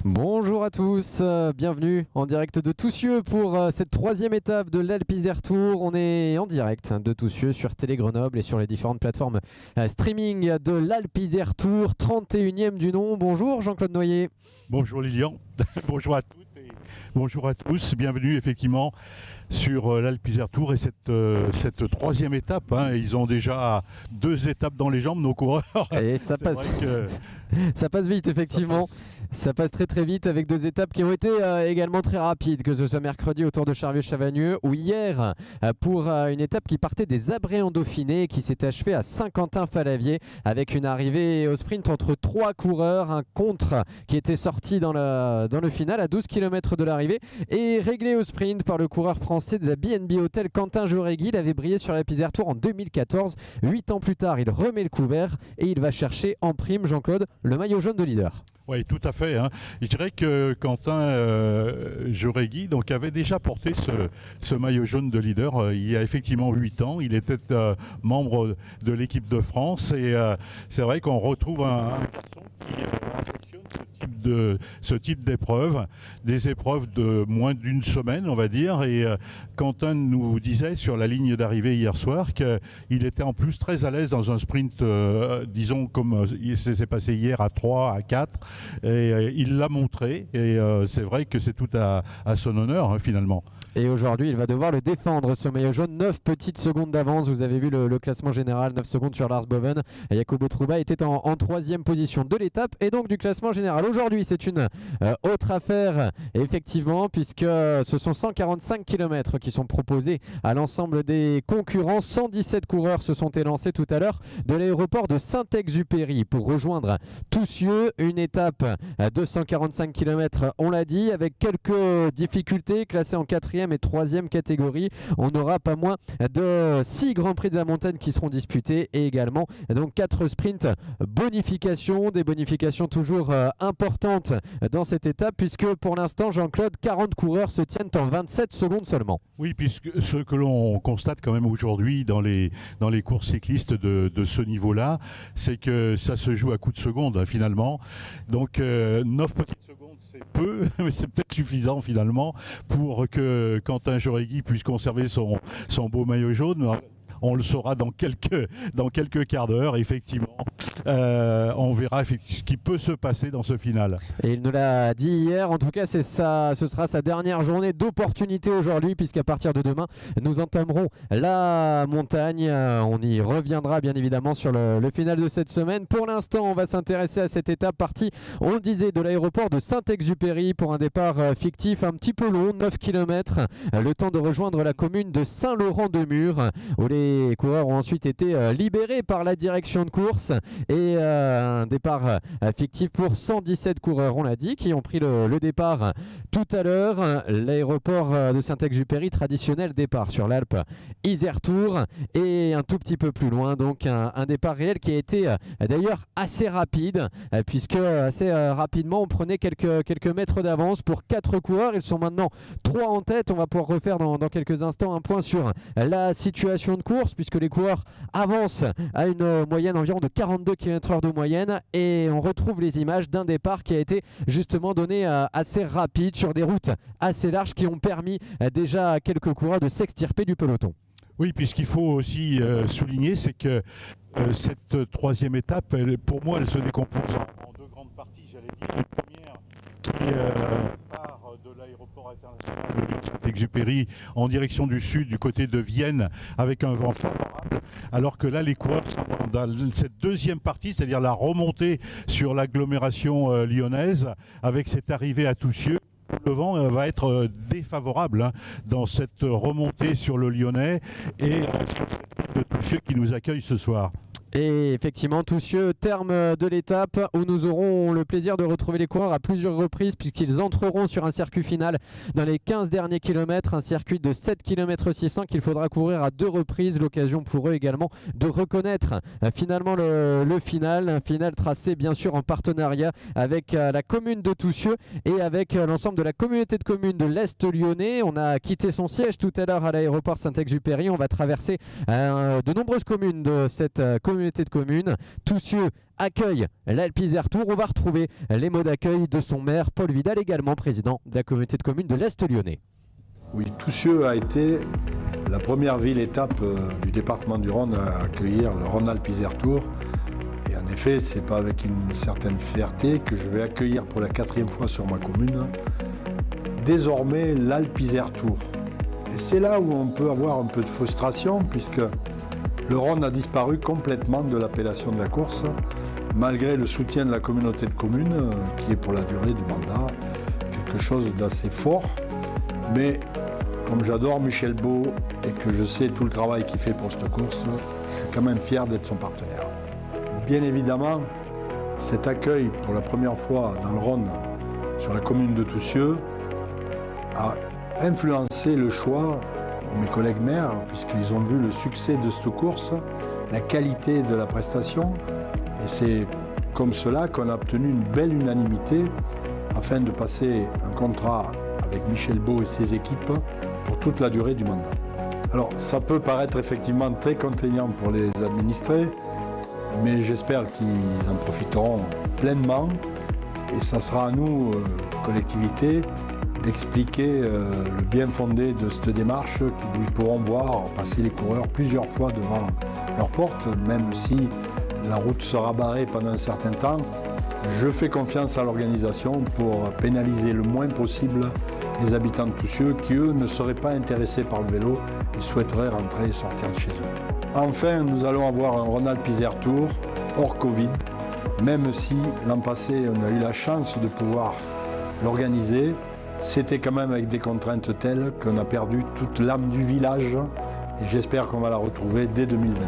Bonjour à tous, bienvenue en direct de Toussieux pour cette troisième étape de l'Alpe Isère Tour. On est en direct de Toussieux sur Télé Grenoble et sur les différentes plateformes streaming de l'Alpe Isère Tour, 31e du nom. Bonjour Jean-Claude Noyer. Bonjour Lilian, bonjour à toutes et bonjour à tous. Bienvenue effectivement sur l'Alpe Isère Tour et cette troisième étape. Ils ont déjà 2 étapes dans les jambes, nos coureurs. Et ça passe. Ça passe vite effectivement. Ça passe très très vite avec 2 étapes qui ont été également très rapides, que ce soit mercredi autour de Charvieux-Chavagneux ou hier pour une étape qui partait des Abrets en Dauphiné et qui s'est achevée à Saint-Quentin-Falavier avec une arrivée au sprint entre 3 coureurs, un contre qui était sorti dans le final à 12 km de l'arrivée et réglé au sprint par le coureur français de la BNB Hotel Quentin Jauregui. Il avait brillé sur l'Alpe Isère Tour en 2014. 8 ans plus tard, il remet le couvert et il va chercher en prime, Jean-Claude, le maillot jaune de leader. Oui, tout à fait. Je dirais que Quentin Jauregui avait déjà porté ce maillot jaune de leader il y a effectivement 8 ans. Il était membre de l'équipe de France et c'est vrai qu'on retrouve un garçon qui affectionne ce type d'épreuves, des épreuves de moins d'une semaine, on va dire. Et Quentin nous disait sur la ligne d'arrivée hier soir qu'il était en plus très à l'aise dans un sprint, disons comme ça s'est passé hier à 3, à 4. Et il l'a montré et c'est vrai que c'est tout à son honneur finalement. Et aujourd'hui, il va devoir le défendre, ce maillot jaune. 9 petites secondes d'avance. Vous avez vu le classement général, 9 secondes sur Lars Boven. Jacobo Trouba était en 3e position de l'étape et donc du classement général. Aujourd'hui, c'est une autre affaire, effectivement, puisque ce sont 145 km qui sont proposés à l'ensemble des concurrents. 117 coureurs se sont élancés tout à l'heure de l'aéroport de Saint-Exupéry pour rejoindre Toussieux. Une étape de 145 km, on l'a dit, avec quelques difficultés, classées en 4e et 3e catégorie. On n'aura pas moins de 6 Grands Prix de la montagne qui seront disputés et également donc 4 sprints bonifications, des bonifications toujours importantes dans cette étape puisque pour l'instant, Jean-Claude, 40 coureurs se tiennent en 27 secondes seulement. Oui, puisque ce que l'on constate quand même aujourd'hui dans les courses cyclistes de ce niveau-là, c'est que ça se joue à coups de seconde finalement. Donc 9 petites secondes, c'est peu, mais c'est peut-être suffisant finalement pour que Quentin Jauregui puisse conserver son beau maillot jaune. On le saura dans quelques quarts d'heure, effectivement. On verra ce qui peut se passer dans ce final. Et il nous l'a dit hier, en tout cas ce sera sa dernière journée d'opportunité aujourd'hui, puisqu'à partir de demain, nous entamerons la montagne. On y reviendra bien évidemment sur le final de cette semaine. Pour l'instant, on va s'intéresser à cette étape partie, on le disait, de l'aéroport de Saint-Exupéry pour un départ fictif un petit peu long, 9 km. Le temps de rejoindre la commune de Saint-Laurent-de-Mur, où les coureurs ont ensuite été libérés par la direction de course et un départ fictif pour 117 coureurs, on l'a dit, qui ont pris le départ tout à l'heure. L'aéroport de Saint-Exupéry, traditionnel départ sur l'Alpe Isère Tour, et un tout petit peu plus loin donc un départ réel qui a été d'ailleurs assez rapide puisque assez rapidement on prenait quelques mètres d'avance pour 4 coureurs. Ils sont maintenant 3 en tête. On va pouvoir refaire dans quelques instants un point sur la situation de course puisque les coureurs avancent à une moyenne environ de 42 km/h de moyenne et on retrouve les images d'un départ qui a été justement donné assez rapide sur des routes assez larges qui ont permis déjà à quelques coureurs de s'extirper du peloton. Oui, puisqu'il faut aussi souligner, c'est que cette 3e étape, pour moi, elle se décompose en 2 grandes parties, j'allais dire. Une première qui part de l'aéroport international de Saint-Exupéry en direction du sud, du côté de Vienne, avec un vent favorable, alors que là, les coureurs sont dans cette 2e partie, c'est-à-dire la remontée sur l'agglomération lyonnaise, avec cette arrivée à Toussieux. Le vent va être défavorable dans cette remontée sur le Lyonnais et sur cette ville de Toussieux qui nous accueille ce soir. Et effectivement, Toussieux, terme de l'étape où nous aurons le plaisir de retrouver les coureurs à plusieurs reprises puisqu'ils entreront sur un circuit final dans les 15 derniers kilomètres, un circuit de 7 km 600 qu'il faudra courir à 2 reprises, l'occasion pour eux également de reconnaître finalement le final, un final tracé bien sûr en partenariat avec la commune de Toussieux et avec l'ensemble de la communauté de communes de l'Est lyonnais. On a quitté son siège tout à l'heure à l'aéroport Saint-Exupéry, on va traverser de nombreuses communes de cette communauté communauté de communes. Toussieux accueille l'Alpes-Isère Tour. On va retrouver les mots d'accueil de son maire, Paul Vidal, également président de la communauté de communes de l'Est lyonnais. Oui, Toussieux a été la première ville-étape du département du Rhône à accueillir le Rhône-Alpes-Isère Tour. Et en effet, ce n'est pas avec une certaine fierté que je vais accueillir pour la 4e fois sur ma commune, désormais l'Alpes-Isère Tour. Et c'est là où on peut avoir un peu de frustration, puisque le Rhône a disparu complètement de l'appellation de la course, malgré le soutien de la communauté de communes, qui est pour la durée du mandat quelque chose d'assez fort. Mais comme j'adore Michel Beau et que je sais tout le travail qu'il fait pour cette course, je suis quand même fier d'être son partenaire. Bien évidemment, cet accueil pour la première fois dans le Rhône sur la commune de Toussieux a influencé le choix de mes collègues maires, puisqu'ils ont vu le succès de cette course, la qualité de la prestation, et c'est comme cela qu'on a obtenu une belle unanimité afin de passer un contrat avec Michel Beau et ses équipes pour toute la durée du mandat. Alors ça peut paraître effectivement très contraignant pour les administrés, mais j'espère qu'ils en profiteront pleinement et ça sera à nous, collectivités, d'expliquer le bien fondé de cette démarche où ils pourront voir passer les coureurs plusieurs fois devant leur porte, même si la route sera barrée pendant un certain temps. Je fais confiance à l'organisation pour pénaliser le moins possible les habitants de Toussieux qui, eux, ne seraient pas intéressés par le vélo, ils souhaiteraient rentrer et sortir de chez eux. Enfin, nous allons avoir un Rhône-Alpes-Isère Tour hors Covid, même si l'an passé, on a eu la chance de pouvoir l'organiser. C'était quand même avec des contraintes telles qu'on a perdu toute l'âme du village et j'espère qu'on va la retrouver dès 2022.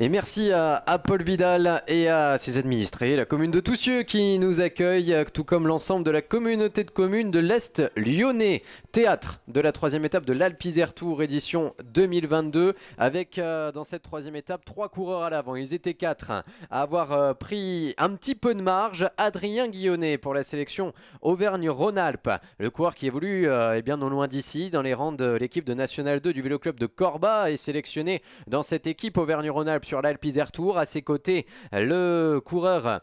Et merci à Paul Vidal et à ses administrés, la commune de Toussieux qui nous accueille, tout comme l'ensemble de la communauté de communes de l'Est lyonnais. Théâtre de la 3e étape de l'Alpes-Isère Tour édition 2022, avec dans cette 3e étape 3 coureurs à l'avant. Ils étaient 4 à avoir pris un petit peu de marge. Adrien Guillonnet pour la sélection Auvergne-Rhône-Alpes, le coureur qui évolue bien non loin d'ici, dans les rangs de l'équipe de National 2 du Vélo Club de Corba, est sélectionné dans cette équipe Auvergne-Rhône-Alpes sur l'Alpes-Isère Tour. À ses côtés, le coureur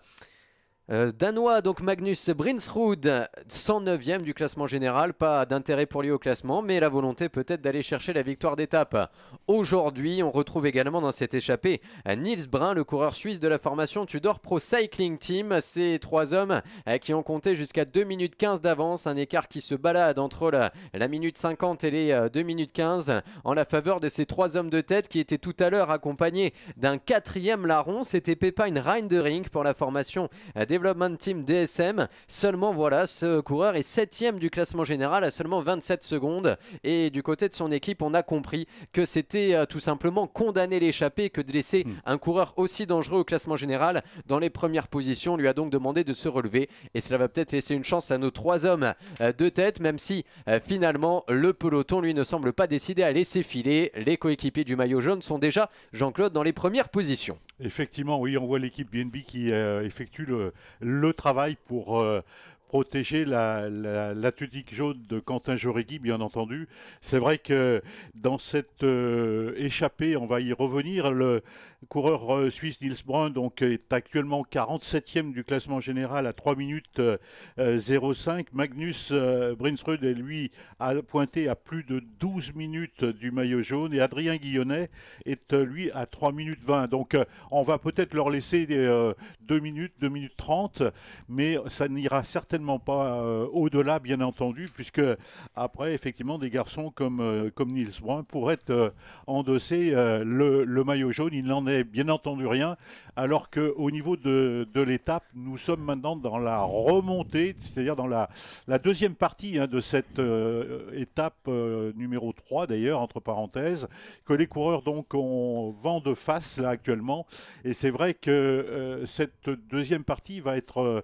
danois, donc Magnus Brinsrud, 109e du classement général. Pas d'intérêt pour lui au classement, mais la volonté peut-être d'aller chercher la victoire d'étape. Aujourd'hui, on retrouve également dans cette échappée Niels Brun, le coureur suisse de la formation Tudor Pro Cycling Team. Ces 3 hommes qui ont compté jusqu'à 2 minutes 15 d'avance, un écart qui se balade entre la minute 50 et les 2 minutes 15 en la faveur de ces 3 hommes de tête qui étaient tout à l'heure accompagnés d'un 4e larron. C'était Pepijn Reindering pour la formation Development Team DSM. Seulement voilà, ce coureur est 7e du classement général à seulement 27 secondes. Et du côté de son équipe, on a compris que c'était tout simplement condamner l'échappée que de laisser un coureur aussi dangereux au classement général dans les premières positions. On lui a donc demandé de se relever et cela va peut-être laisser une chance à nos 3 hommes de tête, même si finalement le peloton lui ne semble pas décidé à laisser filer. Les coéquipiers du maillot jaune sont déjà, Jean-Claude, dans les premières positions. Effectivement, oui, on voit l'équipe BNB qui effectue le travail pour protéger l'athlétique jaune de Quentin Jauregui, bien entendu. C'est vrai que dans cette échappée, on va y revenir, le coureur suisse Niels Brun donc, est actuellement 47e du classement général à 3 minutes 05. Magnus Brinsrud, lui, a pointé à plus de 12 minutes du maillot jaune. Et Adrien Guillonnet est, lui, à 3 minutes 20. Donc, on va peut-être leur laisser 2 minutes 30, mais ça n'ira certainement certainement pas au-delà, bien entendu, puisque après, effectivement, des garçons comme Niels Brun pourraient endosser le maillot jaune. Il n'en est bien entendu rien, alors qu'au niveau de l'étape, nous sommes maintenant dans la remontée, c'est-à-dire dans la deuxième partie de cette étape numéro 3, d'ailleurs, entre parenthèses, que les coureurs donc ont vent de face là actuellement. Et c'est vrai que cette deuxième partie va être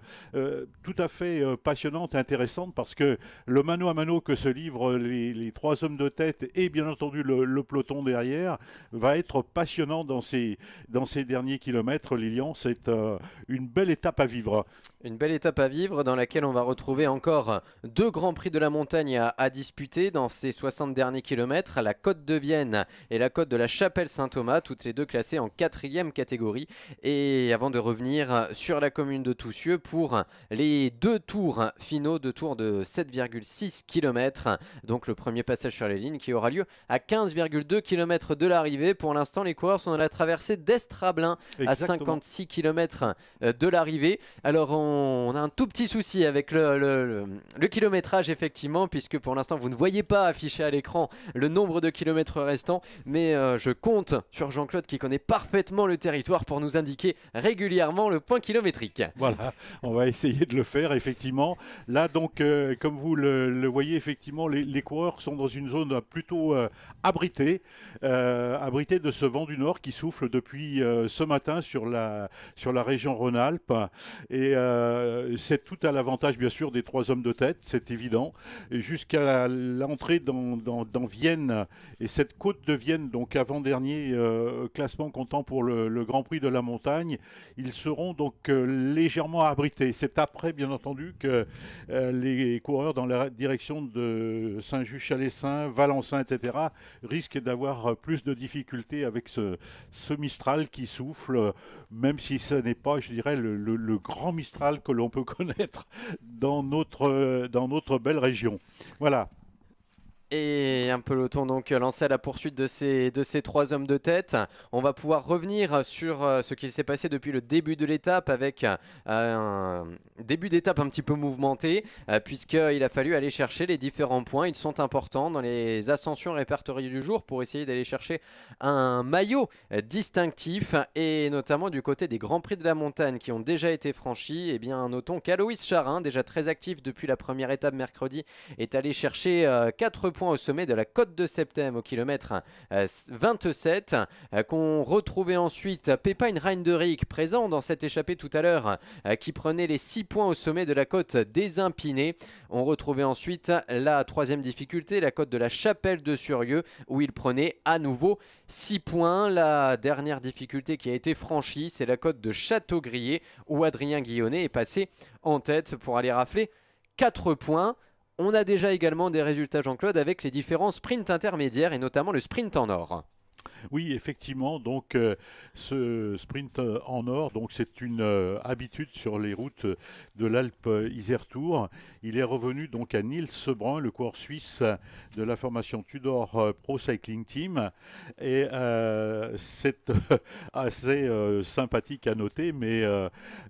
tout à fait passionnante et intéressante, parce que le mano à mano que se livrent les trois hommes de tête et bien entendu le peloton derrière va être passionnant dans ces derniers kilomètres. Lilian, c'est une belle étape à vivre. Une belle étape à vivre dans laquelle on va retrouver encore 2 grands prix de la montagne à disputer dans ces 60 derniers kilomètres, la côte de Vienne et la côte de la Chapelle-Saint-Thomas, toutes les deux classées en 4e catégorie. Et avant de revenir sur la commune de Toussieux pour les 2 tours finaux, 2 tours de 7,6 km. Donc le premier passage sur les lignes qui aura lieu à 15,2 km de l'arrivée. Pour l'instant, les coureurs sont dans la traversée d'Estrablin à 56 km de l'arrivée. Alors on a un tout petit souci avec le kilométrage, effectivement, puisque pour l'instant vous ne voyez pas affiché à l'écran le nombre de kilomètres restants, mais je compte sur Jean-Claude qui connaît parfaitement le territoire pour nous indiquer régulièrement le point kilométrique. Voilà, on va essayer de le faire, effectivement. Là donc, comme vous le voyez, effectivement, les coureurs sont dans une zone plutôt abritée de ce vent du nord qui souffle depuis ce matin sur la région Rhône-Alpes. Et c'est tout à l'avantage, bien sûr, des 3 hommes de tête, c'est évident. Jusqu'à l'entrée dans Vienne, et cette côte de Vienne, donc avant-dernier classement comptant pour le Grand Prix de la montagne, ils seront donc légèrement abrités. C'est après, bien entendu, que les coureurs dans la direction de Saint-Just-Chalessin, Valencin, etc., risquent d'avoir plus de difficultés avec ce Mistral qui souffle, même si ce n'est pas, je dirais, le grand Mistral que l'on peut connaître dans notre belle région. Voilà. Et un peloton donc lancé à la poursuite de ces 3 hommes de tête. On va pouvoir revenir sur ce qu'il s'est passé depuis le début de l'étape, avec un début d'étape un petit peu mouvementé, puisqu'il a fallu aller chercher les différents points. Ils sont importants dans les ascensions répertoriées du jour pour essayer d'aller chercher un maillot distinctif, et notamment du côté des Grands Prix de la montagne qui ont déjà été franchis. Et bien notons qu'Aloïs Charin, déjà très actif depuis la première étape mercredi, est allé chercher 4 points au sommet de la côte de Septem au kilomètre 27, qu'on retrouvait ensuite Pepijn Reinderick, présent dans cette échappée tout à l'heure, qui prenait les 6 points au sommet de la côte des Impinés. On retrouvait ensuite la 3e difficulté, la côte de la Chapelle de Surieux, où il prenait à nouveau 6 points. La dernière difficulté qui a été franchie, c'est la côte de Châteaubriant, où Adrien Guillonnet est passé en tête pour aller rafler 4 points. On a déjà également des résultats, Jean-Claude, avec les différents sprints intermédiaires et notamment le sprint en or. Oui, effectivement, donc ce sprint en or, donc c'est une habitude sur les routes de l'Alpe Isère Tour. Il est revenu donc à Niels Brun, le coureur suisse de la formation Tudor Pro Cycling Team, et c'est assez sympathique à noter, mais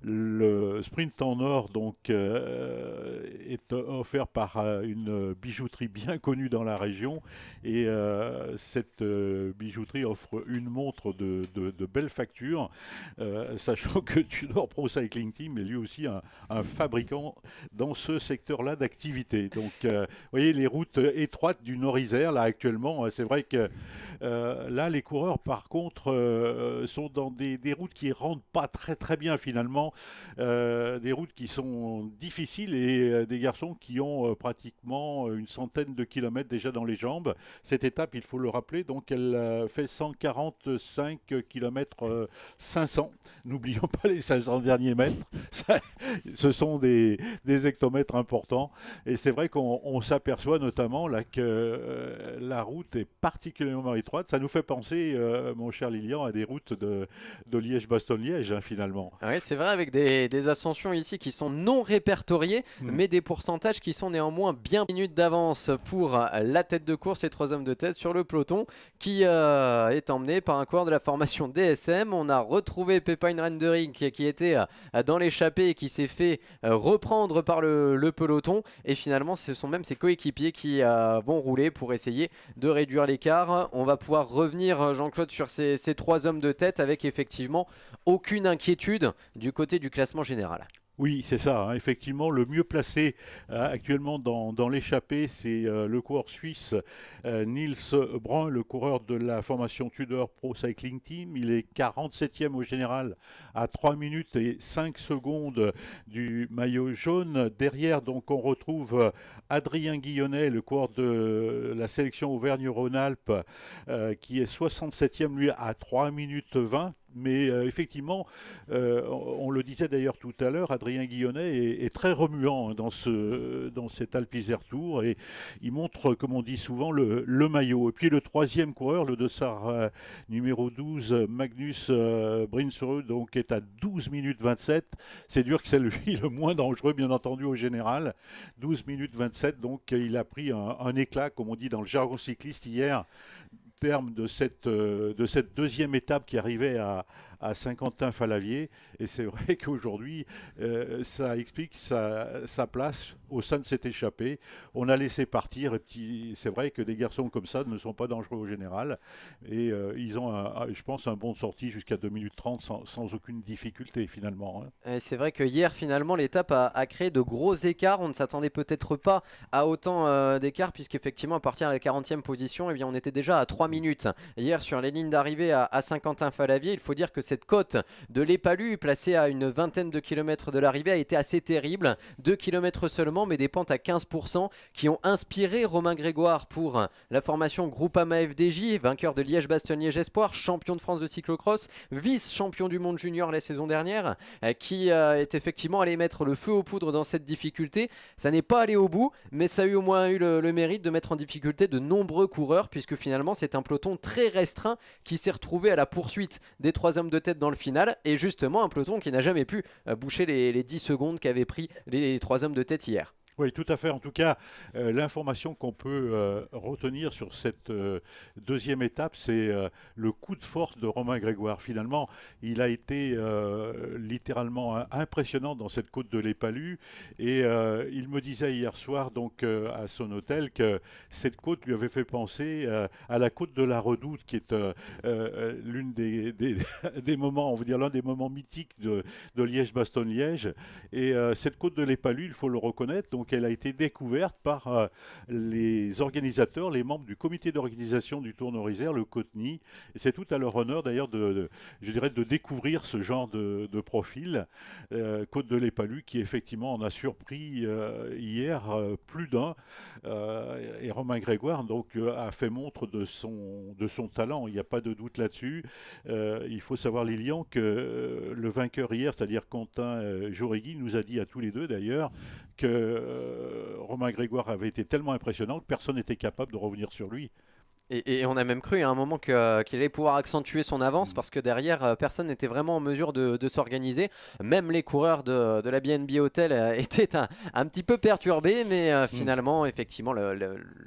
le sprint en or donc est offert par une bijouterie bien connue dans la région, et cette bijouterie offre une montre de belle facture, sachant que Tudor Pro Cycling Team est lui aussi un fabricant dans ce secteur-là d'activité. Donc, vous voyez, les routes étroites du Nord-Isère, là, actuellement, c'est vrai que là, les coureurs, par contre, sont dans des routes qui ne rentrent pas très, très bien, finalement. Des routes qui sont difficiles, et des garçons qui ont pratiquement une centaine de kilomètres déjà dans les jambes. Cette étape, il faut le rappeler, donc elle fait 145 km 500. N'oublions pas les 500 derniers mètres. Ce sont des hectomètres importants. Et c'est vrai qu'on s'aperçoit notamment là que la route est particulièrement étroite. Ça nous fait penser, mon cher Lilian, à des routes de Liège-Bastogne-Liège, finalement. Oui, c'est vrai, avec des ascensions ici qui sont non répertoriées, mais des pourcentages qui sont néanmoins bien minutes d'avance pour la tête de course, les 3 hommes de tête sur le peloton, qui est emmené par un coureur de la formation DSM. On a retrouvé Pepijn Rendering qui était dans l'échappée et qui s'est fait reprendre par le peloton. Et finalement, ce sont même ses coéquipiers qui vont rouler pour essayer de réduire l'écart. On va pouvoir revenir, Jean-Claude, sur ces 3 hommes de tête avec effectivement aucune inquiétude du côté du classement général. Oui, c'est ça. Hein. Effectivement, le mieux placé actuellement dans l'échappée, c'est le coureur suisse Nils Brun, le coureur de la formation Tudor Pro Cycling Team. Il est 47e au général à 3 minutes et 5 secondes du maillot jaune. Derrière, donc, on retrouve Adrien Guillonnet, le coureur de la sélection Auvergne-Rhône-Alpes, qui est 67e, lui, à 3 minutes 20. Mais effectivement, on le disait d'ailleurs tout à l'heure, Adrien Guillonnet est très remuant dans cet Alpe Isère Tour et il montre, comme on dit souvent, le maillot. Et puis le 3e coureur, le dossard numéro 12, Magnus Brinsrud, donc est à 12 minutes 27. C'est dur que c'est lui le moins dangereux, bien entendu, au général. 12 minutes 27, donc il a pris un éclat, comme on dit dans le jargon cycliste hier, terme de cette 2e étape qui arrivait à Saint-Quentin-Fallavier. Et c'est vrai qu'aujourd'hui, ça explique sa place au sein de cette échappée. On a laissé partir. Et c'est vrai que des garçons comme ça ne sont pas dangereux au général. Et ils ont, je pense, un bon de sortie jusqu'à 2 minutes 30 sans aucune difficulté finalement. Hein. C'est vrai que hier, finalement, l'étape a créé de gros écarts. On ne s'attendait peut-être pas à autant d'écarts, puisqu'effectivement, à partir de la 40e position, eh bien, on était déjà à 3 minutes. Hier, sur les lignes d'arrivée à Saint-Quentin-Fallavier, il faut dire que cette côte de l'Épalu, placée à une vingtaine de kilomètres de l'arrivée, a été assez terrible. 2 kilomètres seulement, mais des pentes à 15% qui ont inspiré Romain Grégoire pour la formation Groupama FDJ, vainqueur de Liège-Bastogne-Liège Espoir, champion de France de cyclocross, vice-champion du monde junior la saison dernière, qui est effectivement allé mettre le feu aux poudres dans cette difficulté. Ça n'est pas allé au bout, mais ça a au moins eu le mérite de mettre en difficulté de nombreux coureurs, puisque finalement c'est un peloton très restreint qui s'est retrouvé à la poursuite des 3 hommes de tête dans le final, et justement un peloton qui n'a jamais pu boucher les 10 secondes qu'avaient pris les 3 hommes de tête hier. Oui, tout à fait. En tout cas, l'information qu'on peut retenir sur cette 2e étape, c'est le coup de force de Romain Grégoire. Finalement, il a été littéralement impressionnant dans cette côte de l'Épalu. Et il me disait hier soir, donc à son hôtel, que cette côte lui avait fait penser à la côte de la Redoute, qui est l'une des moments, on va dire l'un des moments mythiques de Liège-Bastogne-Liège. Et cette côte de l'Épalu, il faut le reconnaître, donc elle a été découverte par les organisateurs, les membres du comité d'organisation du Tour Nord-Isère, le COTNI. Et c'est tout à leur honneur d'ailleurs je dirais, de découvrir ce genre de profil. Côte de l'Épalu qui effectivement en a surpris hier plus d'un. Et Romain Grégoire donc, a fait montre de son talent, il n'y a pas de doute là-dessus. Il faut savoir, Lilian, que le vainqueur hier, c'est-à-dire Quentin Jauregui, nous a dit à tous les deux d'ailleurs que Romain Grégoire avait été tellement impressionnant que personne n'était capable de revenir sur lui. Et on a même cru à un moment qu'il allait pouvoir accentuer son avance, parce que derrière, personne n'était vraiment en mesure de s'organiser. Même les coureurs de la BNB Hotel étaient un petit peu perturbés, mais finalement, effectivement,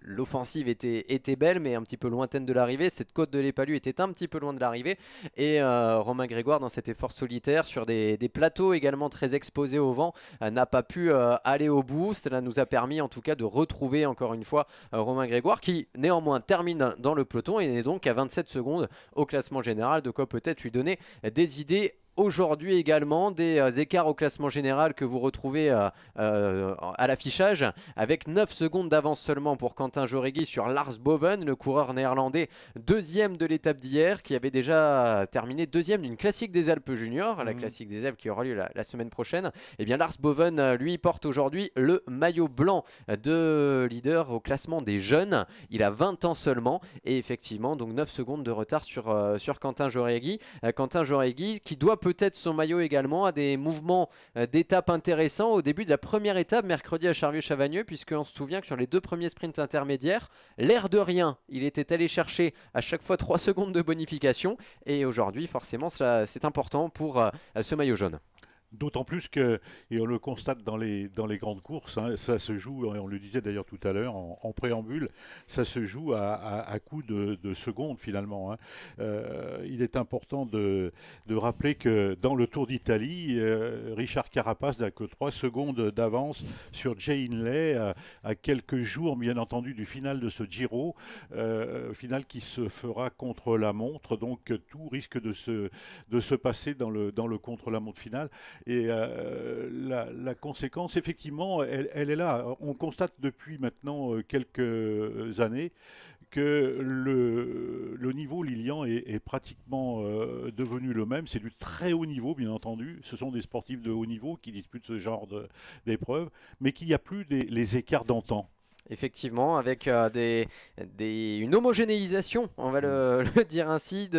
l'offensive était belle, mais un petit peu lointaine de l'arrivée. Cette côte de l'Épalu était un petit peu loin de l'arrivée. Et Romain Grégoire, dans cet effort solitaire, sur des plateaux également très exposés au vent, n'a pas pu aller au bout. Cela nous a permis, en tout cas, de retrouver encore une fois Romain Grégoire, qui néanmoins termine dans le peloton et est donc à 27 secondes au classement général, de quoi peut-être lui donner des idées. Aujourd'hui également, des écarts au classement général que vous retrouvez à l'affichage, avec 9 secondes d'avance seulement pour Quentin Jauregui sur Lars Boven, le coureur néerlandais, 2e de l'étape d'hier, qui avait déjà terminé 2e d'une classique des Alpes juniors, la classique des Alpes qui aura lieu la semaine prochaine. Et bien Lars Boven, lui, porte aujourd'hui le maillot blanc de leader au classement des jeunes. Il a 20 ans seulement, et effectivement, donc 9 secondes de retard sur Quentin Jauregui. Quentin Jauregui qui doit peut-être son maillot également à des mouvements d'étape intéressants au début de la première étape mercredi à Charvieux-Chavagneux, puisqu'on se souvient que sur les 2 premiers sprints intermédiaires, l'air de rien, il était allé chercher à chaque fois 3 secondes de bonification, et aujourd'hui forcément c'est important pour ce maillot jaune. D'autant plus que, et on le constate dans les grandes courses, hein, ça se joue, et on le disait d'ailleurs tout à l'heure en préambule, ça se joue à coup de secondes finalement, hein. Il est important de rappeler que dans le Tour d'Italie, Richard Carapace n'a que 3 secondes d'avance sur Jay Hindley à quelques jours bien entendu du final de ce Giro, final qui se fera contre la montre, donc tout risque de se passer dans le contre-la-montre final. Et la conséquence, effectivement, elle est là. On constate depuis maintenant quelques années que le niveau Lilian est pratiquement devenu le même. C'est du très haut niveau, bien entendu. Ce sont des sportifs de haut niveau qui disputent ce genre d'épreuves, mais qu'il n'y a plus les écarts d'antan. Effectivement, avec une homogénéisation, on va le dire ainsi,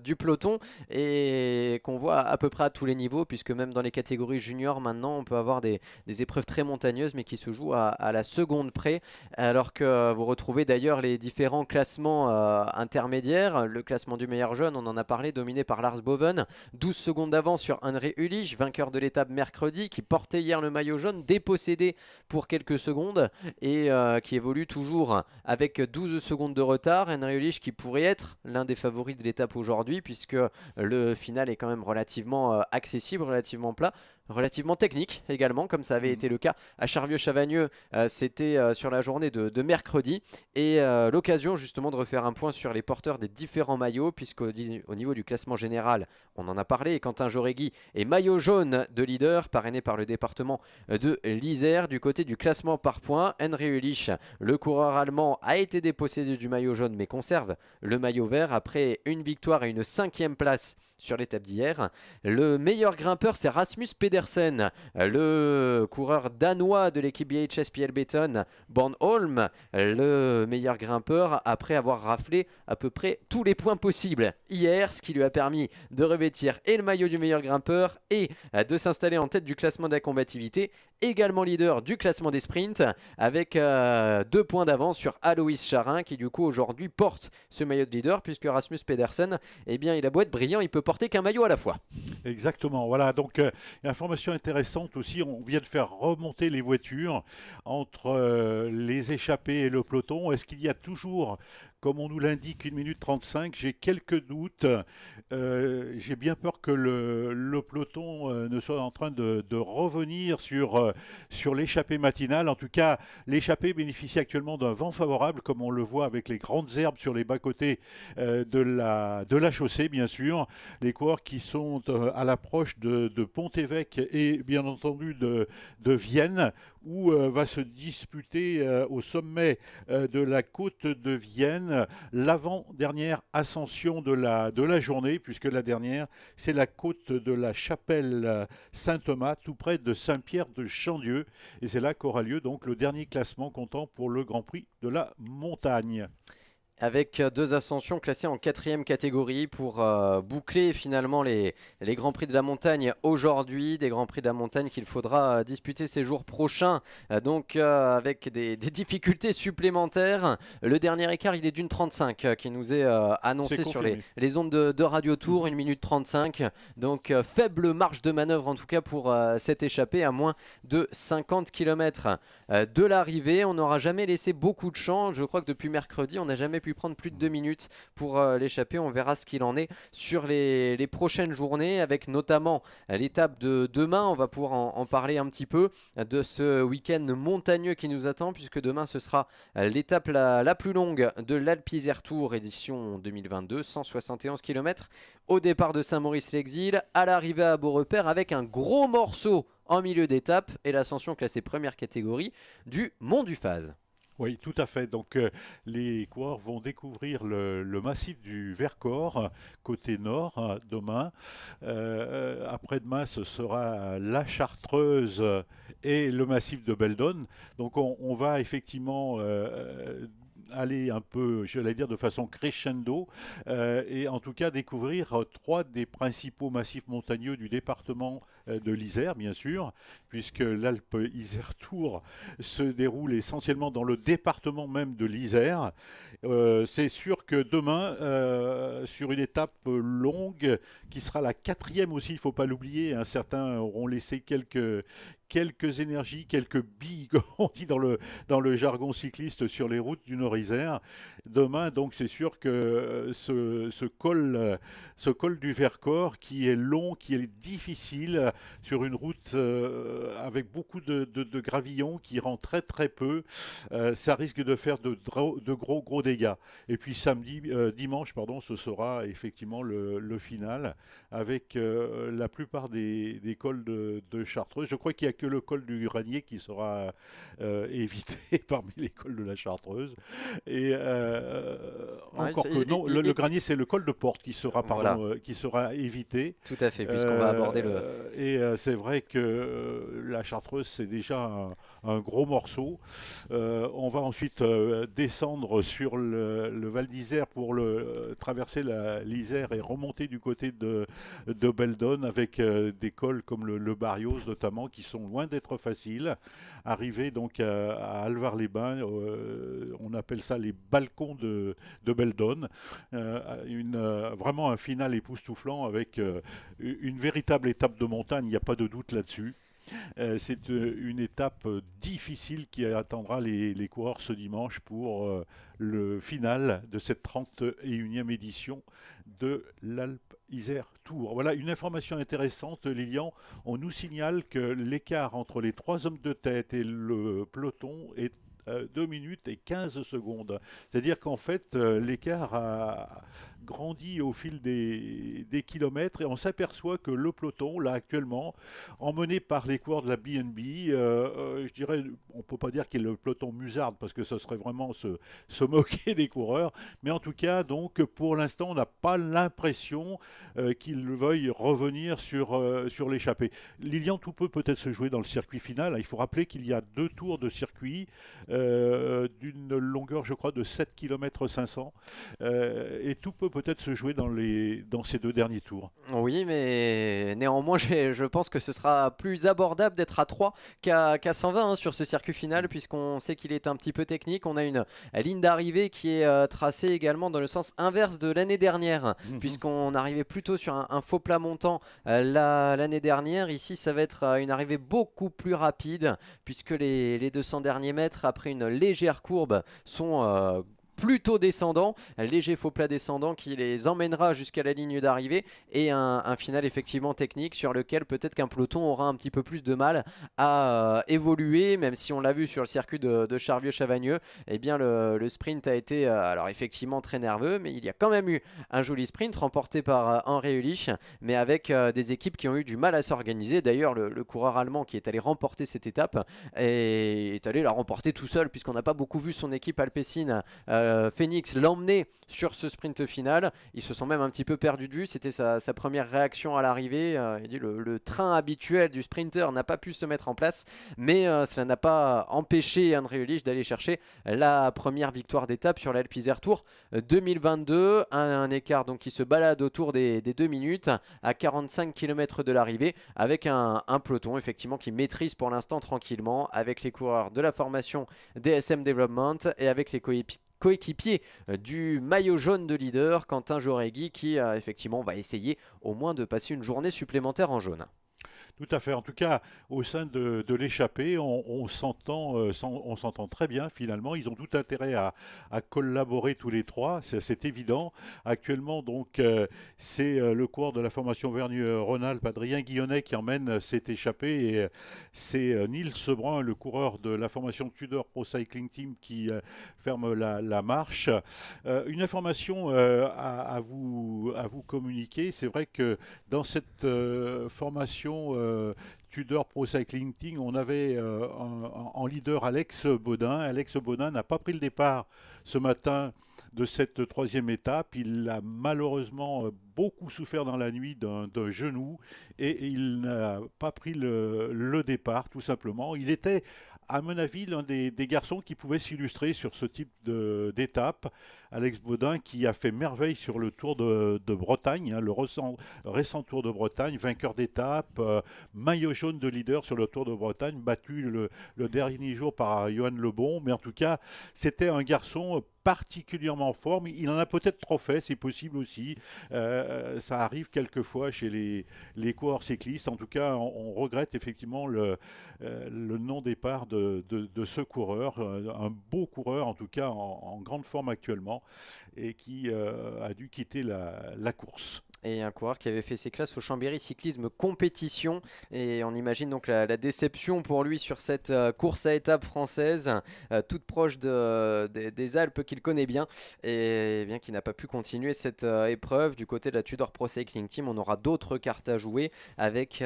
du peloton et qu'on voit à peu près à tous les niveaux, puisque même dans les catégories juniors maintenant, on peut avoir des épreuves très montagneuses mais qui se jouent à la seconde près, alors que vous retrouvez d'ailleurs les différents classements intermédiaires. Le classement du meilleur jeune, on en a parlé, dominé par Lars Boven, 12 secondes d'avance sur Henry Ulich, vainqueur de l'étape mercredi, qui portait hier le maillot jaune, dépossédé pour quelques secondes et qui évolue toujours avec 12 secondes de retard. Henry Ulich qui pourrait être l'un des favoris de l'étape aujourd'hui, puisque le final est quand même relativement accessible, relativement plat, relativement technique également, comme ça avait été le cas à Charvieux-Chavagneux. C'était sur la journée de mercredi, et l'occasion justement de refaire un point sur les porteurs des différents maillots, puisqu'au niveau du classement général, on en a parlé, Quentin Jauregui est maillot jaune de leader, parrainé par le département de l'Isère. Du côté du classement par points, Henry Ulich, le coureur allemand, a été dépossédé du maillot jaune mais conserve le maillot vert après une victoire et une 5e place sur l'étape d'hier. Le meilleur grimpeur, c'est Rasmus Pedersen, le coureur danois de l'équipe BHS PL Beton Bornholm, le meilleur grimpeur après avoir raflé à peu près tous les points possibles hier, ce qui lui a permis de revêtir et le maillot du meilleur grimpeur et de s'installer en tête du classement de la combativité, également leader du classement des sprints avec 2 points d'avance sur Aloïs Charin, qui du coup aujourd'hui porte ce maillot de leader, puisque Rasmus Pedersen, eh bien il a beau être brillant, il peut porter qu'un maillot à la fois. Exactement, voilà, donc information intéressante aussi, on vient de faire remonter les voitures entre les échappés et le peloton. Est-ce qu'il y a toujours, comme on nous l'indique, 1 minute 35? J'ai quelques doutes. J'ai bien peur que le peloton ne soit en train de revenir sur l'échappée matinale. En tout cas, l'échappée bénéficie actuellement d'un vent favorable, comme on le voit avec les grandes herbes sur les bas-côtés de la chaussée, bien sûr. Les coureurs qui sont à l'approche de Pont-Évêque et bien entendu de Vienne, où va se disputer au sommet de la côte de Vienne l'avant-dernière ascension de la journée, puisque la dernière, c'est la côte de la Chapelle Saint-Thomas, tout près de Saint-Pierre de Chandieu. Et c'est là qu'aura lieu donc le dernier classement comptant pour le Grand Prix de la montagne. Avec 2 ascensions classées en 4e catégorie pour boucler finalement les Grands Prix de la montagne aujourd'hui, des Grands Prix de la montagne qu'il faudra disputer ces jours prochains, donc avec des difficultés supplémentaires. Le dernier écart, il est d'une 35 qui nous est annoncé sur les ondes de Radio Tour, 1 minute 35, donc faible marge de manœuvre en tout cas pour cette échappée à moins de 50 km de l'arrivée. On n'aura jamais laissé beaucoup de champs, je crois que depuis mercredi on n'a jamais pu prendre plus de 2 minutes pour l'échapper. On verra ce qu'il en est sur les prochaines journées, avec notamment l'étape de demain. On va pouvoir en parler un petit peu de ce week-end montagneux qui nous attend, puisque demain ce sera l'étape la plus longue de l'Alpe Isère Tour édition 2022, 171 km au départ de Saint-Maurice-l'Exil, à l'arrivée à Beaurepaire, avec un gros morceau en milieu d'étape et l'ascension classée première catégorie du Mont du Phaz. Oui, tout à fait. Donc, les coureurs vont découvrir le massif du Vercors, côté nord, demain. Après-demain, ce sera la Chartreuse et le massif de Beldon. Donc, on va effectivement aller un peu, je vais dire de façon crescendo, et en tout cas découvrir trois des principaux massifs montagneux du département de l'Isère, bien sûr, puisque l'Alpe Isère Tour se déroule essentiellement dans le département même de l'Isère. C'est sûr que demain, sur une étape longue, qui sera la quatrième aussi, il ne faut pas l'oublier, hein, certains auront laissé quelques énergies, quelques billes, comme on dit dans le jargon cycliste sur les routes du Nord-Isère. Demain, donc, c'est sûr que ce col du Vercors, qui est long, qui est difficile, sur une route avec beaucoup de gravillons, qui rend très très peu, ça risque de faire de gros dégâts. Et puis dimanche, pardon, ce sera effectivement le final, avec la plupart des cols de Chartreuse. Je crois qu'il n'y a que le col du Granier qui sera évité parmi les cols de la Chartreuse. Et encore que non, le Granier, c'est le col de Porte qui sera, qui sera évité. Tout à fait, puisqu'on va aborder le... Et c'est vrai que la Chartreuse, c'est déjà un gros morceau. On va ensuite descendre sur le Val d'Isère pour traverser l'Isère et remonter du côté de Beldon, avec des cols comme le Barrios notamment, qui sont loin d'être faciles. Arriver donc à Alvar-les-Bains, on appelle ça les balcons de Beldon. Vraiment un final époustouflant, avec une véritable étape de montagne, il n'y a pas de doute là-dessus. C'est une étape difficile qui attendra les coureurs ce dimanche pour le final de cette 31e édition de l'Alpe Isère Tour. Voilà une information intéressante, Lilian. On nous signale que l'écart entre les 3 hommes de tête et le peloton est 2 minutes et 15 secondes. C'est-à-dire qu'en fait, l'écart a grandi au fil des kilomètres, et on s'aperçoit que le peloton, là actuellement, emmené par les coureurs de la BNB, je dirais, on ne peut pas dire qu'il est le peloton musarde, parce que ce serait vraiment se moquer des coureurs, mais en tout cas, donc, pour l'instant, on n'a pas l'impression qu'ils veuillent revenir sur l'échappée. Lilian, tout peut-être se jouer dans le circuit final. Il faut rappeler qu'il y a 2 tours de circuit d'une longueur, je crois, de 7 km 500, et tout peut-être se jouer dans ces 2 derniers tours. Oui, mais néanmoins, je pense que ce sera plus abordable d'être à 3 qu'à 120 sur ce circuit final, puisqu'on sait qu'il est un petit peu technique. On a une ligne d'arrivée qui est tracée également dans le sens inverse de l'année dernière, puisqu'on arrivait plutôt sur un faux plat montant l'année dernière. Ici, ça va être une arrivée beaucoup plus rapide, puisque les 200 derniers mètres, après une légère courbe, sont plutôt descendant, léger faux plat descendant qui les emmènera jusqu'à la ligne d'arrivée, et un final effectivement technique sur lequel peut-être qu'un peloton aura un petit peu plus de mal à évoluer, même si on l'a vu sur le circuit de Charvieux-Chavagneux. Eh bien le sprint a été alors effectivement très nerveux, mais il y a quand même eu un joli sprint remporté par Henri Ulich, mais avec des équipes qui ont eu du mal à s'organiser. D'ailleurs le coureur allemand qui est allé remporter cette étape est allé la remporter tout seul, puisqu'on n'a pas beaucoup vu son équipe alpécine Phoenix l'emmener sur ce sprint final. Ils se sont même un petit peu perdus de vue. C'était sa première réaction à l'arrivée. Il dit le train habituel du sprinter n'a pas pu se mettre en place, mais cela n'a pas empêché André Ulich d'aller chercher la première victoire d'étape sur l'Alpe Isère Tour 2022. Un écart donc qui se balade autour des 2 minutes à 45 km de l'arrivée, avec un peloton effectivement qui maîtrise pour l'instant tranquillement, avec les coureurs de la formation DSM Development et avec les coéquipier du maillot jaune de leader, Quentin Jauregui, qui effectivement va essayer au moins de passer une journée supplémentaire en jaune. Tout à fait. En tout cas, au sein de l'échappée, on s'entend très bien finalement. Ils ont tout intérêt à collaborer tous les trois, c'est évident. Actuellement, donc, c'est le coureur de la formation Auvergne-Rhône-Alpes, Adrien Guillonnet, qui emmène cette échappée, et c'est Nils Sebrun, le coureur de la formation Tudor Pro Cycling Team, qui ferme la marche. Une information à vous communiquer. C'est vrai que dans cette formation Tudor Pro Cycling Team, on avait en leader Alex Baudin. Alex Baudin n'a pas pris le départ ce matin de cette 3e étape. Il a malheureusement beaucoup souffert dans la nuit d'un genou, et il n'a pas pris le départ, tout simplement. Il était à mon avis, l'un des garçons qui pouvait s'illustrer sur ce type d'étape. Alex Baudin qui a fait merveille sur le Tour de Bretagne, hein, le récent Tour de Bretagne, vainqueur d'étape, maillot jaune de leader sur le Tour de Bretagne, battu le dernier jour par Johan Lebon. Mais en tout cas, c'était un garçon particulièrement en forme. Il en a peut-être trop fait, c'est possible aussi. Ça arrive quelquefois chez les coureurs cyclistes. En tout cas, on regrette effectivement le non-départ de ce coureur. Un beau coureur, en tout cas en grande forme actuellement, et qui a dû quitter la course. Et un coureur qui avait fait ses classes au Chambéry Cyclisme Compétition, et on imagine donc la déception pour lui sur cette course à étapes française, toute proche des Alpes qu'il connaît bien, et bien qu'il n'a pas pu continuer cette épreuve. Du côté de la Tudor Pro Cycling Team, on aura d'autres cartes à jouer avec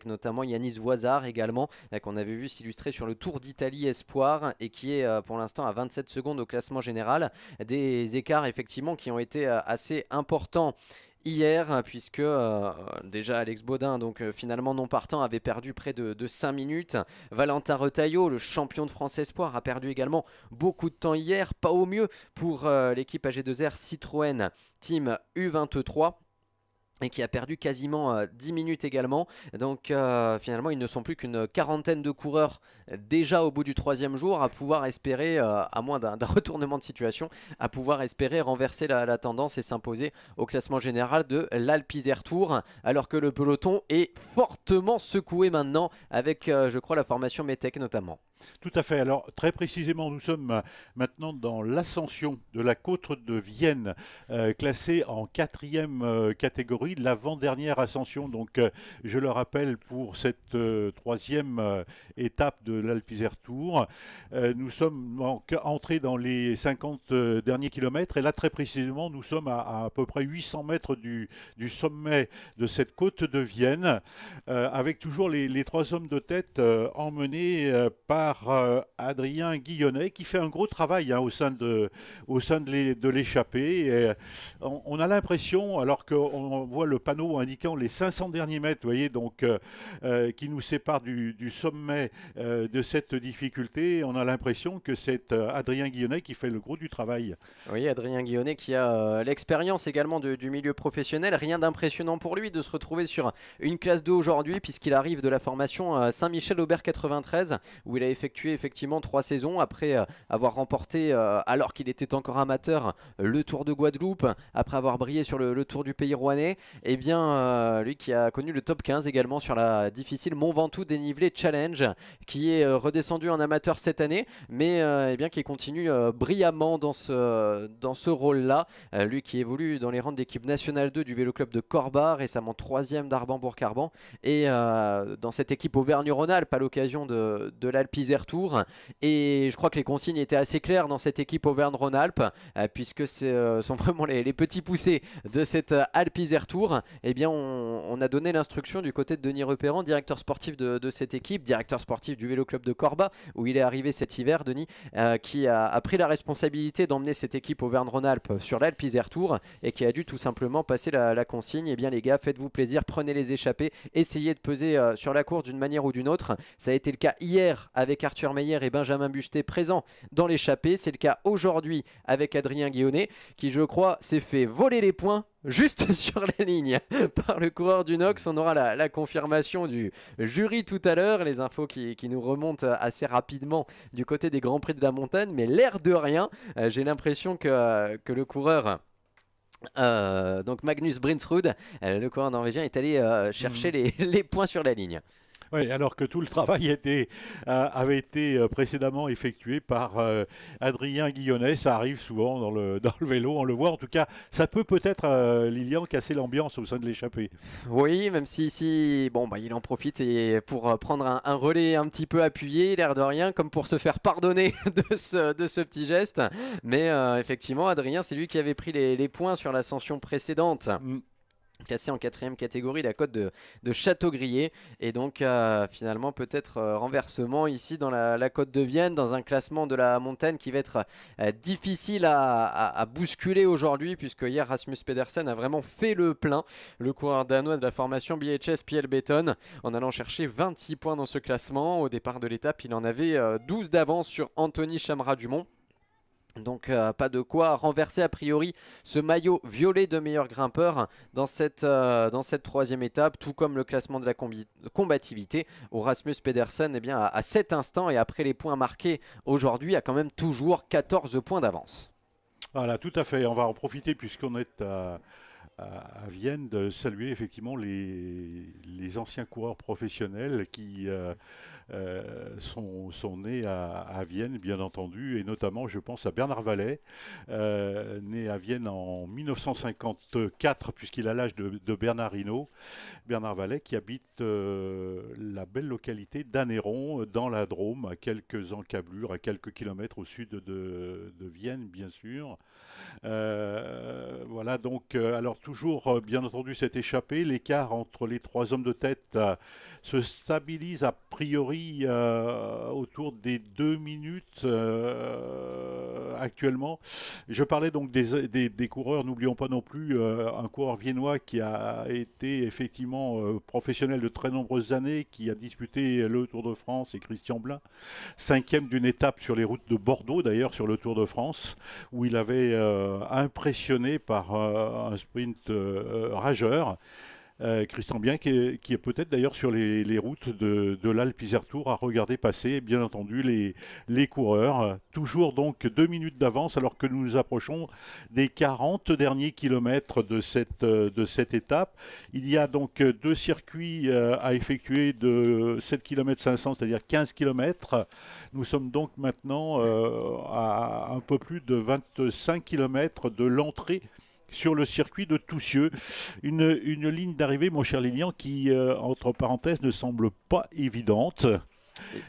notamment Yanis Voisard également, qu'on avait vu s'illustrer sur le Tour d'Italie Espoir, et qui est pour l'instant à 27 secondes au classement général. Des écarts effectivement qui ont été assez importants hier, puisque déjà Alex Baudin, donc finalement non partant, avait perdu près de 5 minutes. Valentin Retailleau, le champion de France Espoir, a perdu également beaucoup de temps hier. Pas au mieux pour l'équipe AG2R Citroën Team U23, et qui a perdu quasiment 10 minutes également. Donc finalement, ils ne sont plus qu'une quarantaine de coureurs déjà au bout du 3e jour à pouvoir espérer, à moins d'un retournement de situation, à pouvoir espérer renverser la tendance et s'imposer au classement général de l'Alpe Isère Tour, alors que le peloton est fortement secoué maintenant avec, je crois, la formation Metec notamment. Tout à fait. Alors, très précisément, nous sommes maintenant dans l'ascension de la côte de Vienne, classée en 4e catégorie, l'avant-dernière ascension. Donc, je le rappelle, pour cette 3e étape de l'Alpe Isère Tour. Nous sommes entrés dans les 50 derniers kilomètres. Et là, très précisément, nous sommes à peu près 800 mètres du sommet de cette côte de Vienne, avec toujours les 3 hommes de tête emmenés par Adrien Guillonnet, qui fait un gros travail au sein de l'échappée. On a l'impression, alors qu'on voit le panneau indiquant les 500 derniers mètres, vous voyez, donc, qui nous séparent du sommet de cette difficulté, on a l'impression que c'est Adrien Guillonnet qui fait le gros du travail. Oui, Adrien Guillonnet qui a l'expérience également du milieu professionnel. Rien d'impressionnant pour lui de se retrouver sur une classe 2 aujourd'hui, puisqu'il arrive de la formation Saint-Michel-Aubert 93, où il a effectué effectivement 3 saisons après avoir remporté, alors qu'il était encore amateur, le Tour de Guadeloupe, après avoir brillé sur le Tour du Pays Rouennais. Et bien lui qui a connu le top 15 également sur la difficile Mont Ventoux dénivelé Challenge, qui est redescendu en amateur cette année, mais eh bien qui continue brillamment dans ce rôle-là. Lui qui évolue dans les rangs de l'équipe nationale 2 du Vélo Club de Corba, récemment 3e d'Arban-Bourg-Carban, et dans cette équipe Auvergne-Rhône-Alpes à l'occasion de l'Alpe Isère Tour. Et je crois que les consignes étaient assez claires dans cette équipe Auvergne-Rhône-Alpes, puisque ce sont vraiment les petits poussés de cette Alpe Isère Tour. Eh bien on a donné l'instruction du côté de Denis Repérant, directeur sportif de cette équipe, directeur sportif du Vélo Club de Corba, où il est arrivé cet hiver, Denis, qui a pris la responsabilité d'emmener cette équipe Auvergne-Rhône-Alpes sur l'Alpe Isère Tour, et qui a dû tout simplement passer la consigne: eh bien les gars, faites-vous plaisir, prenez les échappées, essayez de peser sur la course d'une manière ou d'une autre. Ça a été le cas hier avec Arthur Meyer et Benjamin Bucheté présents dans l'échappée. C'est le cas aujourd'hui avec Adrien Guillonnet, qui, je crois, s'est fait voler les points juste sur la ligne par le coureur du Nox. On aura la confirmation du jury tout à l'heure, les infos qui nous remontent assez rapidement du côté des Grands Prix de la Montagne, mais l'air de rien, j'ai l'impression que le coureur... donc Magnus Brinsrud, le coureur norvégien, est allé chercher les points sur la ligne. Oui, alors que tout le travail avait été précédemment effectué par Adrien Guillonnet. Ça arrive souvent dans le vélo, on le voit. En tout cas, ça peut-être, Lilian, casser l'ambiance au sein de l'échappée. Oui, même si ici, il en profite et pour prendre un relais un petit peu appuyé, l'air de rien, comme pour se faire pardonner de ce petit geste. Mais effectivement, Adrien, c'est lui qui avait pris les points sur l'ascension précédente. classé en 4e catégorie, la côte de Châteaubriant. Et donc finalement peut-être renversement ici dans la côte de Vienne, dans un classement de la montagne qui va être difficile à bousculer aujourd'hui, puisque hier Rasmus Pedersen a vraiment fait le plein, le coureur danois de la formation BHS PL Beton, en allant chercher 26 points dans ce classement. Au départ de l'étape, il en avait 12 d'avance sur Anthony Chamra-Dumont. Donc pas de quoi renverser a priori ce maillot violet de meilleur grimpeur dans cette 3e étape, tout comme le classement de la combativité où Rasmus Pedersen à cet instant et après les points marqués aujourd'hui a quand même toujours 14 points d'avance. Voilà, tout à fait. On va en profiter puisqu'on est à Vienne de saluer effectivement les anciens coureurs professionnels qui sont nés à Vienne, bien entendu, et notamment je pense à Bernard Vallet, né à Vienne en 1954, puisqu'il a l'âge de Bernard Hinault. Bernard Vallet qui habite la belle localité d'Anneyron, dans la Drôme, à quelques encablures, à quelques kilomètres au sud de Vienne, bien sûr. Voilà, donc, alors toujours, bien entendu, cette échappée, l'écart entre les 3 hommes de tête se stabilise a priori autour des 2 minutes actuellement. Je parlais donc des coureurs, n'oublions pas non plus un coureur viennois qui a été effectivement professionnel de très nombreuses années, qui a disputé le Tour de France, et Christian Blin, 5e d'une étape sur les routes de Bordeaux, d'ailleurs sur le Tour de France, où il avait impressionné par un sprint rageur. Christian Bien qui est peut-être d'ailleurs sur les routes de l'Alpe Isère Tour à regarder passer bien entendu les coureurs, toujours donc 2 minutes d'avance alors que nous nous approchons des 40 derniers kilomètres de cette étape. Il y a donc 2 circuits à effectuer de 7 km 500, c'est-à-dire 15 km. Nous sommes donc maintenant à un peu plus de 25 km de l'entrée sur le circuit de Toussieux. Une ligne d'arrivée, mon cher Lilian, qui, entre parenthèses, ne semble pas évidente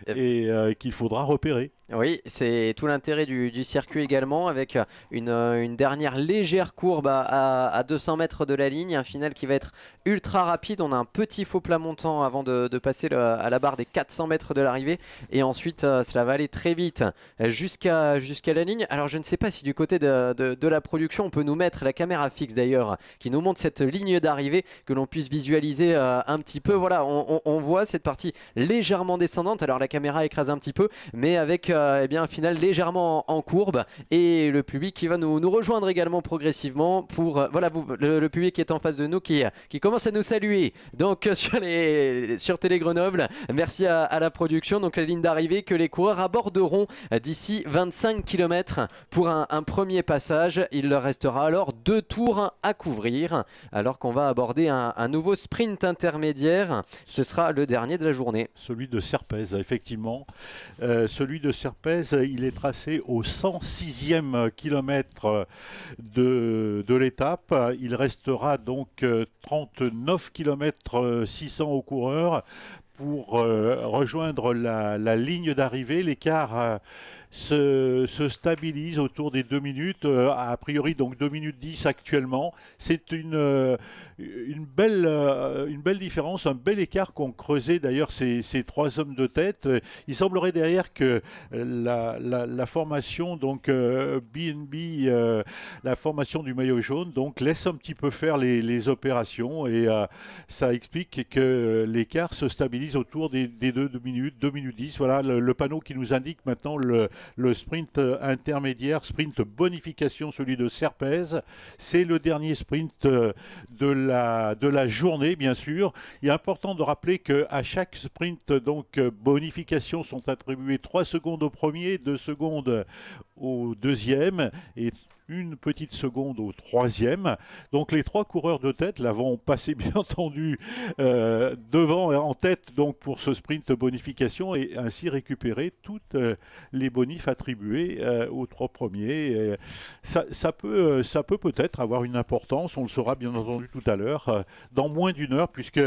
et qu'il faudra repérer. Oui, c'est tout l'intérêt du circuit également, avec une dernière légère courbe à 200 mètres de la ligne, un final qui va être ultra rapide. On a un petit faux plat montant avant de passer à la barre des 400 mètres de l'arrivée, et ensuite cela va aller très vite jusqu'à la ligne. Alors je ne sais pas si du côté de la production on peut nous mettre la caméra fixe d'ailleurs, qui nous montre cette ligne d'arrivée, que l'on puisse visualiser un petit peu. Voilà, on voit cette partie légèrement descendante, alors la caméra écrase un petit peu, mais avec un final légèrement en courbe, et le public qui va nous rejoindre également progressivement pour voilà, le public qui est en face de nous qui commence à nous saluer donc sur Télé Grenoble. Merci à la production. Donc la ligne d'arrivée que les coureurs aborderont d'ici 25 km pour un premier passage. Il leur restera alors 2 tours à couvrir, alors qu'on va aborder un nouveau sprint intermédiaire. Ce sera le dernier de la journée. Celui de Serpez, effectivement. Celui de Serpez, il est tracé au 106e kilomètre de l'étape. Il restera donc 39 km 600 aux coureurs pour rejoindre la ligne d'arrivée. L'écart se stabilise autour des 2 minutes, a priori donc 2 minutes 10 actuellement. C'est une belle différence, un bel écart qu'ont creusé d'ailleurs ces 3 hommes de tête. Il semblerait derrière que la formation, donc BNB, la formation du maillot jaune, donc laisse un petit peu faire les opérations, et ça explique que l'écart se stabilise autour des 2 minutes, 2 minutes 10. Voilà le panneau qui nous indique maintenant le sprint intermédiaire, sprint bonification, celui de Serpez. C'est le dernier sprint de la journée, bien sûr. Il est important de rappeler qu'à chaque sprint, donc bonification, sont attribuées 3 secondes au premier, 2 secondes au deuxième et 1 petite seconde au 3e. Donc les 3 coureurs de tête là vont passer bien entendu devant, en tête, donc pour ce sprint bonification, et ainsi récupérer toutes les bonifs attribués aux 3 premiers. Ça peut peut-être avoir une importance, on le saura bien entendu tout à l'heure, dans moins d'1 heure, puisque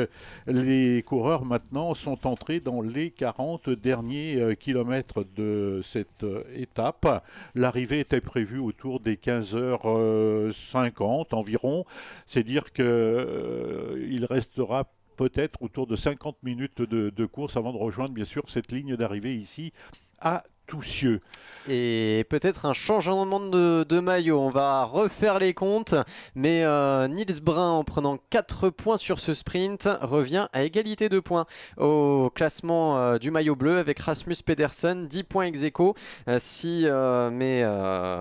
les coureurs maintenant sont entrés dans les 40 derniers kilomètres de cette étape. L'arrivée était prévue autour des 15h50 environ. C'est dire qu'il restera peut-être autour de 50 minutes de course avant de rejoindre bien sûr cette ligne d'arrivée ici à Toussieux. Et peut-être un changement de maillot. On va refaire les comptes, mais Nils Brun, en prenant 4 points sur ce sprint, revient à égalité de points au classement du maillot bleu avec Rasmus Pedersen, 10 points ex-aequo. Si mes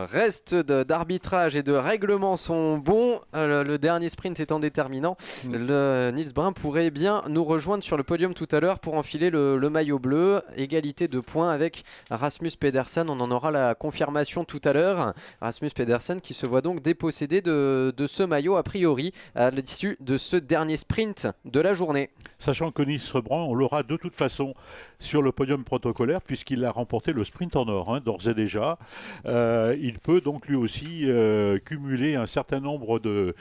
restes d'arbitrage et de règlement sont bons, le dernier sprint étant déterminant, Nils Brun pourrait bien nous rejoindre sur le podium tout à l'heure pour enfiler le maillot bleu. Égalité de points avec Rasmus Pedersen, on en aura la confirmation tout à l'heure. Rasmus Pedersen qui se voit donc dépossédé de ce maillot a priori à l'issue de ce dernier sprint de la journée. Sachant que Nils Brun, on l'aura de toute façon sur le podium protocolaire puisqu'il a remporté le sprint en or, d'ores et déjà. Il peut donc lui aussi cumuler un certain nombre de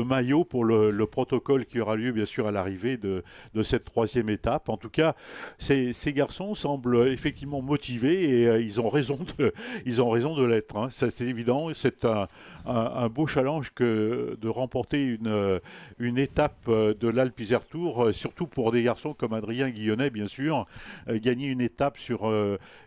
maillots pour le protocole qui aura lieu bien sûr à l'arrivée de cette 3e étape. En tout cas, ces garçons semblent effectivement motivés et ils ont raison de l'être. C'est évident, c'est un beau challenge que de remporter une étape de l'Alpe Isère Tour, surtout pour des garçons comme Adrien Guillonnet, bien sûr. Gagner une étape sur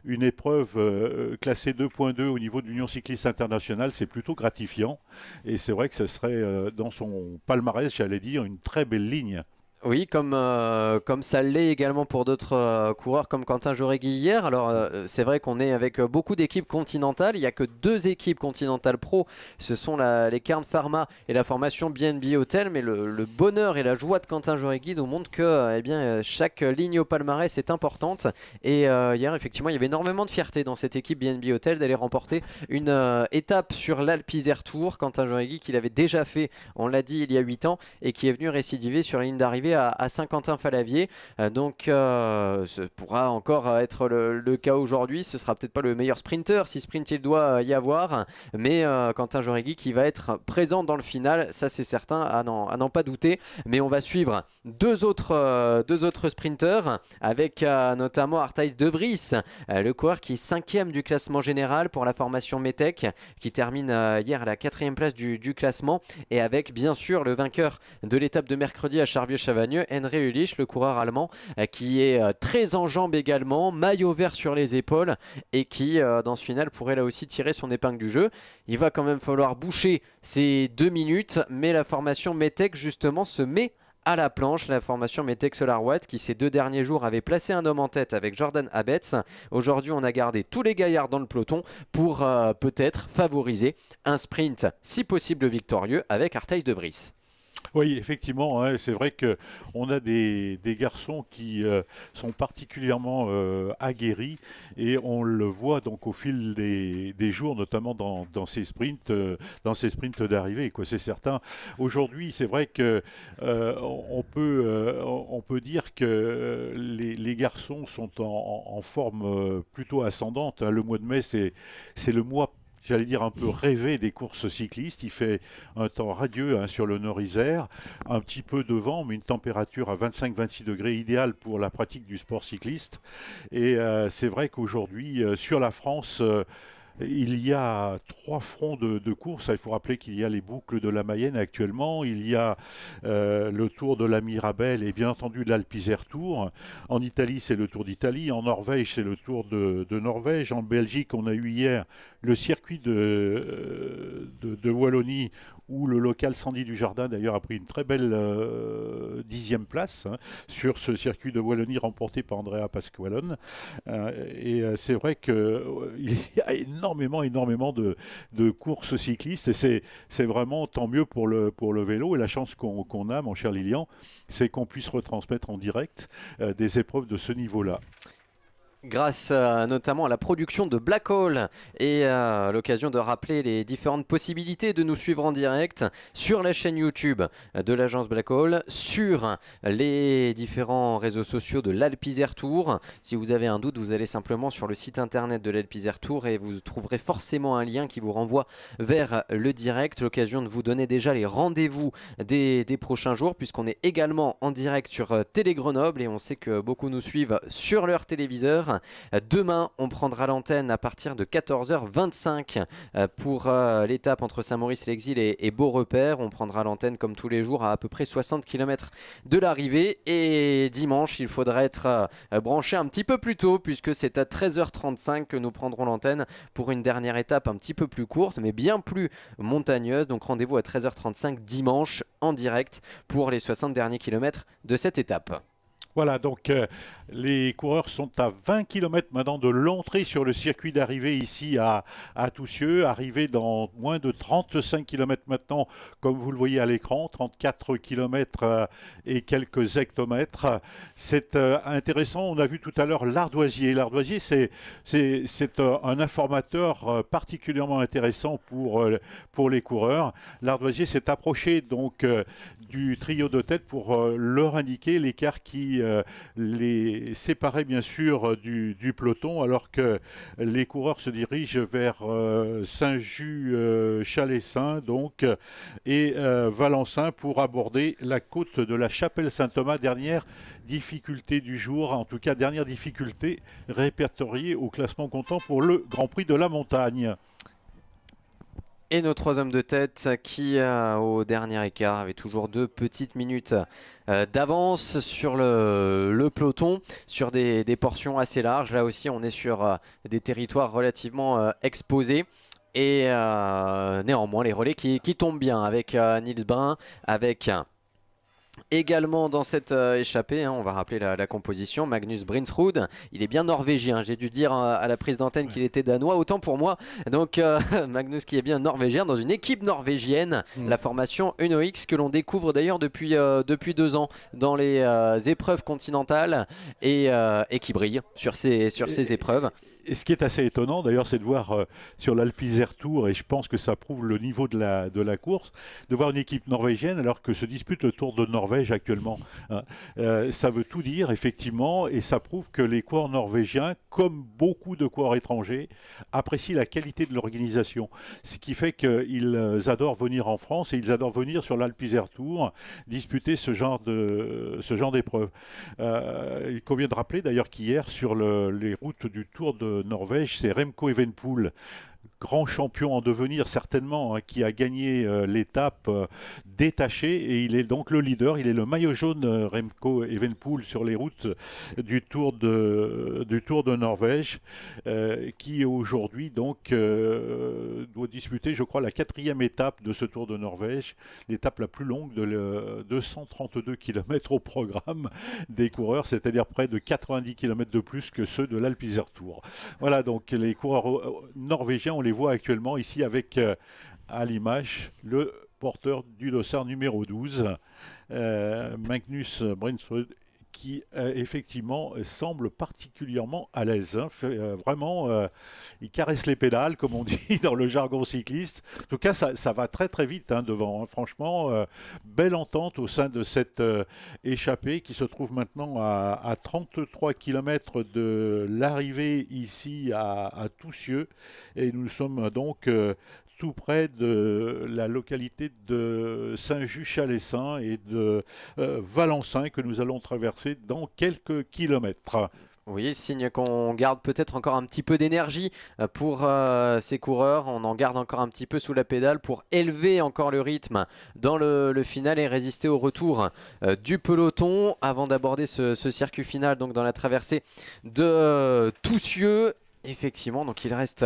une épreuve classée 2.2 au niveau de l'Union cycliste internationale, c'est plutôt gratifiant. Et c'est vrai que ce serait dans son palmarès, j'allais dire, une très belle ligne. Oui, comme ça l'est également pour d'autres coureurs comme Quentin Jauregui hier. Alors c'est vrai qu'on est avec beaucoup d'équipes continentales. Il n'y a que 2 équipes continentales pro. Ce sont les Cairn Pharma et la formation BNB Hotel. Mais le bonheur et la joie de Quentin Jauregui nous montrent que chaque ligne au palmarès est importante. Et hier, effectivement, il y avait énormément de fierté dans cette équipe BNB Hotel d'aller remporter une étape sur l'Alpe Isère Tour. Quentin Jauregui qui l'avait déjà fait, on l'a dit, il y a 8 ans et qui est venu récidiver sur la ligne d'arrivée à Saint-Quentin-Falavier. Donc ce pourra encore être le cas aujourd'hui. Ce sera peut-être pas le meilleur sprinter si sprint il doit y avoir, mais Quentin Jauregui qui va être présent dans le final, ça c'est certain, à n'en pas douter. Mais on va suivre deux autres sprinters avec notamment Arthijs de Vries, le coureur qui est 5e du classement général pour la formation Metec, qui termine hier à la 4e place du classement, et avec bien sûr le vainqueur de l'étape de mercredi à Charvieux-Chavagneux, Henry Ulrich, le coureur allemand qui est très en jambes également, maillot vert sur les épaules et qui dans ce final pourrait là aussi tirer son épingle du jeu. Il va quand même falloir boucher ces 2 minutes, mais la formation Metec justement se met à la planche, la formation Metec Solar Watt qui ces 2 derniers jours avait placé un homme en tête avec Jordan Abetz. Aujourd'hui on a gardé tous les gaillards dans le peloton pour peut-être favoriser un sprint si possible victorieux avec Arthijs de Vries. Oui, effectivement, c'est vrai qu'on a des garçons qui sont particulièrement aguerris et on le voit donc au fil des jours, notamment dans ces sprints d'arrivée. C'est certain. Aujourd'hui, c'est vrai que on peut dire que les garçons sont en forme plutôt ascendante. Le mois de mai, c'est le mois, j'allais dire, un peu rêvé des courses cyclistes. Il fait un temps radieux sur le Nord-Isère, un petit peu de vent, mais une température à 25-26 degrés idéale pour la pratique du sport cycliste. Et c'est vrai qu'aujourd'hui, sur la France, il y a 3 fronts de course. Il faut rappeler qu'il y a les boucles de la Mayenne actuellement, il y a le Tour de la Mirabelle et bien entendu l'Alpe Isère Tour. En Italie, c'est le Tour d'Italie. En Norvège, c'est le Tour de Norvège. En Belgique, on a eu hier le circuit de Wallonie où le local Sandy Dujardin d'ailleurs a pris une très belle 10e place sur ce circuit de Wallonie remporté par Andrea Pasqualone. Et c'est vrai qu'il y a énormément de courses cyclistes et c'est vraiment tant mieux pour le vélo. Et la chance qu'on a, mon cher Lilian, c'est qu'on puisse retransmettre en direct des épreuves de ce niveau-là. Grâce notamment à la production de Black Hole et à l'occasion de rappeler les différentes possibilités de nous suivre en direct sur la chaîne YouTube de l'agence Black Hole, sur les différents réseaux sociaux de l'Alpe Isère Tour. Si vous avez un doute, vous allez simplement sur le site internet de l'Alpe Isère Tour et vous trouverez forcément un lien qui vous renvoie vers le direct. L'occasion de vous donner déjà les rendez-vous des prochains jours, puisqu'on est également en direct sur Télé Grenoble et on sait que beaucoup nous suivent sur leur téléviseur. km. Demain, on prendra l'antenne à partir de 14h25 pour l'étape entre Saint-Maurice-l'Exil et Beaurepaire. On prendra l'antenne comme tous les jours à peu près 60 km de l'arrivée. Et dimanche, il faudra être branché un petit peu plus tôt puisque c'est à 13h35 que nous prendrons l'antenne pour une dernière étape un petit peu plus courte mais bien plus montagneuse. Donc rendez-vous à 13h35 dimanche en direct pour les 60 derniers kilomètres de cette étape. Voilà, donc les coureurs sont à 20 km maintenant de l'entrée sur le circuit d'arrivée ici à Toussieux, arrivé dans moins de 35 km maintenant, comme vous le voyez à l'écran, 34 km et quelques hectomètres. C'est intéressant, on a vu tout à l'heure l'Ardoisier. L'Ardoisier, c'est un informateur particulièrement intéressant pour les coureurs. L'Ardoisier s'est approché donc du trio de tête pour leur indiquer l'écart qui les séparait bien sûr du peloton, alors que les coureurs se dirigent vers Saint-Just-Chalessin donc et Valençin pour aborder la côte de la Chapelle-Saint-Thomas. Dernière difficulté du jour, en tout cas dernière difficulté répertoriée au classement comptant pour le Grand Prix de la Montagne. Et nos 3 hommes de tête qui, au dernier écart, avaient toujours 2 petites minutes d'avance sur le peloton, sur des portions assez larges. Là aussi, on est sur des territoires relativement exposés. Et néanmoins, les relais qui tombent bien avec Nils Brun, avec... Également dans cette échappée, on va rappeler la composition, Magnus Brinsrud, il est bien norvégien, j'ai dû dire à la prise d'antenne qu'il était danois, autant pour moi, donc Magnus qui est bien norvégien dans une équipe norvégienne, la formation Uno X que l'on découvre d'ailleurs depuis 2 ans dans les épreuves continentales et qui brille sur ces épreuves. Et ce qui est assez étonnant d'ailleurs, c'est de voir sur l'Alpizère Tour, et je pense que ça prouve le niveau de la course, de voir une équipe norvégienne alors que se dispute le Tour de Norvège actuellement. Ça veut tout dire effectivement, et ça prouve que les coureurs norvégiens, comme beaucoup de coureurs étrangers, apprécient la qualité de l'organisation. Ce qui fait qu'ils adorent venir en France et ils adorent venir sur l'Alpizère Tour disputer ce genre d'épreuve. Il convient de rappeler d'ailleurs qu'hier sur les routes du Tour de Norvège, c'est Remco Evenepoel, grand champion en devenir certainement, qui a gagné l'étape détachée, et il est donc le leader, il est le maillot jaune Remco Evenepoel sur les routes du Tour de Norvège, qui aujourd'hui donc doit disputer, je crois, la 4e étape de ce Tour de Norvège, l'étape la plus longue de 232 km au programme des coureurs, c'est-à-dire près de 90 km de plus que ceux de l'Alpizère Tour. Voilà, donc les coureurs norvégiens, on les voit actuellement ici avec à l'image le porteur du dossard numéro 12, Magnus Brinsrud, qui effectivement semble particulièrement à l'aise. Vraiment, il caresse les pédales, comme on dit dans le jargon cycliste. En tout cas, ça va très très vite devant. Franchement, belle entente au sein de cette échappée qui se trouve maintenant à 33 km de l'arrivée ici à Toussieux. Et nous sommes donc... tout près de la localité de Saint-Just-Chalessin et de Valençin que nous allons traverser dans quelques kilomètres. Oui, signe qu'on garde peut-être encore un petit peu d'énergie pour ces coureurs. On en garde encore un petit peu sous la pédale pour élever encore le rythme dans le final et résister au retour du peloton avant d'aborder ce circuit final, donc dans la traversée de Toussieux. Effectivement, donc il reste...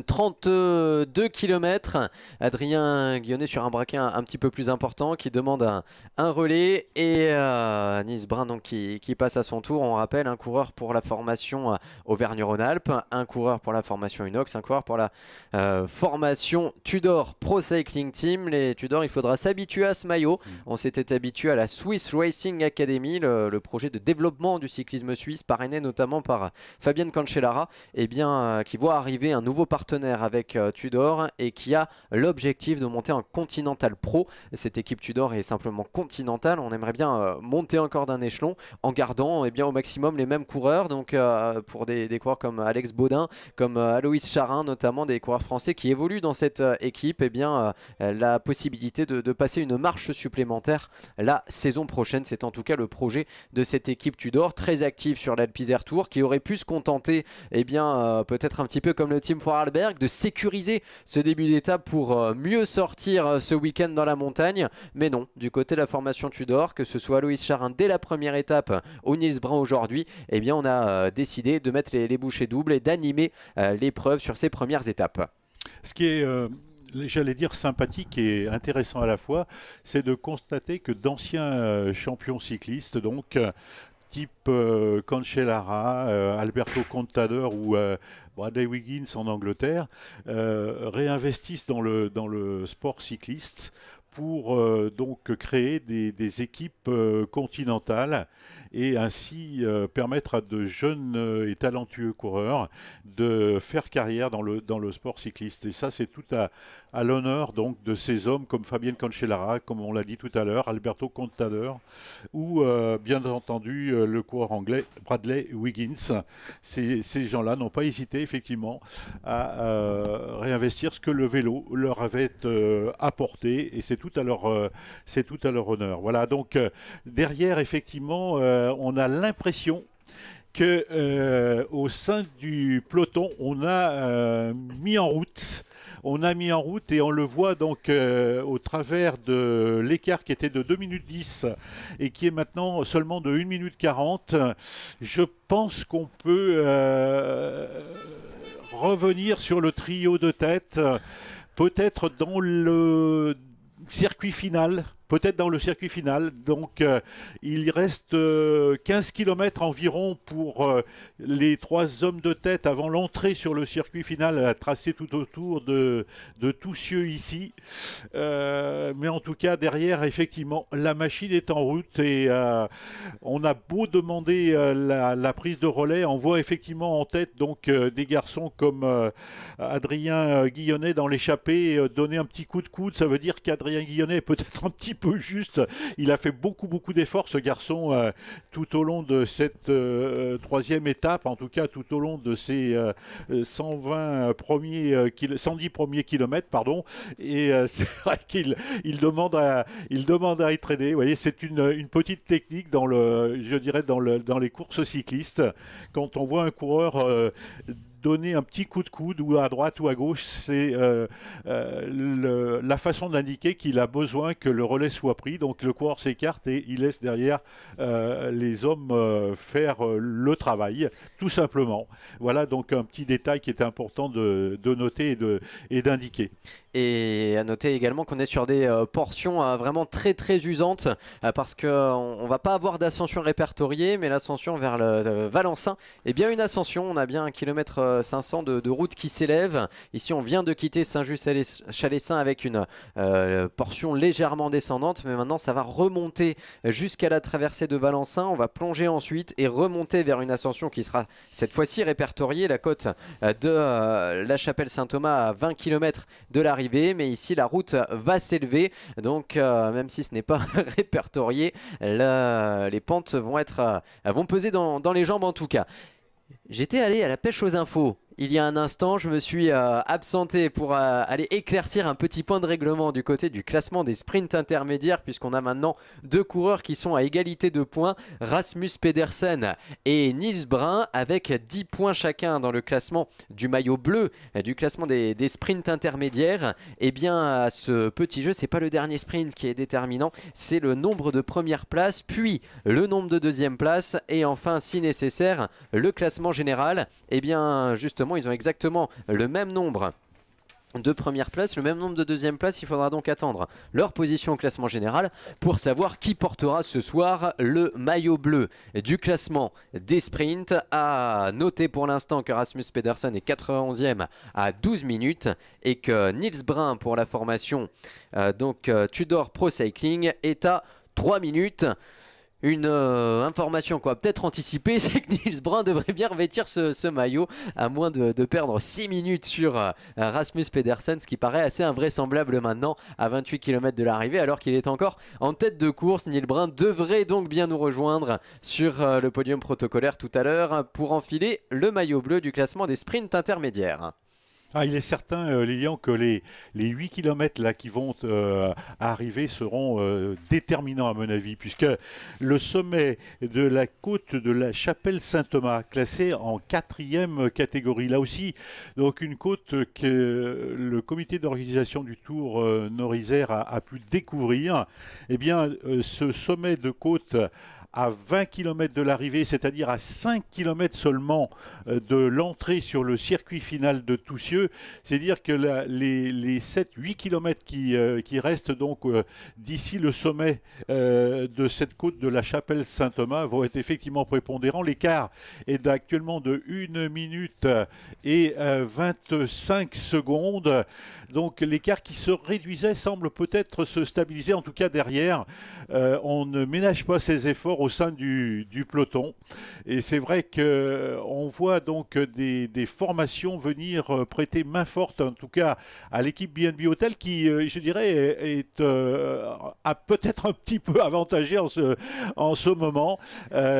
32 km, Adrien Guillonnet sur un braquet un petit peu plus important qui demande un relais, et Nils Brun donc qui passe à son tour. On rappelle, un coureur pour la formation Auvergne-Rhône-Alpes, un coureur pour la formation Unox, un coureur pour la formation Tudor Pro Cycling Team. Les Tudor, il faudra s'habituer à ce maillot. On s'était habitué à la Swiss Racing Academy, le projet de développement du cyclisme suisse parrainé notamment par Fabienne Cancellara, qui voit arriver un nouveau partenaire partenaire avec Tudor et qui a l'objectif de monter en Continental Pro. Cette équipe Tudor est simplement continentale. On aimerait bien monter encore d'un échelon en gardant au maximum les mêmes coureurs. Donc pour des coureurs comme Alex Baudin, comme Aloïs Charin, notamment des coureurs français qui évoluent dans cette équipe, la possibilité de passer une marche supplémentaire la saison prochaine. C'est en tout cas le projet de cette équipe Tudor, très active sur l'Alpe Tour, qui aurait pu se contenter peut-être un petit peu comme le Team Vorarlberg de sécuriser ce début d'étape pour mieux sortir ce week-end dans la montagne. Mais non, du côté de la formation Tudor, que ce soit Aloïs Charin dès la première étape ou Nils Brun aujourd'hui, on a décidé de mettre les bouchées doubles et d'animer l'épreuve sur ces premières étapes. Ce qui est, j'allais dire, sympathique et intéressant à la fois, c'est de constater que d'anciens champions cyclistes, donc type Cancellara, Alberto Contador ou Bradley Wiggins en Angleterre, réinvestissent dans le sport cycliste pour donc créer des équipes continentales et ainsi permettre à de jeunes et talentueux coureurs de faire carrière dans le sport cycliste. Et ça, c'est tout à l'honneur donc de ces hommes comme Fabien Cancellara, comme on l'a dit tout à l'heure, Alberto Contador ou bien entendu le coureur anglais Bradley Wiggins. Ces gens-là n'ont pas hésité effectivement à réinvestir ce que le vélo leur avait apporté, et c'est tout à leur honneur. Voilà, donc derrière effectivement on a l'impression que au sein du peloton on a mis en route et on le voit donc au travers de l'écart qui était de 2 minutes 10 et qui est maintenant seulement de 1 minute 40. Je pense qu'on peut revenir sur le trio de tête, peut-être dans le circuit final. Donc il reste 15 km environ pour les 3 hommes de tête avant l'entrée sur le circuit final tracé tout autour de Toussieux ici. Mais en tout cas derrière effectivement la machine est en route et on a beau demander la prise de relais, on voit effectivement en tête donc des garçons comme Adrien Guillonnet dans l'échappée donner un petit coup de coude. Ça veut dire qu'Adrien Guillonnet est peut-être un petit peu juste. Il a fait beaucoup d'efforts ce garçon tout au long de cette 3e étape, en tout cas tout au long de ces 110 premiers kilomètres, pardon. Et c'est vrai qu'il demande à être aidé. Vous voyez, c'est une petite technique dans les courses cyclistes. Quand on voit un coureur donner un petit coup de coude ou à droite ou à gauche, c'est la façon d'indiquer qu'il a besoin que le relais soit pris. Donc le coureur s'écarte et il laisse derrière les hommes faire le travail, tout simplement. Voilà donc un petit détail qui est important de noter et d'indiquer. Et à noter également qu'on est sur des portions vraiment très usantes parce qu'on ne va pas avoir d'ascension répertoriée, mais l'ascension vers le Valencin est bien une ascension. On a bien 1,5 km de route qui s'élève. Ici on vient de quitter Saint-Just-Chalessin avec une portion légèrement descendante, mais maintenant ça va remonter jusqu'à la traversée de Valencin. On va plonger ensuite et remonter vers une ascension qui sera cette fois-ci répertoriée, la côte de la Chapelle-Saint-Thomas à 20 km de l'arrivée. Mais ici la route va s'élever, donc même si ce n'est pas répertorié, les pentes vont peser dans les jambes en tout cas. J'étais allé à la pêche aux infos il y a un instant, je me suis absenté pour aller éclaircir un petit point de règlement du côté du classement des sprints intermédiaires, puisqu'on a maintenant 2 coureurs qui sont à égalité de points, Rasmus Pedersen et Nils Brun, avec 10 points chacun dans le classement du maillot bleu, du classement des sprints intermédiaires. Et bien ce petit jeu, c'est pas le dernier sprint qui est déterminant, c'est le nombre de premières places, puis le nombre de deuxième places, et enfin si nécessaire le classement général. Et bien justement ils ont exactement le même nombre de première place, le même nombre de deuxième place. Il faudra donc attendre leur position au classement général pour savoir qui portera ce soir le maillot bleu du classement des sprints. À noter pour l'instant que Rasmus Pedersen est 91e à 12 minutes et que Nils Brun pour la formation Tudor Pro Cycling est à 3 minutes. Une information quoi, peut-être anticipée, c'est que Niels Brun devrait bien revêtir ce maillot, à moins de perdre 6 minutes sur Rasmus Pedersen, ce qui paraît assez invraisemblable maintenant à 28 km de l'arrivée, alors qu'il est encore en tête de course. Niels Brun devrait donc bien nous rejoindre sur le podium protocolaire tout à l'heure pour enfiler le maillot bleu du classement des sprints intermédiaires. Ah, il est certain, Lilian, que les 8 km là, qui vont arriver seront déterminants à mon avis, puisque le sommet de la côte de la Chapelle-Saint-Thomas, classé en 4e catégorie, là aussi, donc une côte que le comité d'organisation du Tour Nord-Isère a pu découvrir, eh bien, ce sommet de côte à 20 km de l'arrivée, c'est-à-dire à 5 km seulement de l'entrée sur le circuit final de Toussieux. C'est-à-dire que les 7-8 km qui restent donc d'ici le sommet de cette côte de la Chapelle-Saint-Thomas vont être effectivement prépondérants. L'écart est actuellement de 1 minute et 25 secondes. Donc l'écart qui se réduisait semble peut-être se stabiliser, en tout cas derrière. On ne ménage pas ses efforts au sein du peloton. Et c'est vrai qu'on voit donc des formations venir prêter main forte, en tout cas à l'équipe BNB Hotel, qui, je dirais, a peut-être un petit peu avantagé en ce moment.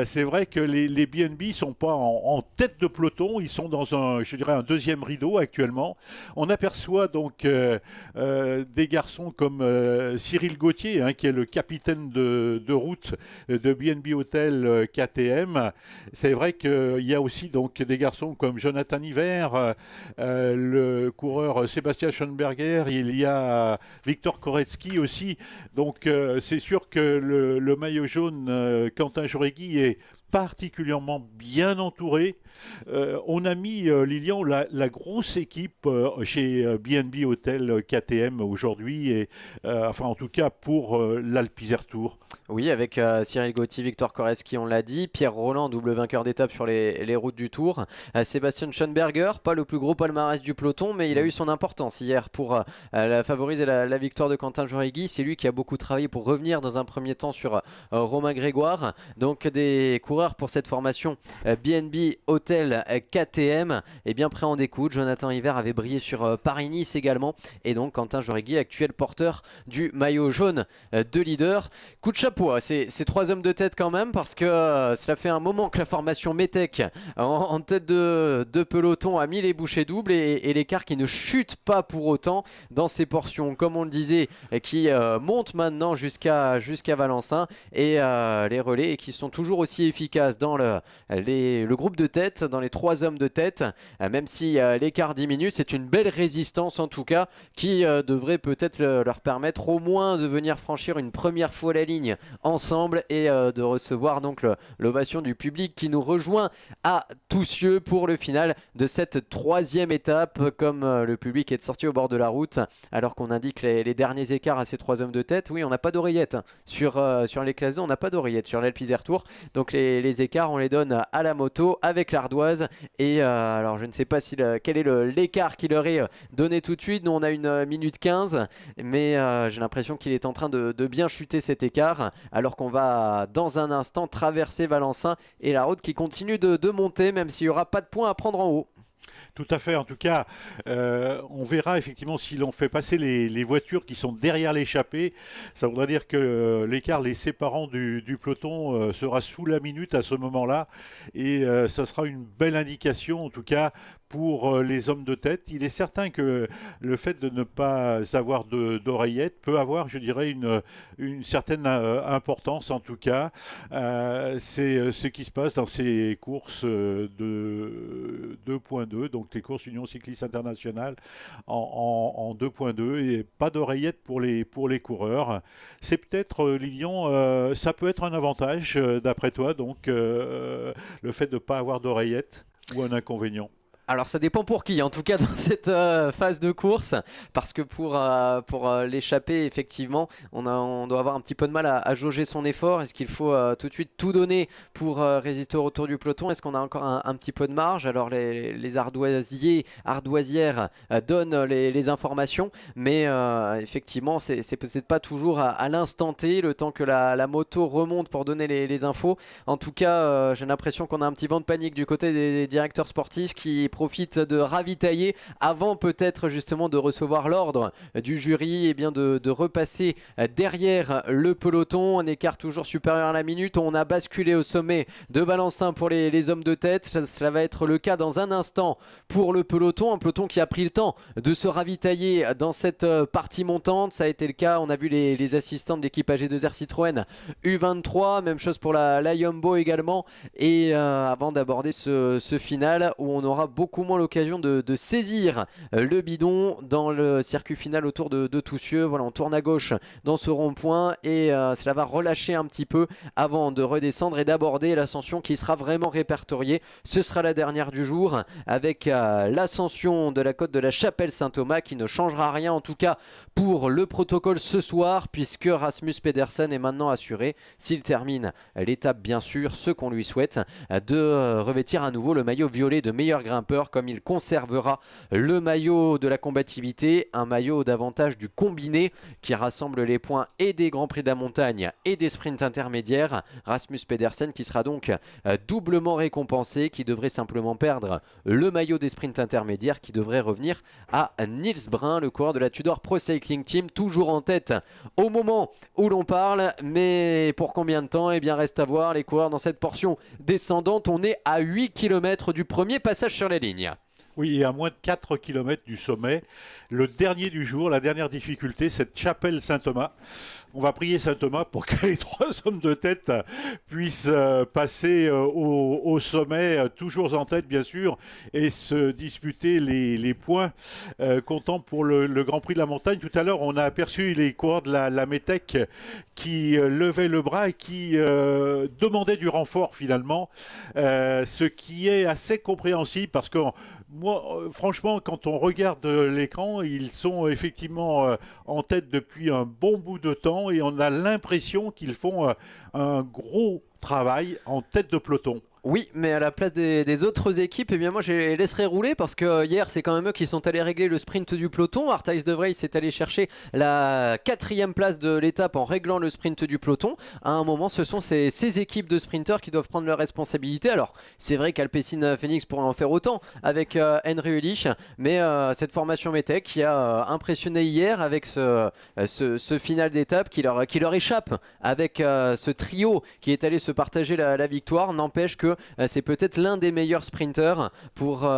C'est vrai que les BNB ne sont pas en tête de peloton, ils sont dans un deuxième rideau actuellement. On aperçoit donc des garçons comme Cyril Gauthier, hein, qui est le capitaine de route de BNB Hotel KTM. C'est vrai qu'il y a aussi donc des garçons comme Jonathan Hiver, le coureur Sébastien Schoenberger, il y a Victor Koretsky aussi. Donc c'est sûr que le maillot jaune Quentin Jauregui est particulièrement bien entouré. On a mis, Lilian, la grosse équipe chez BNB Hotel KTM aujourd'hui, et enfin en tout cas pour l'Alpe Isère Tour. Oui, avec Cyril Gauthier, Victor Koretsky, on l'a dit, Pierre Roland, double vainqueur d'étape sur les routes du Tour, Sébastien Schoenberger, pas le plus gros palmarès du peloton, mais il a eu son importance hier pour favoriser la victoire de Quentin Jauregui. C'est lui qui a beaucoup travaillé pour revenir dans un premier temps sur Romain Grégoire. Donc des coureurs pour cette formation BNB Hotel KTM est bien prêt à en découdre. Jonathan Hiver avait brillé sur Paris-Nice également, et donc Quentin Jauregui, actuel porteur du maillot jaune de leader. Coup de chapeau à ces 3 hommes de tête quand même, parce que cela fait un moment que la formation Metec en tête de peloton a mis les bouchées doubles, et l'écart qui ne chute pas pour autant dans ces portions, comme on le disait, qui montent maintenant jusqu'à Valencin, et les relais qui sont toujours aussi efficaces dans le groupe de tête, dans les 3 hommes de tête, même si l'écart diminue. C'est une belle résistance en tout cas, qui devrait peut-être leur permettre au moins de venir franchir une première fois la ligne ensemble, et de recevoir donc l'ovation du public qui nous rejoint à Toussieux pour le final de cette 3e étape. Comme le public est sorti au bord de la route, alors qu'on indique les derniers écarts à ces 3 hommes de tête, oui, on n'a pas d'oreillette sur les classes 2, on n'a pas d'oreillette sur l'Alpe Isère Tour, donc les écarts on les donne à la moto avec l'ardoise. Et alors je ne sais pas quel est l'écart qu'il leur est donné tout de suite. Nous on a 1 minute 15, mais j'ai l'impression qu'il est en train de bien chuter cet écart, alors qu'on va dans un instant traverser Valencin et la route qui continue de monter, même s'il n'y aura pas de points à prendre en haut. Tout à fait. En tout cas, on verra effectivement si l'on fait passer les voitures qui sont derrière l'échappée. Ça voudra dire que l'écart les séparant du peloton sera sous la minute à ce moment-là. Et ça sera une belle indication, en tout cas, pour les hommes de tête. Il est certain que le fait de ne pas avoir d'oreillette peut avoir, je dirais, une certaine importance, en tout cas. C'est ce qui se passe dans ces courses de 2.2, donc les courses Union Cycliste Internationale en 2.2, et pas d'oreillette pour les coureurs. C'est peut-être, Lilian, ça peut être un avantage d'après toi, donc le fait de ne pas avoir d'oreillette, ou un inconvénient? Alors ça dépend pour qui, en tout cas dans cette phase de course, parce que pour l'échapper, effectivement, on doit avoir un petit peu de mal à jauger son effort. Est-ce qu'il faut tout de suite tout donner pour résister au retour du peloton? Est-ce qu'on a encore un petit peu de marge? Alors les ardoisières donnent les informations, mais effectivement c'est peut-être pas toujours à l'instant T, le temps que la moto remonte pour donner les infos. En tout cas, j'ai l'impression qu'on a un petit vent de panique du côté des directeurs sportifs qui profite de ravitailler avant peut-être justement de recevoir l'ordre du jury et bien de repasser derrière le peloton. Un écart toujours supérieur à la minute. On a basculé au sommet de Valentin pour les hommes de tête. Cela va être le cas dans un instant pour le peloton. Un peloton qui a pris le temps de se ravitailler dans cette partie montante. Ça a été le cas. On a vu les assistants de l'équipe AG2R Citroën U23. Même chose pour la Yumbo également. Et avant d'aborder ce final où on aura beaucoup moins l'occasion de saisir le bidon dans le circuit final autour de Toussieux. Voilà, on tourne à gauche dans ce rond-point et cela va relâcher un petit peu avant de redescendre et d'aborder l'ascension qui sera vraiment répertoriée. Ce sera la dernière du jour avec l'ascension de la côte de la Chapelle-Saint-Thomas qui ne changera rien en tout cas pour le protocole ce soir, puisque Rasmus Pedersen est maintenant assuré, s'il termine l'étape bien sûr, ce qu'on lui souhaite, de revêtir à nouveau le maillot violet de meilleur grimpeur, comme il conservera le maillot de la combativité, un maillot davantage du combiné qui rassemble les points et des Grands Prix de la montagne et des sprints intermédiaires. Rasmus Pedersen qui sera donc doublement récompensé, qui devrait simplement perdre le maillot des sprints intermédiaires, qui devrait revenir à Nils Brun, le coureur de la Tudor Pro Cycling Team, toujours en tête au moment où l'on parle, mais pour combien de temps? Eh bien reste à voir. Les coureurs dans cette portion descendante, on est à 8 km du premier passage sur la ligne. Oui, et à moins de 4 km du sommet, le dernier du jour, la dernière difficulté, cette chapelle Saint-Thomas. On va prier Saint-Thomas pour que les trois hommes de tête puissent passer au sommet, toujours en tête bien sûr, et se disputer les points comptant pour le Grand Prix de la montagne. Tout à l'heure, on a aperçu les coureurs de la Metec qui levaient le bras et qui demandaient du renfort finalement, ce qui est assez compréhensible parce que moi, franchement, quand on regarde l'écran, ils sont effectivement en tête depuis un bon bout de temps et on a l'impression qu'ils font un gros travail en tête de peloton. Oui, mais à la place des autres équipes, eh bien moi je les laisserai rouler parce que hier c'est quand même eux qui sont allés régler le sprint du peloton. Arthijs de Vries s'est allé chercher la 4e place de l'étape en réglant le sprint du peloton. À un moment, ce sont ces équipes de sprinteurs qui doivent prendre leurs responsabilités. Alors c'est vrai qu'Alpecin Phoenix pourrait en faire autant avec Henry Ulrich, mais cette formation Metec qui a impressionné hier avec ce final d'étape qui leur échappe avec ce trio qui est allé se partager la victoire, n'empêche que c'est peut-être l'un des meilleurs sprinteurs pour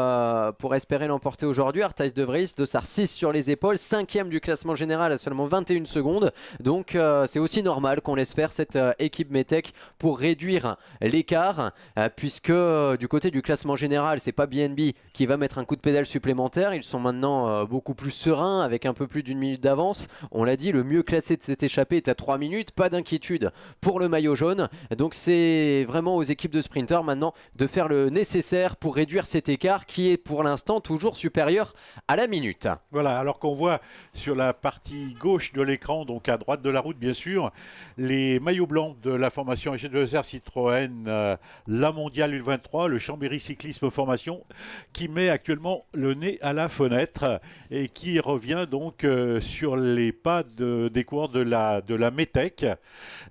espérer l'emporter aujourd'hui. Arthijs de Vries, dossard 6 sur les épaules, 5e du classement général à seulement 21 secondes. Donc c'est aussi normal qu'on laisse faire cette équipe Metec pour réduire l'écart, puisque du côté du classement général, c'est pas BNB qui va mettre un coup de pédale supplémentaire. Ils sont maintenant beaucoup plus sereins avec un peu plus d'une minute d'avance. On l'a dit, le mieux classé de cette échappée est à 3 minutes. Pas d'inquiétude pour le maillot jaune. Donc c'est vraiment aux équipes de sprinteurs maintenant de faire le nécessaire pour réduire cet écart qui est pour l'instant toujours supérieur à la minute. Voilà, alors qu'on voit sur la partie gauche de l'écran, donc à droite de la route bien sûr, les maillots blancs de la formation AG2R Citroën, la mondiale U23, le Chambéry Cyclisme Formation, qui met actuellement le nez à la fenêtre et qui revient donc sur les pas des coureurs de la Metec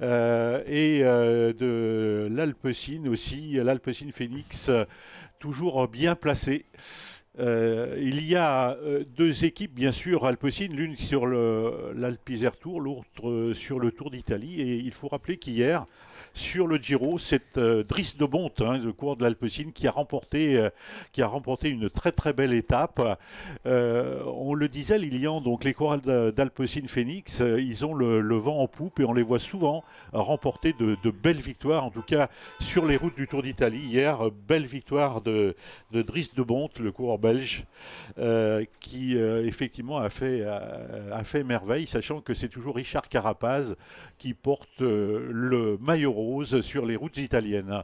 et de l'Alpecin aussi, l'Alpecin Phoenix, toujours bien placé. Il y a deux équipes, bien sûr, Alpecin, l'une sur l'Alpe Tour, l'autre sur le Tour d'Italie. Et il faut rappeler qu'hier, sur le Giro, c'est Dries de Bondt, le coureur de l'Alpecin, qui a remporté une très très belle étape. On le disait, Lilian, donc les coureurs d'Alpecin Phoenix, ils ont le vent en poupe et on les voit souvent remporter de belles victoires, en tout cas sur les routes du Tour d'Italie. Hier, belle victoire de Dries de Bondt, le coureur belge, qui effectivement a fait merveille, sachant que c'est toujours Richard Carapaz qui porte le maillot rose sur les routes italiennes.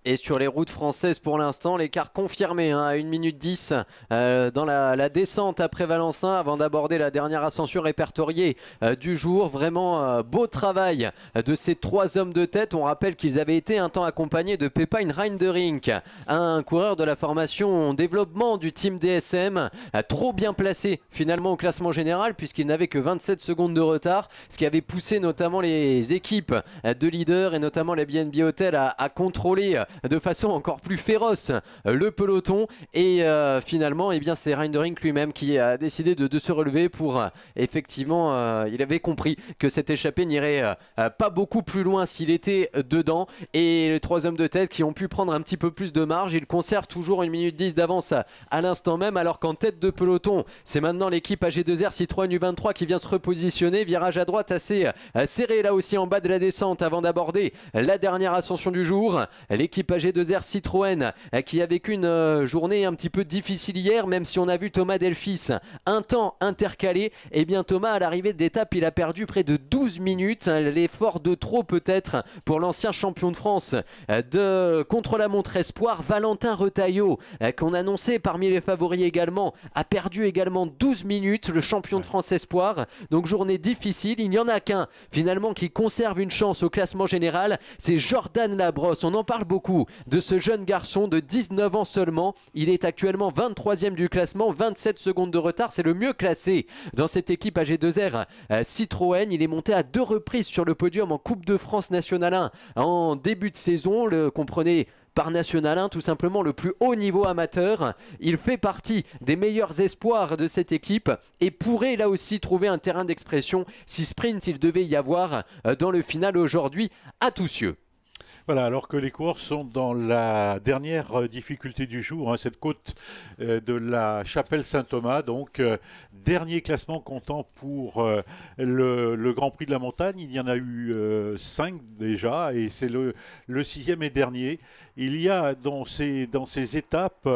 Et sur les routes françaises pour l'instant, l'écart confirmé à 1 minute 10 dans la descente après Valencin avant d'aborder la dernière ascension répertoriée du jour. Vraiment beau travail de ces 3 hommes de tête. On rappelle qu'ils avaient été un temps accompagnés de Pepijn Reinderink, un coureur de la formation développement du team DSM, trop bien placé finalement au classement général puisqu'il n'avait que 27 secondes de retard, ce qui avait poussé notamment les équipes de leaders et notamment la BNB Hotel à contrôler de façon encore plus féroce le peloton et finalement c'est Reinderink lui-même qui a décidé de se relever pour effectivement il avait compris que cette échappée n'irait pas beaucoup plus loin s'il était dedans et les 3 hommes de tête qui ont pu prendre un petit peu plus de marge, ils conservent toujours 1 minute 10 d'avance à l'instant même alors qu'en tête de peloton c'est maintenant l'équipe AG2R Citroën U23 qui vient se repositionner, virage à droite assez serré là aussi en bas de la descente avant d'aborder la dernière ascension du jour. L'équipe AG2R Citroën qui a vécu une journée un petit peu difficile hier, même si on a vu Thomas Delphis un temps intercalé. Et bien Thomas à l'arrivée de l'étape il a perdu près de 12 minutes, l'effort de trop peut-être pour l'ancien champion de France de contre-la-montre espoir. Valentin Retailleau qu'on annonçait parmi les favoris également a perdu également 12 minutes, le champion de France espoir. Donc journée difficile, il n'y en a qu'un finalement qui conserve une chance au classement général, c'est Jordan Labrosse. On en parle beaucoup de ce jeune garçon de 19 ans seulement. Il est actuellement 23e du classement, 27 secondes de retard. C'est le mieux classé dans cette équipe AG2R Citroën. Il est monté à 2 reprises sur le podium en Coupe de France National 1 en début de saison. Comprenez par National 1, tout simplement le plus haut niveau amateur. Il fait partie des meilleurs espoirs de cette équipe et pourrait là aussi trouver un terrain d'expression si sprint il devait y avoir dans le final aujourd'hui à Toussieux. Voilà, alors que les coureurs sont dans la dernière difficulté du jour, cette côte de la Chapelle Saint-Thomas, donc dernier classement comptant pour le Grand Prix de la Montagne. Il y en a eu 5 déjà et c'est le 6e et dernier. Il y a dans ces étapes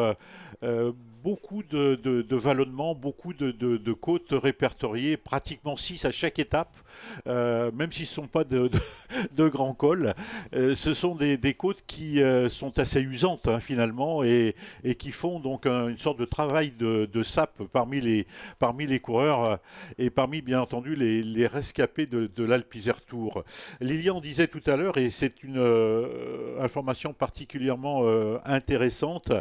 beaucoup de vallonnements, beaucoup de côtes répertoriées, pratiquement 6 à chaque étape, même si ce ne sont pas de grands cols. Ce sont des côtes qui sont assez usantes finalement et qui font donc une sorte de travail de sape parmi les coureurs et parmi bien entendu les rescapés de l'Alpe Isère Tour. Lilian disait tout à l'heure, et c'est une information particulièrement intéressante,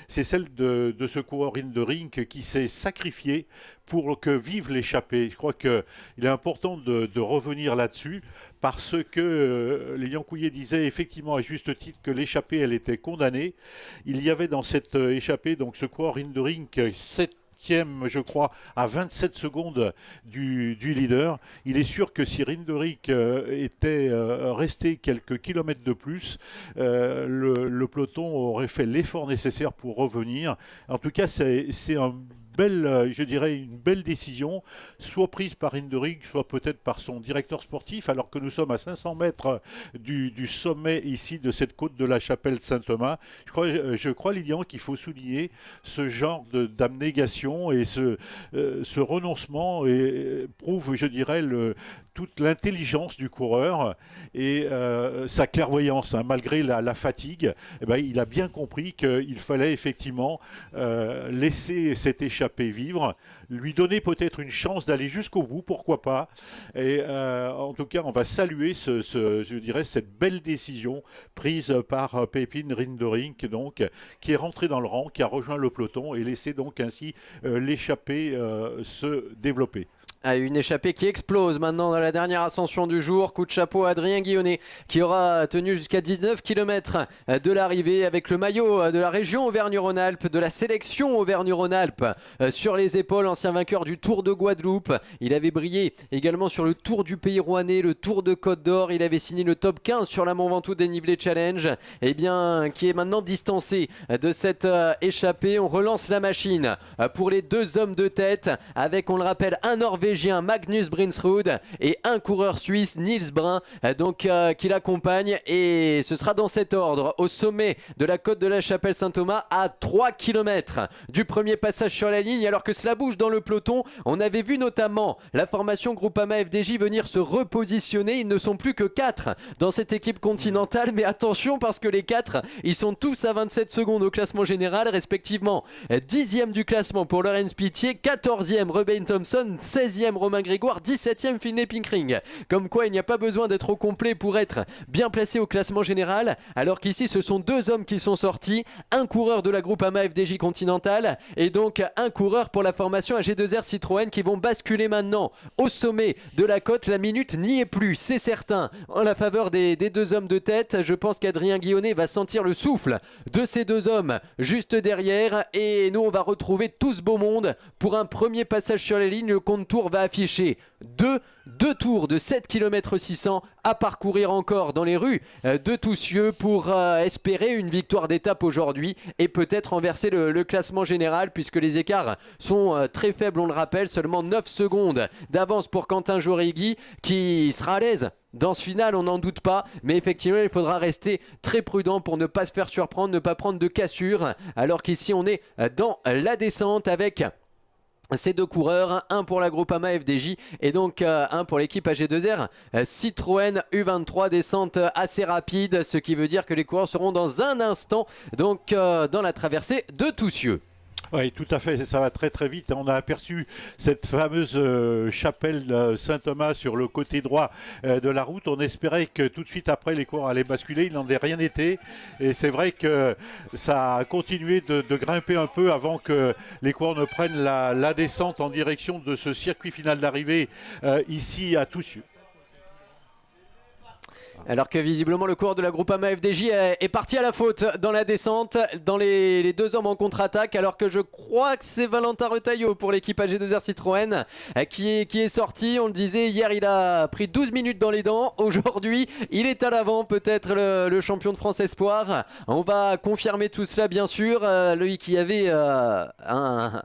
c'est celle de ce coureur Reinderink qui s'est sacrifié pour que vive l'échappée. Je crois qu'il est important de revenir là-dessus parce que Lilian Couillet disait effectivement à juste titre que l'échappée elle était condamnée. Il y avait dans cette échappée donc ce coureur Reinderink 7e, je crois, à 27 secondes du leader. Il est sûr que si Reinderink était resté quelques kilomètres de plus, le peloton aurait fait l'effort nécessaire pour revenir. En tout cas, c'est une belle décision, soit prise par Reinderink, soit peut-être par son directeur sportif, alors que nous sommes à 500 mètres du sommet ici de cette côte de la Chapelle Saint-Thomas. Je crois Lilian, qu'il faut souligner ce genre d'abnégation et ce renoncement et prouve, je dirais, toute l'intelligence du coureur et sa clairvoyance, malgré la fatigue. Il a bien compris qu'il fallait effectivement laisser cette échappée vivre, lui donner peut-être une chance d'aller jusqu'au bout, pourquoi pas. Et en tout cas, on va saluer cette belle décision prise par Pepijn Reinderink, donc, qui est rentré dans le rang, qui a rejoint le peloton et laissé donc ainsi l'échappée se développer. Une échappée qui explose maintenant dans la dernière ascension du jour. Coup de chapeau à Adrien Guillonnet qui aura tenu jusqu'à 19 km de l'arrivée avec le maillot de la région Auvergne-Rhône-Alpes, de la sélection Auvergne-Rhône-Alpes sur les épaules. Ancien vainqueur du Tour de Guadeloupe. Il avait brillé également sur le Tour du Pays Rouennais, le Tour de Côte d'Or. Il avait signé le top 15 sur la Mont Ventoux Dénivelé Challenge. Qui est maintenant distancé de cette échappée. On relance la machine pour les 2 hommes de tête avec, on le rappelle, un Norvégien Norvégien Magnus Brinsrud et un coureur suisse, Niels Brun, qui l'accompagne. Et ce sera dans cet ordre au sommet de la côte de la Chapelle-Saint-Thomas à 3 km du premier passage sur la ligne. Alors que cela bouge dans le peloton, on avait vu notamment la formation Groupama FDJ venir se repositionner. Ils ne sont plus que 4 dans cette équipe continentale, mais attention parce que les 4, ils sont tous à 27 secondes au classement général, respectivement 10e du classement pour Laurens Pittier, 14e Ruben Thompson, 16e Romain Grégoire, 17e Finlay Pinkring. Comme quoi il n'y a pas besoin d'être au complet pour être bien placé au classement général, alors qu'ici ce sont 2 hommes qui sont sortis, un coureur de la Groupama FDJ Continental et donc un coureur pour la formation AG2R Citroën qui vont basculer maintenant au sommet de la côte. La minute n'y est plus, c'est certain, en la faveur des 2 hommes de tête. Je pense qu'Adrien Guillonnet va sentir le souffle de ces 2 hommes juste derrière et nous on va retrouver tout ce beau monde pour un premier passage sur les lignes. Le compte tour va afficher 2 tours de 7 km 600 à parcourir encore dans les rues de Toussieux pour espérer une victoire d'étape aujourd'hui et peut-être renverser le classement général, puisque les écarts sont très faibles, on le rappelle, seulement 9 secondes d'avance pour Quentin Jauregui qui sera à l'aise dans ce final, on n'en doute pas, mais effectivement il faudra rester très prudent pour ne pas se faire surprendre, ne pas prendre de cassure, alors qu'ici on est dans la descente avec ces 2 coureurs, un pour la Groupama FDJ et donc un pour l'équipe AG2R Citroën U23. Descente assez rapide, ce qui veut dire que les coureurs seront dans un instant donc dans la traversée de Toussieux. Oui, tout à fait, ça va très très vite. On a aperçu cette fameuse chapelle Saint-Thomas sur le côté droit de la route. On espérait que tout de suite après les coureurs allaient basculer, il n'en est rien été. Et c'est vrai que ça a continué de grimper un peu avant que les coureurs ne prennent la descente en direction de ce circuit final d'arrivée ici à Toussieux. Alors que visiblement le coureur de la Groupama FDJ est parti à la faute dans la descente, dans les 2 hommes en contre-attaque, alors que je crois que c'est Valentin Retailleau pour l'équipe AG2R Citroën qui est sorti. On le disait hier, il a pris 12 minutes dans les dents. Aujourd'hui il est à l'avant, peut-être le champion de France Espoir. On va confirmer tout cela bien sûr. Loïc, qui avait un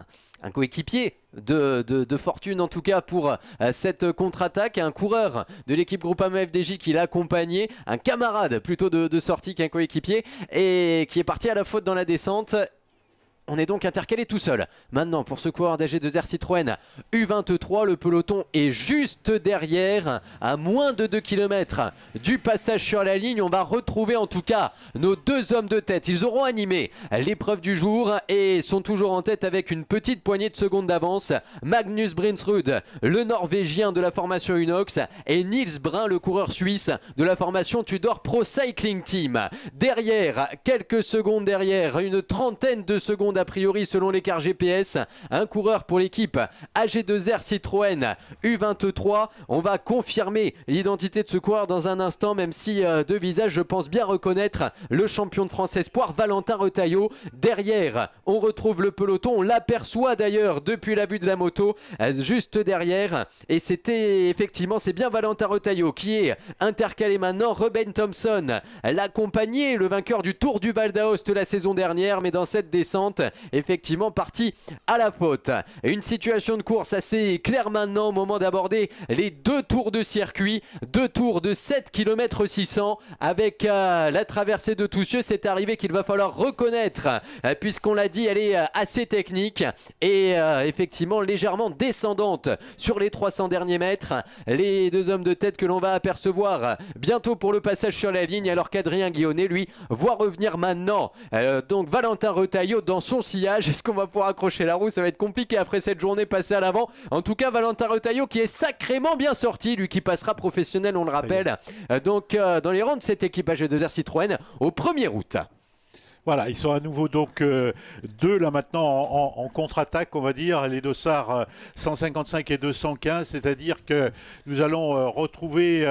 coéquipier de fortune en tout cas pour cette contre-attaque, un coureur de l'équipe Groupama FDJ qui l'a accompagné, un camarade plutôt de sortie qu'un coéquipier, et qui est parti à la faute dans la descente. On est donc intercalé tout seul. Maintenant pour ce coureur d'AG2R Citroën U23, le peloton est juste derrière, à moins de 2 km du passage sur la ligne. On va retrouver en tout cas nos 2 hommes de tête. Ils auront animé l'épreuve du jour et sont toujours en tête avec une petite poignée de secondes d'avance. Magnus Brinsrud, le Norvégien de la formation Unox, et Niels Brun, le coureur suisse de la formation Tudor Pro Cycling Team. Derrière, quelques secondes derrière, une trentaine de secondes a priori selon l'écart GPS, un coureur pour l'équipe AG2R Citroën U23. On va confirmer l'identité de ce coureur dans un instant, même si de visage je pense bien reconnaître le champion de France Espoir, Valentin Retailleau. Derrière on retrouve le peloton, on l'aperçoit d'ailleurs depuis la vue de la moto juste derrière, et c'était effectivement, c'est bien Valentin Retailleau qui est intercalé maintenant. Ruben Thompson l'accompagné, le vainqueur du Tour du Val d'Aoste la saison dernière, mais dans cette descente effectivement parti à la faute. Une situation de course assez claire maintenant au moment d'aborder les 2 tours de circuit, 2 tours de 7 km 600 avec la traversée de Toussieux. Cette arrivée qu'il va falloir reconnaître puisqu'on l'a dit, elle est assez technique et effectivement légèrement descendante sur les 300 derniers mètres. Les 2 hommes de tête que l'on va apercevoir bientôt pour le passage sur la ligne, alors qu'Adrien Guillonnet lui voit revenir maintenant donc Valentin Retailleau dans son sillage. Est-ce qu'on va pouvoir accrocher la roue? Ça va être compliqué après cette journée passée à l'avant. En tout cas Valentin Retailleau qui est sacrément bien sorti, lui qui passera professionnel, on le rappelle, donc dans les rangs de cette équipe AG2R Citroën au 1er août. Voilà, ils sont à nouveau donc 2 là maintenant en contre-attaque, on va dire, les dossards 155 et 215, c'est-à-dire que nous allons retrouver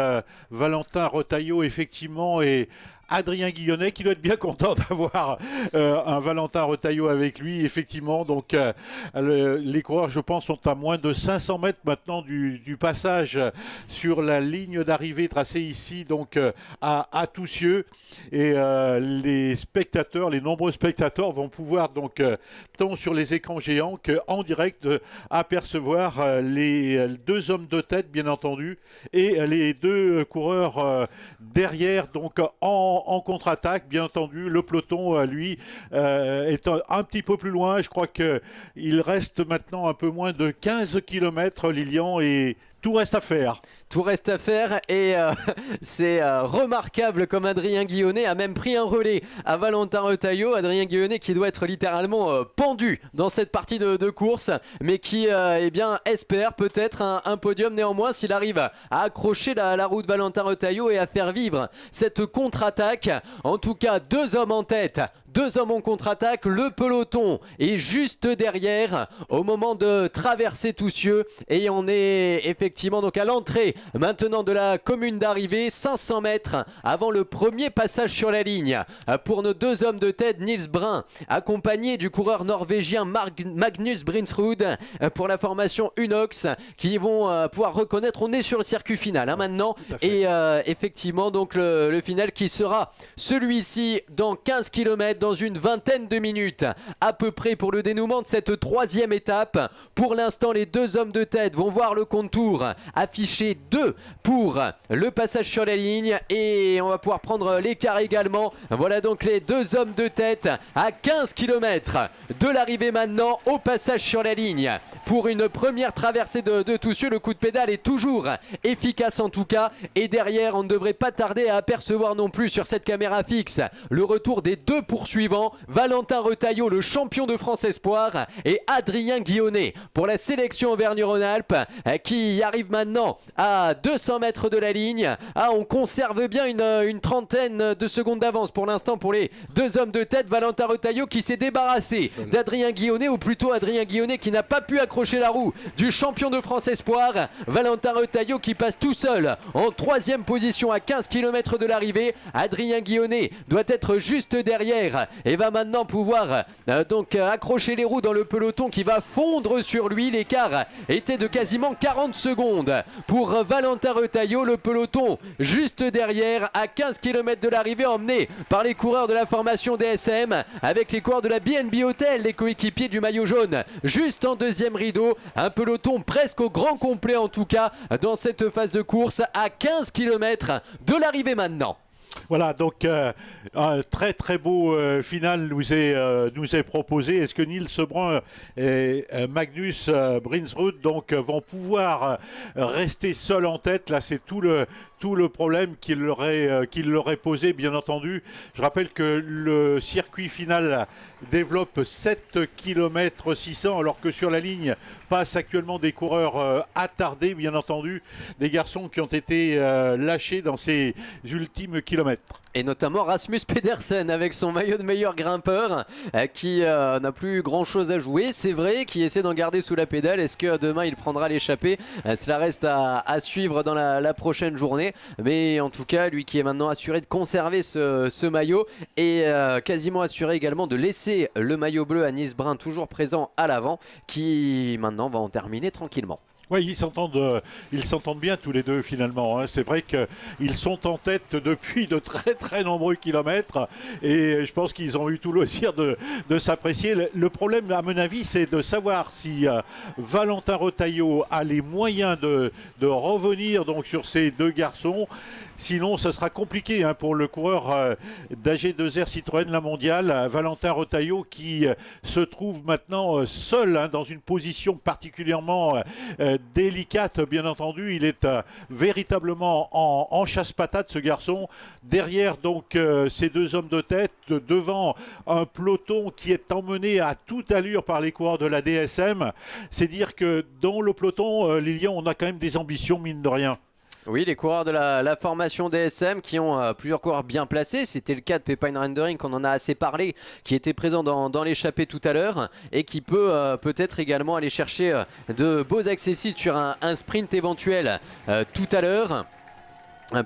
Valentin Retailleau effectivement, et Adrien Guillonnet qui doit être bien content d'avoir un Valentin Retailleau avec lui, effectivement. Donc les coureurs, je pense, sont à moins de 500 mètres maintenant du passage sur la ligne d'arrivée tracée ici, donc à Toussieux. Et les spectateurs, les nombreux spectateurs vont pouvoir donc tant sur les écrans géants qu'en direct apercevoir les deux hommes de tête, bien entendu, et les deux coureurs derrière, donc en contre-attaque, bien entendu. Le peloton, lui, est un petit peu plus loin. Je crois qu'il reste maintenant un peu moins de 15 km, Lilian, et tout reste à faire. Tout reste à faire et c'est remarquable comme Adrien Guillonnet a même pris un relais à Valentin Retailleau. Adrien Guillonnet qui doit être littéralement pendu dans cette partie de course, mais qui eh bien, espère peut-être un podium néanmoins s'il arrive à accrocher la roue de Valentin Retailleau et à faire vivre cette contre-attaque. En tout cas, deux hommes en tête. Deux hommes en contre-attaque, le peloton est juste derrière au moment de traverser Toussieux et on est effectivement donc à l'entrée maintenant de la commune d'arrivée, 500 mètres avant le premier passage sur la ligne pour nos deux hommes de tête, Nils Brun accompagné du coureur norvégien Magnus Brinsrud pour la formation Unox qui vont pouvoir reconnaître, on est sur le circuit final maintenant et effectivement donc le final qui sera celui-ci dans 15 km dans une vingtaine de minutes à peu près pour le dénouement de cette troisième étape. Pour l'instant, les deux hommes de tête vont voir le contour affiché 2 pour le passage sur la ligne et on va pouvoir prendre l'écart également. Voilà donc les deux hommes de tête à 15 km de l'arrivée maintenant au passage sur la ligne pour une première traversée de Toussieux. Le coup de pédale est toujours efficace en tout cas et derrière on ne devrait pas tarder à apercevoir non plus sur cette caméra fixe le retour des deux poursuivants, Valentin Retailleau, le champion de France Espoir, et Adrien Guillonnet pour la sélection Auvergne-Rhône-Alpes qui arrive maintenant à 200 mètres de la ligne. On conserve bien une trentaine de secondes d'avance pour l'instant pour les deux hommes de tête. Valentin Retailleau qui s'est débarrassé d'Adrien Guillonnet, ou plutôt Adrien Guillonnet qui n'a pas pu accrocher la roue du champion de France Espoir. Valentin Retailleau qui passe tout seul en troisième position à 15 km de l'arrivée. Adrien Guillonnet doit être juste derrière et va maintenant pouvoir donc accrocher les roues dans le peloton qui va fondre sur lui. L'écart était de quasiment 40 secondes pour Valentin Retailleau. Le peloton juste derrière à 15 km de l'arrivée, emmené par les coureurs de la formation DSM avec les coureurs de la BNB Hotel, les coéquipiers du maillot jaune juste en deuxième rideau. Un peloton presque au grand complet en tout cas dans cette phase de course à 15 km de l'arrivée maintenant. Voilà, donc un très très beau final nous est proposé. Est-ce que Nils Brun et Magnus Brinsrud donc vont pouvoir rester seuls en tête? Là, c'est tout le problème qu'il leur est posé, bien entendu. Je rappelle que le circuit final développe 7 km 600 alors que sur la ligne passent actuellement des coureurs attardés, bien entendu, des garçons qui ont été lâchés dans ces ultimes kilomètres. Et notamment Rasmus Pedersen avec son maillot de meilleur grimpeur qui n'a plus grand chose à jouer, c'est vrai, qui essaie d'en garder sous la pédale. Est-ce que demain il prendra l'échappée? Cela reste à suivre dans la prochaine journée, mais en tout cas lui qui est maintenant assuré de conserver ce maillot et quasiment assuré également de laisser le maillot bleu à Nils Brun toujours présent à l'avant, qui maintenant va en terminer tranquillement. Oui, ils s'entendent bien tous les deux finalement. Hein. C'est vrai qu'ils sont en tête depuis de très très nombreux kilomètres et je pense qu'ils ont eu tout le loisir de s'apprécier. Le problème, à mon avis, c'est de savoir si Valentin Retailleau a les moyens de revenir donc sur ces deux garçons. Sinon, ça sera compliqué pour le coureur d'AG2R Citroën La Mondiale, Valentin Retailleau, qui se trouve maintenant seul dans une position particulièrement délicate, bien entendu. Il est véritablement en chasse-patate, ce garçon. Derrière, donc, ces deux hommes de tête, devant un peloton qui est emmené à toute allure par les coureurs de la DSM. C'est dire que dans le peloton, Lilian, on a quand même des ambitions, mine de rien. Oui, les coureurs de la formation DSM qui ont plusieurs coureurs bien placés. C'était le cas de Pepijn Rendering, qu'on en a assez parlé, qui était présent dans l'échappée tout à l'heure et qui peut peut-être également aller chercher de beaux accessites sur un sprint éventuel tout à l'heure.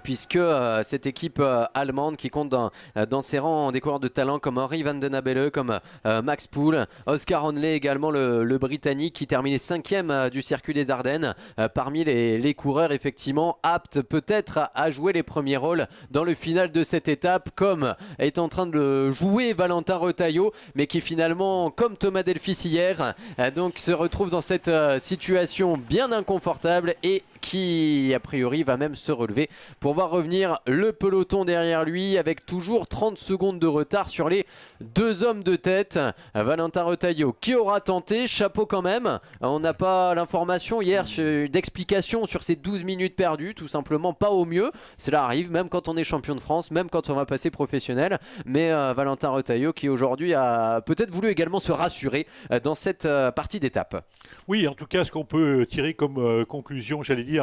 puisque cette équipe allemande qui compte dans ses rangs des coureurs de talent comme Henri van den Abele, comme Max Poole, Oscar Onley également, le Britannique qui terminait 5e du circuit des Ardennes, parmi les coureurs effectivement aptes peut-être à jouer les premiers rôles dans le final de cette étape, comme est en train de le jouer Valentin Retailleau, mais qui finalement, comme Thomas Delphis hier, donc se retrouve dans cette situation bien inconfortable et qui a priori va même se relever pour voir revenir le peloton derrière lui avec toujours 30 secondes de retard sur les 2 hommes de tête. Valentin Retailleau qui aura tenté, chapeau quand même. On n'a pas l'information hier d'explication sur ces 12 minutes perdues, tout simplement pas au mieux. Cela arrive même quand on est champion de France, même quand on va passer professionnel. Mais Valentin Retailleau qui aujourd'hui a peut-être voulu également se rassurer dans cette partie d'étape. Oui, en tout cas, ce qu'on peut tirer comme conclusion, j'allais dire,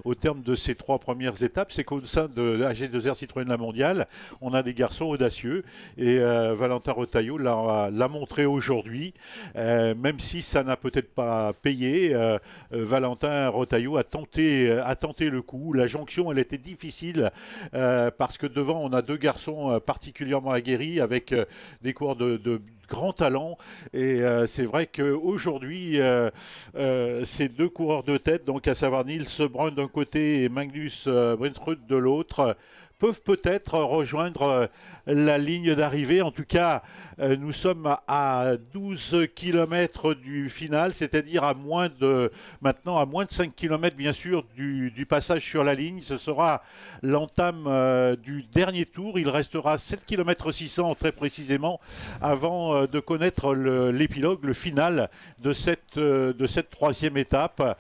au terme de ces 3 premières étapes, c'est qu'au sein de AG2R Citroën La Mondiale, on a des garçons audacieux et Valentin Retailleau l'a montré aujourd'hui, même si ça n'a peut-être pas payé. Valentin Retailleau a tenté le coup. La jonction, elle était difficile parce que devant, on a 2 garçons particulièrement aguerris avec des coureurs de grand talent et c'est vrai qu'aujourd'hui ces 2 coureurs de tête, donc à savoir Nils Brun d'un côté et Magnus Brinsrud de l'autre, peuvent peut-être rejoindre la ligne d'arrivée. En tout cas, nous sommes à 12 km du final, c'est-à-dire maintenant à moins de 5 km bien sûr du passage sur la ligne. Ce sera l'entame du dernier tour. Il restera 7 km 600 très précisément avant de connaître l'épilogue, le final de cette 3e étape.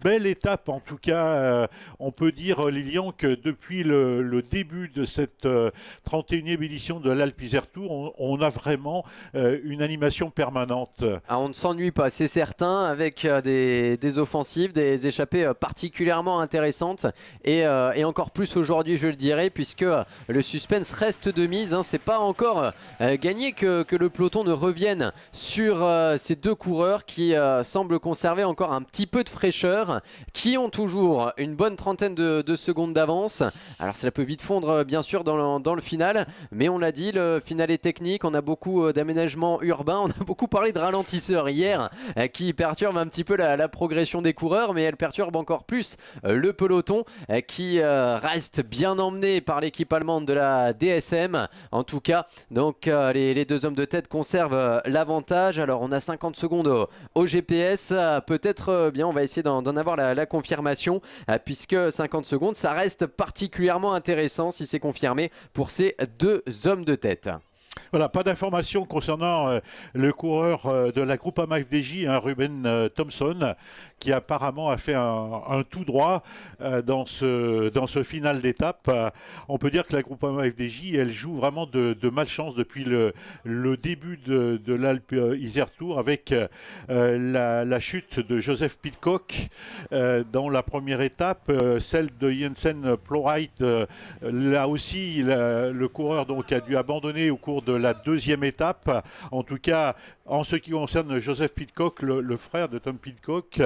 Belle étape en tout cas, on peut dire Lilian que depuis le début de cette 31e édition de l'Alpe Isère Tour, on a vraiment une animation permanente. Ah, on ne s'ennuie pas, c'est certain, avec des offensives, des échappées particulièrement intéressantes et encore plus aujourd'hui je le dirais, puisque le suspense reste de mise, hein. C'est pas encore gagné que le peloton ne revienne sur ces 2 coureurs qui semblent conserver encore un petit peu de fraîcheur, qui ont toujours une bonne trentaine de secondes d'avance. Alors cela peut vite fondre bien sûr dans le final, mais on l'a dit, le final est technique, on a beaucoup d'aménagements urbains, on a beaucoup parlé de ralentisseurs hier qui perturbent un petit peu la progression des coureurs, mais elle perturbe encore plus le peloton qui reste bien emmené par l'équipe allemande de la DSM en tout cas. Donc les 2 hommes de tête conservent l'avantage. Alors on a 50 secondes au GPS, peut-être bien on va essayer d'en avoir la confirmation, puisque 50 secondes ça reste particulièrement intéressant si c'est confirmé pour ces 2 hommes de tête. Voilà, pas d'informations concernant le coureur de la Groupama FDJ, Ruben Thompson, qui apparemment a fait un tout droit dans ce final d'étape. On peut dire que la Groupama FDJ, elle joue vraiment de malchance depuis le début de l'Alpe Isère Tour, avec la chute de Joseph Pidcock dans la première étape, celle de Jensen Ploureit. Là aussi, le coureur donc a dû abandonner au cours de la 2e étape. En tout cas, en ce qui concerne Joseph Pidcock, le frère de Tom Pidcock,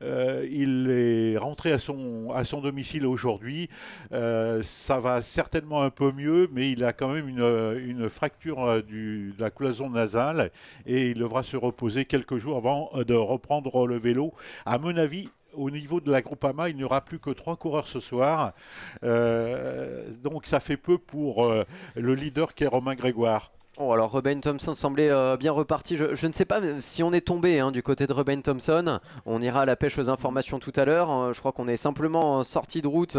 il est rentré à son domicile aujourd'hui. Ça va certainement un peu mieux, mais il a quand même une fracture de la cloison nasale et il devra se reposer quelques jours avant de reprendre le vélo. À mon avis, au niveau de la Groupama, il n'y aura plus que 3 coureurs ce soir. Donc ça fait peu pour le leader qui est Romain Grégoire. Oh, alors Ruben Thompson semblait bien reparti. Je ne sais pas si on est tombé du côté de Ruben Thompson. On ira à la pêche aux informations tout à l'heure. Je crois qu'on est simplement sorti de route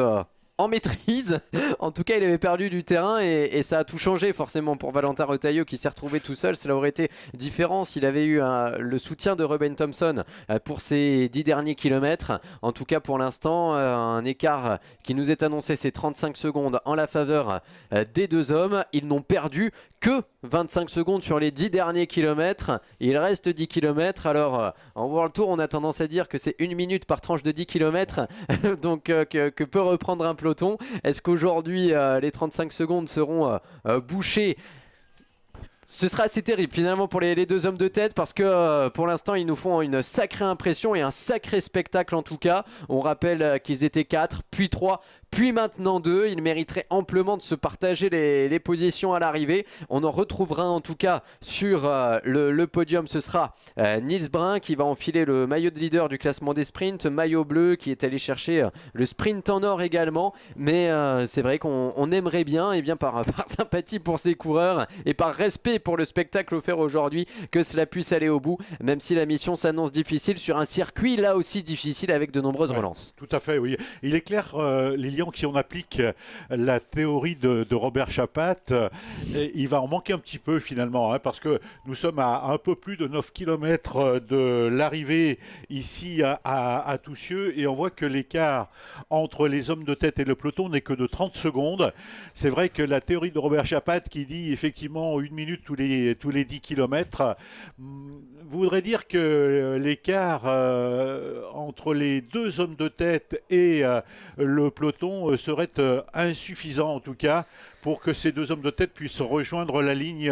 en maîtrise. En tout cas, il avait perdu du terrain et ça a tout changé forcément pour Valentin Retailleau qui s'est retrouvé tout seul. Cela aurait été différent s'il avait eu le soutien de Ruben Thompson pour ces 10 derniers kilomètres. En tout cas, pour l'instant, un écart qui nous est annoncé, c'est 35 secondes en la faveur des 2 hommes. Ils n'ont perdu que 25 secondes sur les 10 derniers kilomètres. Il reste 10 km. Alors en World Tour, on a tendance à dire que c'est 1 minute par tranche de 10 km. Donc que peut reprendre un peloton. Est-ce qu'aujourd'hui les 35 secondes seront bouchées? Ce sera assez terrible finalement pour les 2 hommes de tête, parce que pour l'instant ils nous font une sacrée impression et un sacré spectacle en tout cas. On rappelle qu'ils étaient 4, puis 3, puis maintenant 2. Il mériterait amplement de se partager les positions à l'arrivée. On en retrouvera en tout cas sur le podium. Ce sera Nils Brun qui va enfiler le maillot de leader du classement des sprints, maillot bleu qui est allé chercher le sprint en or également. Mais c'est vrai qu'on aimerait bien, et bien par sympathie pour ces coureurs et par respect pour le spectacle offert aujourd'hui, que cela puisse aller au bout, même si la mission s'annonce difficile sur un circuit là aussi difficile avec de nombreuses relances. Tout à fait, oui. Il est clair, Lilian, que si on applique la théorie de Robert Chapat, il va en manquer un petit peu finalement, hein, parce que nous sommes à un peu plus de 9 km de l'arrivée ici à Toussieux, et on voit que l'écart entre les hommes de tête et le peloton n'est que de 30 secondes. C'est vrai que la théorie de Robert Chapat qui dit effectivement 1 minute tous les 10 km voudrait dire que l'écart entre les deux hommes de tête et le peloton serait insuffisant en tout cas pour que ces deux hommes de tête puissent rejoindre la ligne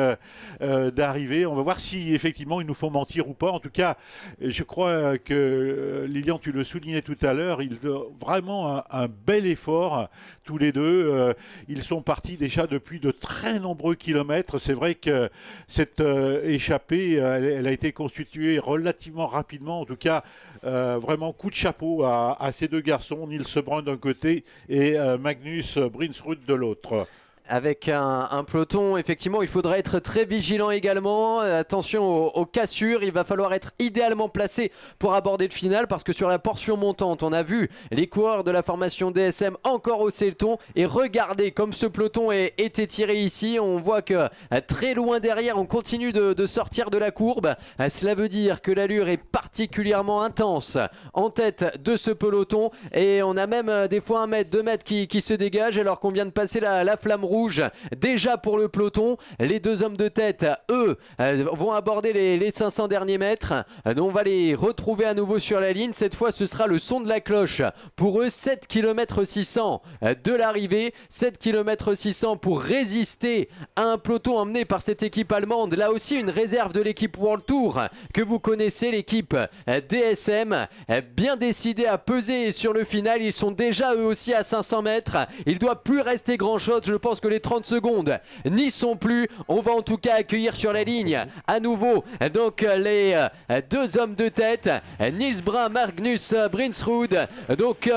d'arrivée. On va voir si effectivement ils nous font mentir ou pas. En tout cas, je crois que Lilian, tu le soulignais tout à l'heure, ils ont vraiment un bel effort tous les deux. Ils sont partis déjà depuis de très nombreux kilomètres. C'est vrai que cette échappée, elle a été constituée relativement rapidement. En tout cas, vraiment coup de chapeau à ces deux garçons, Nils Brun d'un côté et Magnus Brinsrud de l'autre. Avec un peloton, effectivement, il faudra être très vigilant également. Attention aux cassures, il va falloir être idéalement placé pour aborder le final, parce que sur la portion montante, on a vu les coureurs de la formation DSM encore hausser le ton. Et regardez comme ce peloton est étiré ici. On voit que très loin derrière, on continue de sortir de la courbe. Cela veut dire que l'allure est particulièrement intense en tête de ce peloton. Et on a même des fois 1 mètre, 2 mètres qui se dégagent, alors qu'on vient de passer la flamme rouge déjà pour le peloton. Les deux hommes de tête, eux, vont aborder les 500 derniers mètres. On va les retrouver à nouveau sur la ligne. Cette fois, ce sera le son de la cloche. Pour eux, 7 km 600 de l'arrivée. 7 km 600 pour résister à un peloton emmené par cette équipe allemande. Là aussi, une réserve de l'équipe World Tour que vous connaissez, l'équipe DSM, bien décidée à peser sur le final. Ils sont déjà eux aussi à 500 mètres. Il ne doit plus rester grand chose. Je pense que les 30 secondes n'y sont plus. On va en tout cas accueillir sur la ligne à nouveau donc les deux hommes de tête, Nils Brun, Magnus Brinsrud, donc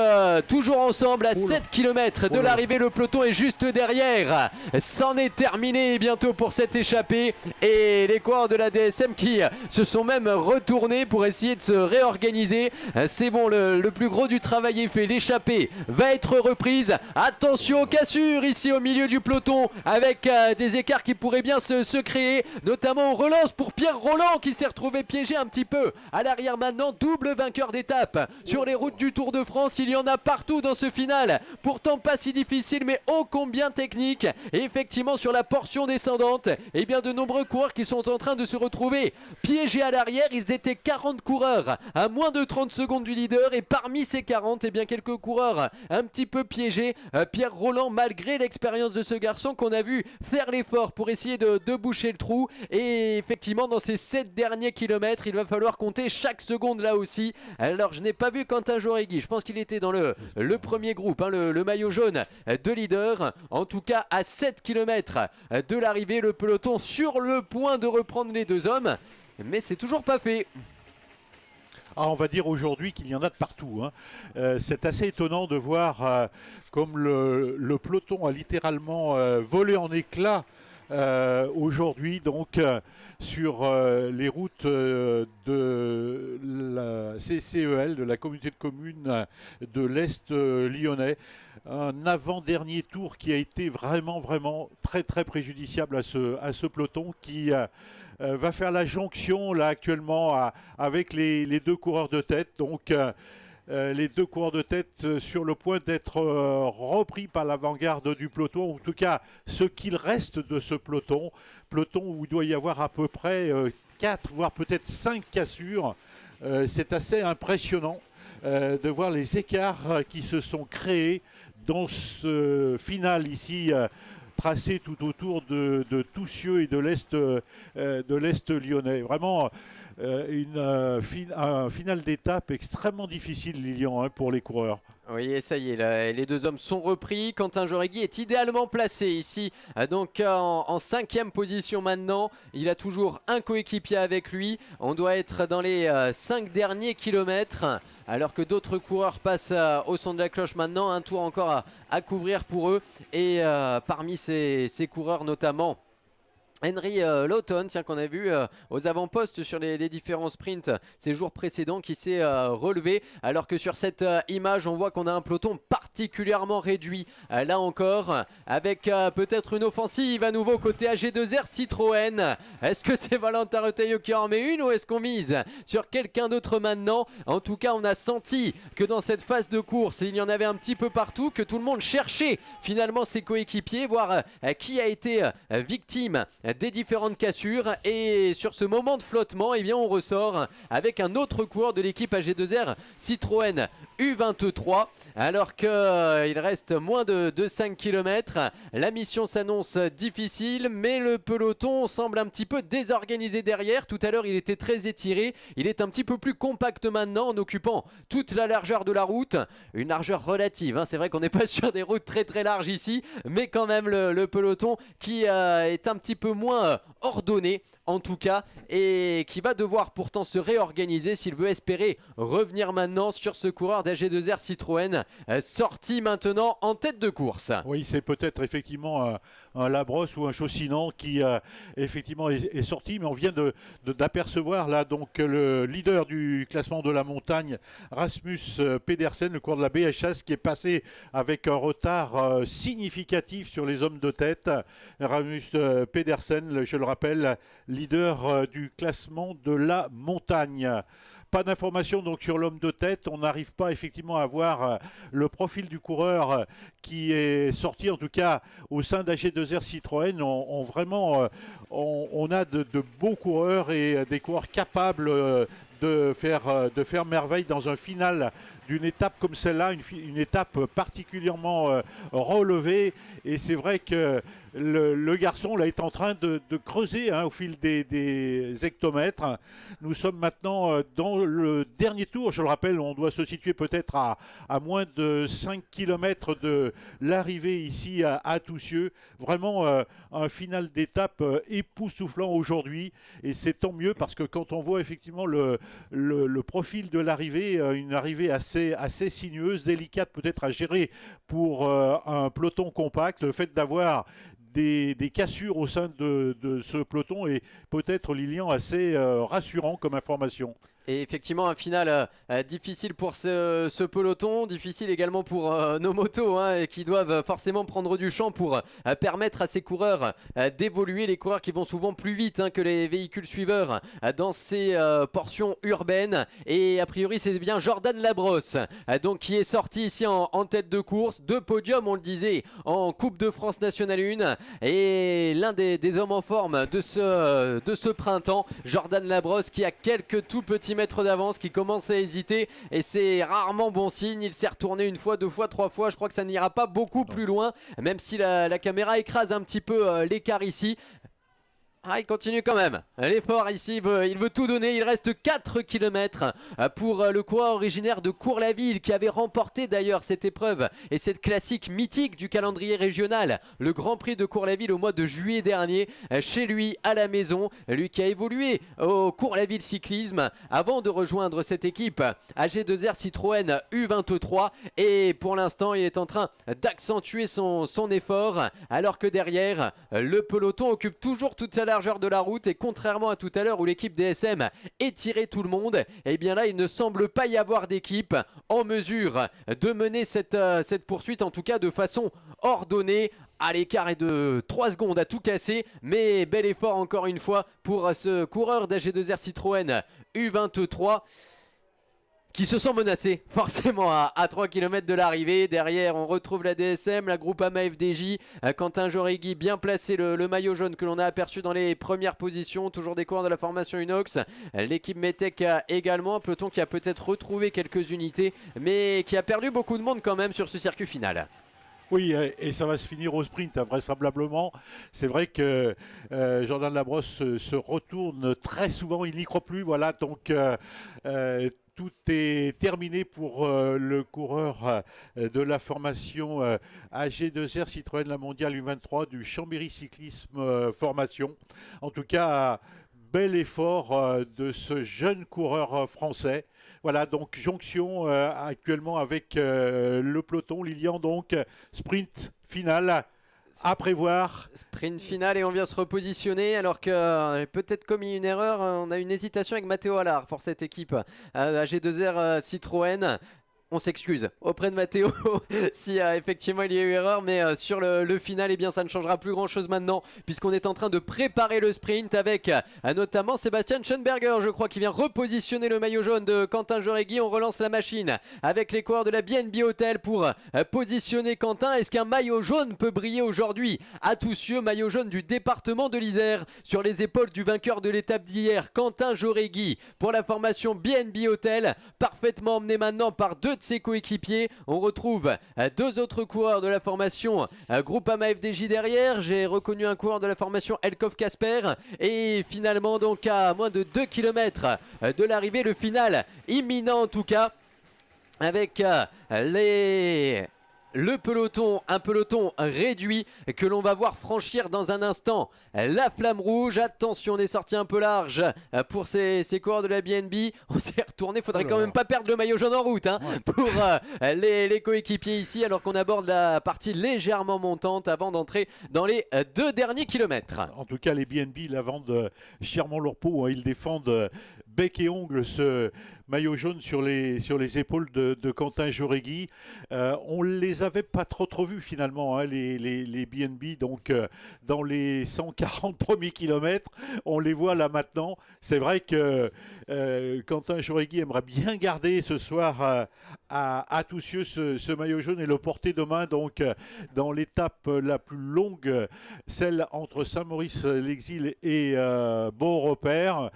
toujours ensemble à 7 km de l'arrivée. Le peloton est juste derrière. C'en est terminé bientôt pour cette échappée, et les coureurs de la DSM qui se sont même retournés pour essayer de se réorganiser. C'est bon, le plus gros du travail est fait. L'échappée va être reprise. Attention aux cassures ici au milieu du peloton, avec des écarts qui pourraient bien se créer, notamment aux relances pour Pierre Rolland qui s'est retrouvé piégé un petit peu à l'arrière maintenant. Double vainqueur d'étape sur les routes du Tour de France. Il y en a partout dans ce final, pourtant pas si difficile mais ô combien technique. Et effectivement sur la portion descendante, et bien de nombreux coureurs qui sont en train de se retrouver piégés à l'arrière. Ils étaient 40 coureurs à moins de 30 secondes du leader, et parmi ces 40, et bien quelques coureurs un petit peu piégés. Pierre Rolland, malgré l'expérience de ce garçon qu'on a vu faire l'effort pour essayer de boucher le trou, et effectivement dans ces 7 derniers kilomètres il va falloir compter chaque seconde là aussi. Alors je n'ai pas vu Quentin Jauregui, je pense qu'il était dans le premier groupe, hein, le maillot jaune de leader. En tout cas à 7 km de l'arrivée, le peloton sur le point de reprendre les deux hommes, mais c'est toujours pas fait. On va dire aujourd'hui qu'il y en a de partout, hein. C'est assez étonnant de voir comme le peloton a littéralement volé en éclats aujourd'hui, donc sur les routes de la CCEL, de la communauté de communes de l'Est lyonnais. Un avant-dernier tour qui a été vraiment très préjudiciable à ce peloton qui va faire la jonction là actuellement avec les deux coureurs de tête. Donc les deux coureurs de tête sur le point d'être repris par l'avant-garde du peloton, en tout cas ce qu'il reste de ce peloton où il doit y avoir à peu près 4 voire peut-être 5 cassures. C'est assez impressionnant de voir les écarts qui se sont créés dans ce final ici, tracé tout autour de Toussieux et de l'Est lyonnais. Vraiment un final d'étape extrêmement difficile, Lilian, hein, pour les coureurs. Oui, et ça y est, là, les deux hommes sont repris. Quentin Jauregui est idéalement placé ici, donc en 5e position maintenant. Il a toujours un coéquipier avec lui. On doit être dans les 5 derniers kilomètres, alors que d'autres coureurs passent au son de la cloche maintenant. Un tour encore à couvrir pour eux. Et parmi ces coureurs notamment Henry Lawton, tiens, qu'on a vu aux avant-postes sur les différents sprints ces jours précédents, qui s'est relevé, alors que sur cette image on voit qu'on a un peloton particulièrement réduit, là encore avec peut-être une offensive à nouveau côté AG2R Citroën. Est-ce que c'est Valentin Retailleau qui en met une, ou est-ce qu'on mise sur quelqu'un d'autre maintenant? En tout cas, on a senti que dans cette phase de course il y en avait un petit peu partout, que tout le monde cherchait finalement ses coéquipiers, voir qui a été victime des différentes cassures. Et sur ce moment de flottement, eh bien, on ressort avec un autre coureur de l'équipe AG2R Citroën U23, alors qu'il reste moins de 5 km. La mission s'annonce difficile, mais le peloton semble un petit peu désorganisé derrière. Tout à l'heure il était très étiré, il est un petit peu plus compact maintenant, en occupant toute la largeur de la route. Une largeur relative, hein. C'est vrai qu'on n'est pas sur des routes très très larges ici, mais quand même le peloton qui est un petit peu moins ordonné en tout cas, et qui va devoir pourtant se réorganiser s'il veut espérer revenir maintenant sur ce coureur d'AG2R Citroën, sorti maintenant en tête de course. Oui, c'est peut-être effectivement un Labrosse ou un Chaussinan qui effectivement est sorti, mais on vient d'apercevoir là donc le leader du classement de la montagne, Rasmus Pedersen, le coureur de la BHS, qui est passé avec un retard significatif sur les hommes de tête. Rasmus Pedersen, je le rappelle, leader du classement de la montagne. Pas d'informations donc sur l'homme de tête. On n'arrive pas effectivement à voir le profil du coureur qui est sorti, en tout cas au sein d'AG2R Citroën. On a de beaux coureurs et des coureurs capables de faire merveille dans un final d'une étape comme celle-là, une étape particulièrement relevée. Et c'est vrai que le garçon là est en train de creuser au fil des hectomètres. Nous sommes maintenant dans le dernier tour. Je le rappelle, on doit se situer peut-être à moins de 5 km de l'arrivée ici à Toussieux. Vraiment un final d'étape époustouflant aujourd'hui. Et c'est tant mieux, parce que quand on voit effectivement le profil de l'arrivée, une arrivée assez sinueuse, délicate peut-être à gérer pour un peloton compact, le fait d'avoir des cassures au sein de ce peloton est peut-être, Lilian, assez rassurant comme information. Et effectivement, un final difficile pour ce peloton, difficile également pour nos motos, qui doivent forcément prendre du champ pour permettre à ces coureurs d'évoluer, les coureurs qui vont souvent plus vite que les véhicules suiveurs dans ces portions urbaines. Et a priori, c'est bien Jordan Labrosse donc qui est sorti ici en tête de course. 2 podiums, on le disait, en Coupe de France Nationale 1, et l'un des hommes en forme de ce printemps, Jordan Labrosse, qui a quelques tout petits mètres d'avance, qui commence à hésiter, et c'est rarement bon signe. Il s'est retourné une fois, 2 fois, 3 fois. Je crois que ça n'ira pas beaucoup plus loin, même si la caméra écrase un petit peu l'écart ici. Ah, il continue quand même l'effort ici, il veut tout donner. Il reste 4 km pour le coureur originaire de Cours-la-Ville, qui avait remporté d'ailleurs cette épreuve et cette classique mythique du calendrier régional, le Grand Prix de Cours-la-Ville, au mois de juillet dernier, chez lui à la maison. Lui qui a évolué au Cours-la-Ville cyclisme avant de rejoindre cette équipe AG2R Citroën U23, et pour l'instant il est en train d'accentuer son effort, alors que derrière le peloton occupe toujours toute la largeur de la route. Et contrairement à tout à l'heure où l'équipe DSM étirait tout le monde, et bien là il ne semble pas y avoir d'équipe en mesure de mener cette poursuite, en tout cas de façon ordonnée. À l'écart est de 3 secondes à tout casser, mais bel effort encore une fois pour ce coureur d'AG2R Citroën U23, qui se sent menacé forcément à 3 km de l'arrivée. Derrière on retrouve la DSM, la Groupama FDJ, Quentin Jauregui bien placé, le maillot jaune que l'on a aperçu dans les premières positions, toujours des coureurs de la formation Unox. L'équipe Metec également, un peloton qui a peut-être retrouvé quelques unités, mais qui a perdu beaucoup de monde quand même sur ce circuit final. Oui, et ça va se finir au sprint, vraisemblablement. C'est vrai que Jordan Labrosse se retourne très souvent, il n'y croit plus. Voilà, donc tout est terminé pour le coureur de la formation AG2R Citroën La Mondiale U23 du Chambéry Cyclisme Formation. En tout cas, bel effort de ce jeune coureur français. Voilà, donc jonction actuellement avec le peloton. Lilian, donc sprint final à prévoir. Sprint final et on vient se repositionner alors que peut-être commis une erreur. On a une hésitation avec Matteo Allard pour cette équipe AG2R Citroën. On s'excuse auprès de Matteo si effectivement il y a eu erreur, mais sur le final, eh bien, ça ne changera plus grand chose maintenant puisqu'on est en train de préparer le sprint avec notamment Sébastien Schoenberger, je crois, qui vient repositionner le maillot jaune de Quentin Joregui. On relance la machine avec les coureurs de la BNB Hotel pour positionner Quentin. Est-ce qu'un maillot jaune peut briller aujourd'hui à tous cieux? Maillot jaune du département de l'Isère sur les épaules du vainqueur de l'étape d'hier, Quentin Joregui, pour la formation BNB Hotel, parfaitement emmené maintenant par deux de ses coéquipiers. On retrouve deux autres coureurs de la formation Groupama FDJ derrière. J'ai reconnu un coureur de la formation Elkov Casper et finalement donc à moins de 2 km de l'arrivée, le final imminent en tout cas avec le peloton, un peloton réduit que l'on va voir franchir dans un instant la flamme rouge. Attention, on est sorti un peu large pour ces coureurs de la BNB. On s'est retourné, faudrait quand même pas perdre le maillot jaune en route pour les coéquipiers ici, alors qu'on aborde la partie légèrement montante avant d'entrer dans les 2 derniers kilomètres. En tout cas, les BNB la vendent chèrement leur peau. Ils défendent bec et ongle ce maillot jaune sur les épaules de Quentin Joregui. On les avait pas trop vus finalement, les BNB, donc dans les 140 premiers kilomètres. On les voit là maintenant. C'est vrai que Quentin Joregui aimerait bien garder ce soir à tous cieux ce maillot jaune et le porter demain, donc dans l'étape la plus longue, celle entre Saint-Maurice-l'Exil et Beaurepaire.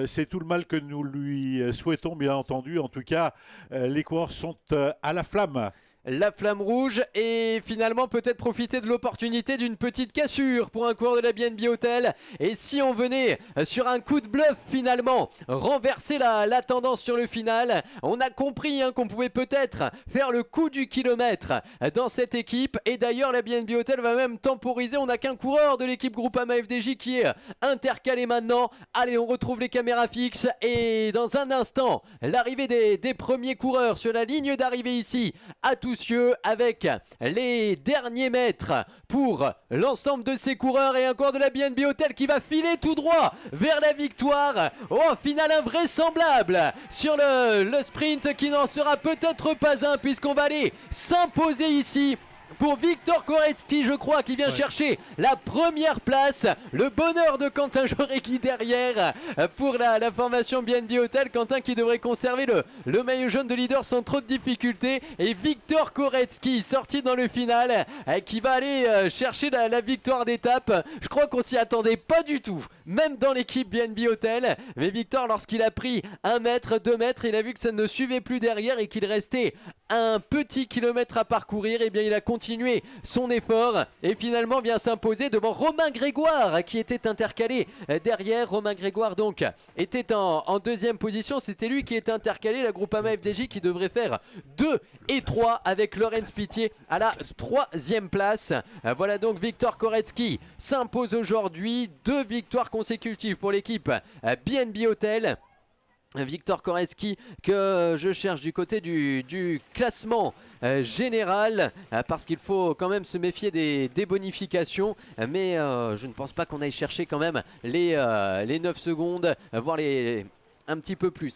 C'est tout le mal que nous lui souhaitons, bien entendu. En tout cas, les coureurs sont à la flamme. La flamme rouge et finalement peut-être profiter de l'opportunité d'une petite cassure pour un coureur de la BNB Hotel. Et si on venait sur un coup de bluff finalement renverser la tendance sur le final, on a compris qu'on pouvait peut-être faire le coup du kilomètre dans cette équipe. Et d'ailleurs la BNB Hotel va même temporiser. On n'a qu'un coureur de l'équipe Groupama FDJ qui est intercalé maintenant. Allez, on retrouve les caméras fixes et dans un instant l'arrivée des premiers coureurs sur la ligne d'arrivée ici à tous cieux, avec les derniers mètres pour l'ensemble de ces coureurs et un coureur de la BNB Hotel qui va filer tout droit vers la victoire. Oh, finale invraisemblable sur le sprint qui n'en sera peut-être pas un, puisqu'on va aller s'imposer ici pour Victor Koretsky, je crois, qui vient chercher la première place. Le bonheur de Quentin Joregui derrière pour la formation BNB Hotel. Quentin qui devrait conserver le maillot jaune de leader sans trop de difficultés. Et Victor Koretsky sorti dans le final qui va aller chercher la victoire d'étape. Je crois qu'on s'y attendait pas du tout, même dans l'équipe BNB Hotel. Mais Victor, lorsqu'il a pris 1 mètre, 2 mètres, il a vu que ça ne suivait plus derrière et qu'il restait un petit kilomètre à parcourir. Et bien il a continué son effort et finalement vient s'imposer devant Romain Grégoire qui était intercalé derrière. Romain Grégoire donc était en deuxième position, c'était lui qui était intercalé. La Groupama FDJ qui devrait faire 2 et 3 avec Laurence Pitié à la 3e place. Voilà donc Victor Koretsky s'impose aujourd'hui, 2 victoires consécutives pour l'équipe BNB Hotel. Victor Koretsky que je cherche du côté du classement général parce qu'il faut quand même se méfier des bonifications, mais je ne pense pas qu'on aille chercher quand même les 9 secondes, voire un petit peu plus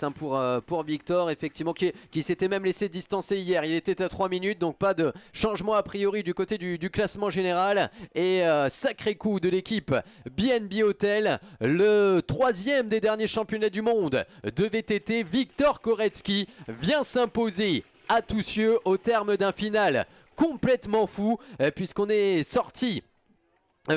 pour Victor, effectivement, qui s'était même laissé distancer hier. Il était à 3 minutes, donc pas de changement a priori du côté du classement général. Et sacré coup de l'équipe BNB Hotel, le 3e des derniers championnats du monde de VTT. Victor Koretsky vient s'imposer à tous cieux au terme d'un final complètement fou, puisqu'on est sorti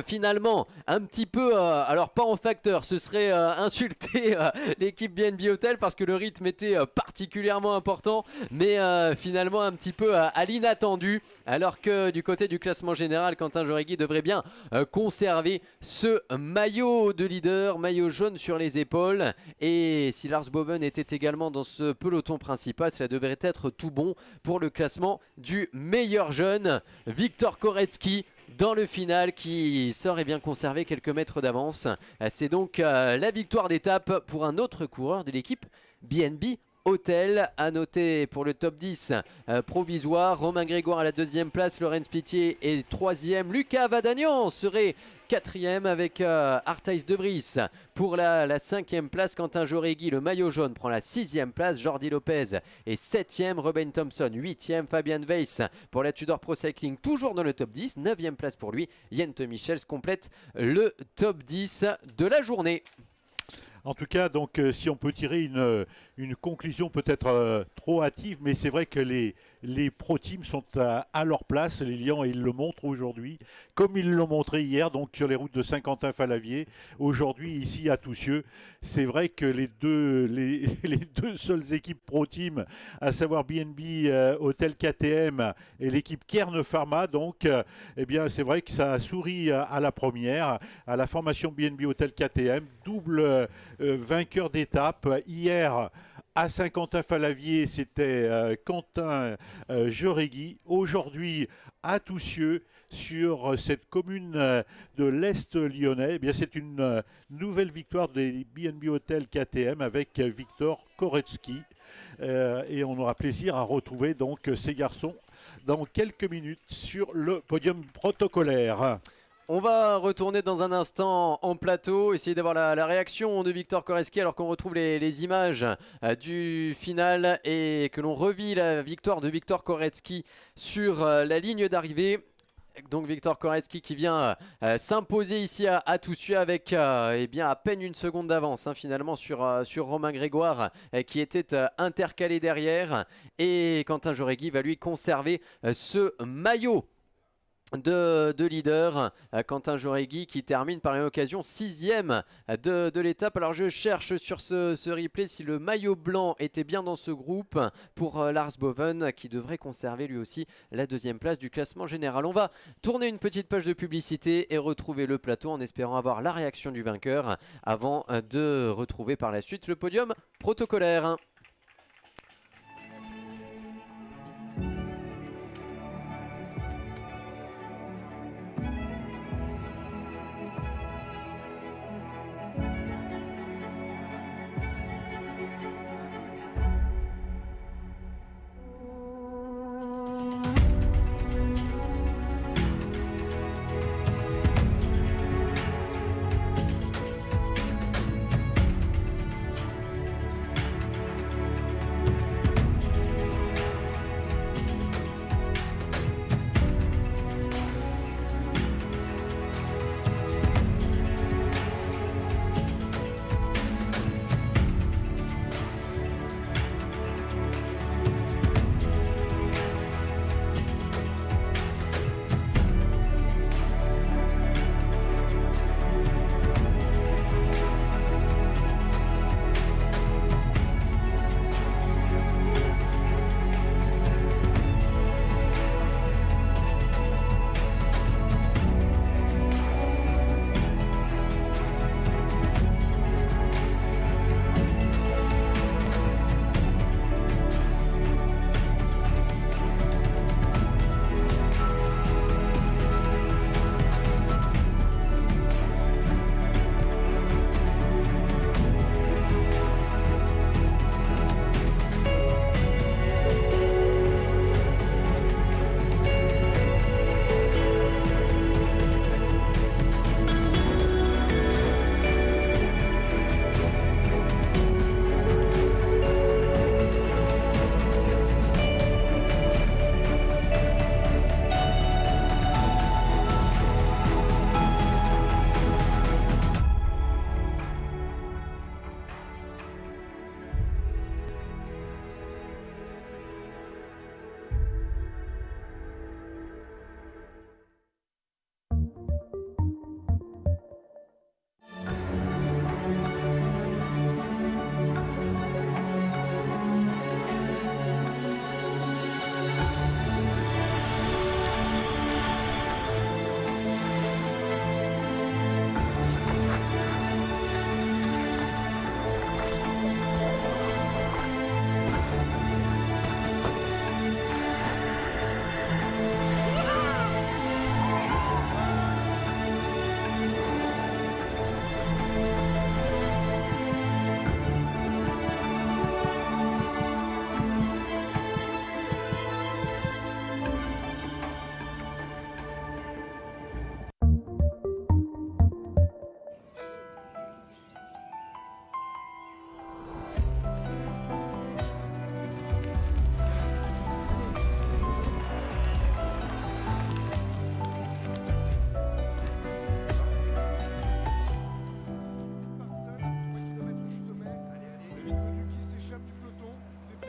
finalement un petit peu, alors pas en facteur, ce serait insulter l'équipe BNB Hotel parce que le rythme était particulièrement important, mais finalement un petit peu à l'inattendu, alors que du côté du classement général, Quentin Jauregui devrait bien conserver ce maillot de leader, maillot jaune sur les épaules, et si Lars Boven était également dans ce peloton principal, cela devrait être tout bon pour le classement du meilleur jeune, Viktor Koretsky, dans le final, qui sort et bien conservé quelques mètres d'avance. C'est donc la victoire d'étape pour un autre coureur de l'équipe BNB Hotel. À noter pour le top 10 provisoire, Romain Grégoire à la 2e place, Laurens Pitié est 3e, Lucas Vadagnan serait 4e avec Arthijs de Vries pour la 5e place. Quentin Jauregui, le maillot jaune, prend la 6e place. Jordi Lopez est 7e, Ruben Thompson 8e, Fabian Weiss pour la Tudor Pro Cycling toujours dans le top 10, 9e place pour lui. Jente Michels complète le top 10 de la journée. En tout cas, donc, si on peut tirer une conclusion peut-être trop hâtive, mais c'est vrai que les pro-teams sont à leur place, les Lions, et ils le montrent aujourd'hui, comme ils l'ont montré hier, donc sur les routes de Saint-Quentin-Falavier. Aujourd'hui, ici à Toussieux, c'est vrai que les deux seules équipes pro-teams, à savoir BNB Hotel KTM et l'équipe Kern Pharma, donc, eh bien, c'est vrai que ça a souri à la première, à la formation BNB Hotel KTM, double vainqueur d'étape. Hier, à Saint-Quentin-Falavier, c'était Quentin Jauregui. Aujourd'hui, à Toussieux, sur cette commune de l'Est lyonnais, eh bien, c'est une nouvelle victoire des BNB Hotel KTM avec Viktor Koretsky. Et on aura plaisir à retrouver donc ces garçons dans quelques minutes sur le podium protocolaire. On va retourner dans un instant en plateau, essayer d'avoir la réaction de Viktor Koretsky alors qu'on retrouve les images du final et que l'on revit la victoire de Viktor Koretsky sur la ligne d'arrivée. Donc Viktor Koretsky qui vient s'imposer ici à Toussieux avec eh bien, à peine une seconde d'avance finalement sur Romain Grégoire qui était intercalé derrière, et Quentin Jauregui va lui conserver ce maillot de leader. Quentin Jauregui qui termine par la même occasion 6e de l'étape. Alors je cherche sur ce replay si le maillot blanc était bien dans ce groupe pour Lars Boven, qui devrait conserver lui aussi la 2e place du classement général. On va tourner une petite page de publicité et retrouver le plateau en espérant avoir la réaction du vainqueur avant de retrouver par la suite le podium protocolaire.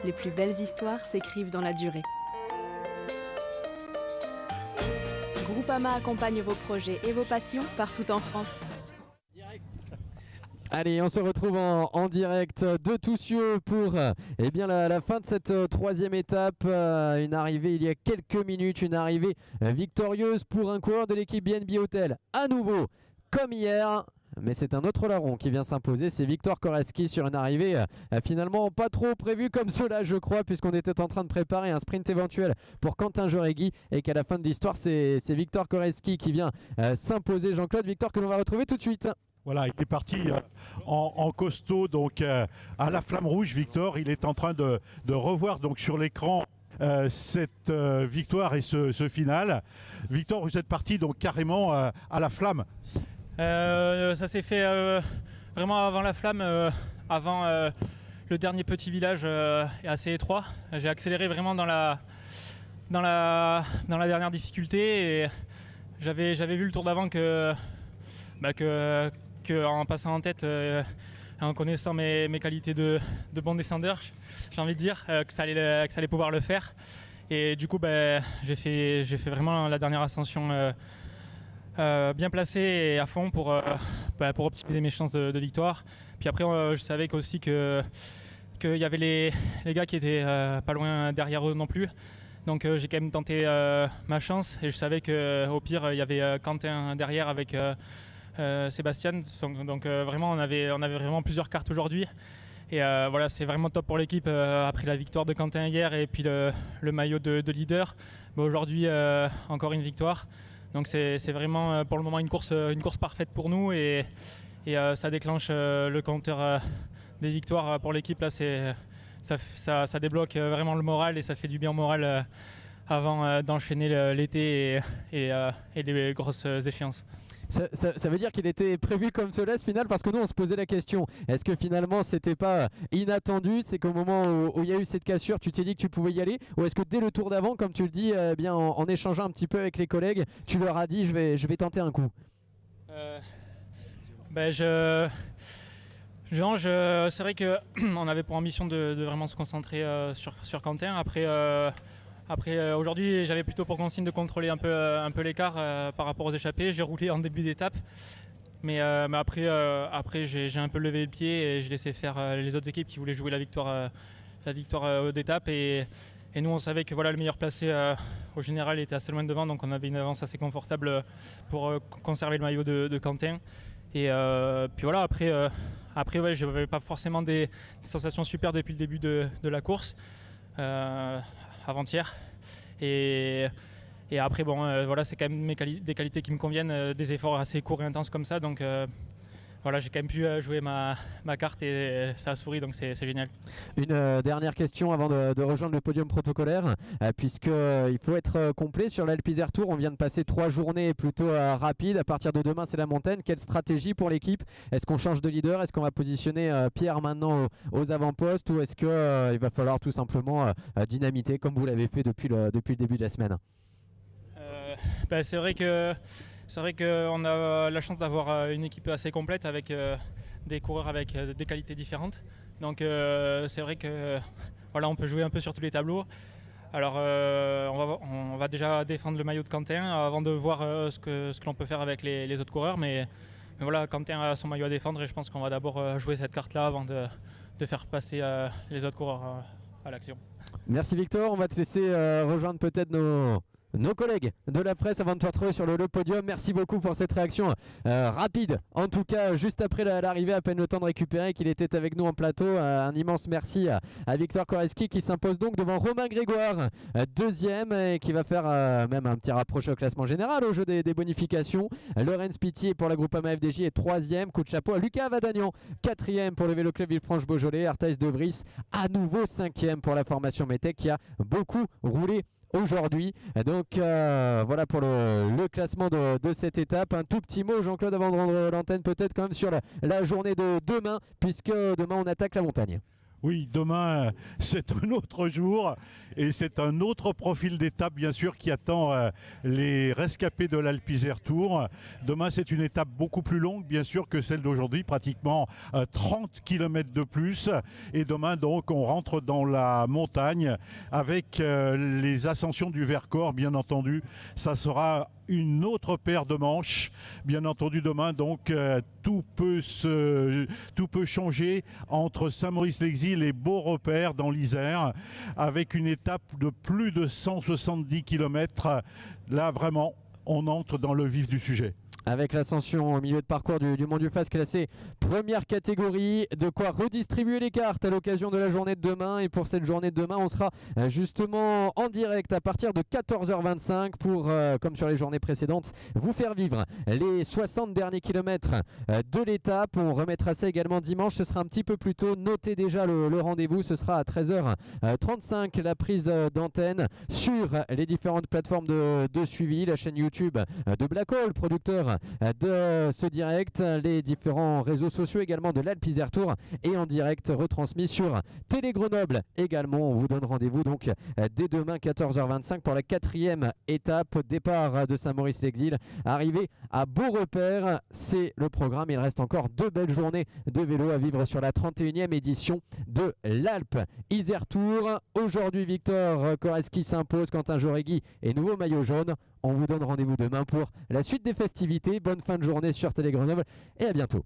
Les plus belles histoires s'écrivent dans la durée. Groupama accompagne vos projets et vos passions partout en France. Allez, on se retrouve en direct de Toussieux pour la fin de cette troisième étape. Une arrivée il y a quelques minutes, une arrivée victorieuse pour un coureur de l'équipe BNB Hotel. À nouveau, comme hier, mais c'est un autre larron qui vient s'imposer. C'est Victor Koreski sur une arrivée finalement pas trop prévue comme cela, je crois, puisqu'on était en train de préparer un sprint éventuel pour Quentin Jauregui et qu'à la fin de l'histoire, c'est Victor Koreski qui vient s'imposer. Jean-Claude, Victor que l'on va retrouver tout de suite. Voilà, il est parti en costaud donc à la flamme rouge. Victor, il est en train de revoir donc sur l'écran cette victoire et ce final. Victor, vous êtes parti donc carrément à la flamme. Ça s'est fait vraiment avant la flamme, avant le dernier petit village assez étroit. J'ai accéléré vraiment dans la dernière difficulté et j'avais vu le tour d'avant que en passant en tête, en connaissant mes qualités de bon descendeur, j'ai envie de dire que ça allait pouvoir le faire. Et du coup, j'ai fait vraiment la dernière ascension bien placée et à fond pour optimiser mes chances de victoire. Puis après, je savais aussi qu'il y avait les gars qui étaient pas loin derrière eux non plus. Donc j'ai quand même tenté ma chance et je savais qu'au pire, il y avait Quentin derrière avec Sébastien. Donc vraiment, on avait vraiment plusieurs cartes aujourd'hui. Et voilà, c'est vraiment top pour l'équipe après la victoire de Quentin hier et puis le maillot de leader. Aujourd'hui, encore une victoire. Donc c'est vraiment pour le moment une course parfaite pour nous et ça déclenche le compteur des victoires pour l'équipe. Là, ça débloque vraiment le moral et ça fait du bien au moral avant d'enchaîner l'été et les grosses échéances. Ça veut dire qu'il était prévu comme cela ce final, parce que nous on se posait la question, est-ce que finalement c'était pas inattendu, c'est qu'au moment où il y a eu cette cassure tu t'es dit que tu pouvais y aller, ou est-ce que dès le tour d'avant, comme tu le dis, en échangeant un petit peu avec les collègues, tu leur as dit je vais tenter un coup? C'est vrai qu'on avait pour ambition de vraiment se concentrer sur Quentin. Après aujourd'hui, j'avais plutôt pour consigne de contrôler un peu l'écart par rapport aux échappées. J'ai roulé en début d'étape, mais après j'ai un peu levé le pied et j'ai laissé faire les autres équipes qui voulaient jouer la victoire d'étape. Et nous, on savait que voilà, le meilleur placé au général était assez loin devant, donc on avait une avance assez confortable pour conserver le maillot de Quentin. Et puis voilà, après ouais, je n'avais pas forcément des sensations super depuis le début de la course. Avant-hier et après voilà, c'est quand même des qualités qui me conviennent, des efforts assez courts et intenses comme ça, donc voilà, j'ai quand même pu jouer ma carte et ça a souri, donc c'est génial. Une dernière question avant de rejoindre le podium protocolaire, puisqu'il faut être complet sur l'Alpe-Isère Tour. On vient de passer 3 journées plutôt rapides. À partir de demain, c'est la montagne. Quelle stratégie pour l'équipe? Est-ce qu'on change de leader? Est-ce qu'on va positionner Pierre maintenant aux avant-postes, ou est-ce qu'il va falloir tout simplement dynamiter comme vous l'avez fait depuis le début de la semaine? C'est vrai qu'on a la chance d'avoir une équipe assez complète avec des coureurs avec des qualités différentes. Donc c'est vrai que voilà, on peut jouer un peu sur tous les tableaux. Alors on va déjà défendre le maillot de Quentin avant de voir ce que l'on peut faire avec les autres coureurs. Mais voilà, Quentin a son maillot à défendre et je pense qu'on va d'abord jouer cette carte-là avant de faire passer les autres coureurs à l'action. Merci Victor, on va te laisser rejoindre peut-être nos collègues de la presse avant de te retrouver sur le podium. Merci beaucoup pour cette réaction rapide, en tout cas juste après l'arrivée, à peine le temps de récupérer qu'il était avec nous en plateau. Un immense merci à Victor Koreski qui s'impose donc devant Romain Grégoire, deuxième, et qui va faire même un petit rapproché au classement général au jeu des bonifications. Laurence Pitié pour la Groupama FDJ est troisième. Coup de chapeau à Lucas Avadagnan, quatrième pour le Vélo Club Villefranche-Beaujolais. Arthès de Vries à nouveau cinquième pour la formation Metec qui a beaucoup roulé aujourd'hui. Donc voilà pour le classement de cette étape. Un tout petit mot, Jean-Claude, avant de rendre l'antenne peut-être quand même sur la journée de demain, puisque demain on attaque la montagne. Oui, demain, c'est un autre jour et c'est un autre profil d'étape, bien sûr, qui attend les rescapés de l'Alpe Isère Tour. Demain, c'est une étape beaucoup plus longue, bien sûr, que celle d'aujourd'hui, pratiquement 30 km de plus. Et demain, donc, on rentre dans la montagne avec les ascensions du Vercors, bien entendu. Ça sera une autre paire de manches, bien entendu demain, donc tout peut changer entre Saint-Maurice-l'Exil et Beaurepaire dans l'Isère, avec une étape de plus de 170 km. Là vraiment, on entre dans le vif du sujet. Avec l'ascension au milieu de parcours du Mont du Fas classé première catégorie, de quoi redistribuer les cartes à l'occasion de la journée de demain. Et pour cette journée de demain, on sera justement en direct à partir de 14h25 pour, comme sur les journées précédentes, vous faire vivre les 60 derniers kilomètres de l'étape. On remettra ça également dimanche, ce sera un petit peu plus tôt. Notez déjà le rendez-vous, ce sera à 13h35 la prise d'antenne sur les différentes plateformes de suivi, la chaîne YouTube de Black Hole, producteur de ce direct, les différents réseaux sociaux également de l'Alpe Isère Tour et en direct retransmis sur Télé Grenoble également. On vous donne rendez-vous donc dès demain 14h25 pour la 4e étape, départ de Saint-Maurice-l'Exil, arrivée à Beaurepaire. C'est le programme, il reste encore 2 belles journées de vélo à vivre sur la 31e édition de l'Alpe Isère Tour. Aujourd'hui, Victor Koreski s'impose, Quentin Jauregui et nouveau maillot jaune. On vous donne rendez-vous demain pour la suite des festivités. Bonne fin de journée sur Télé Grenoble et à bientôt.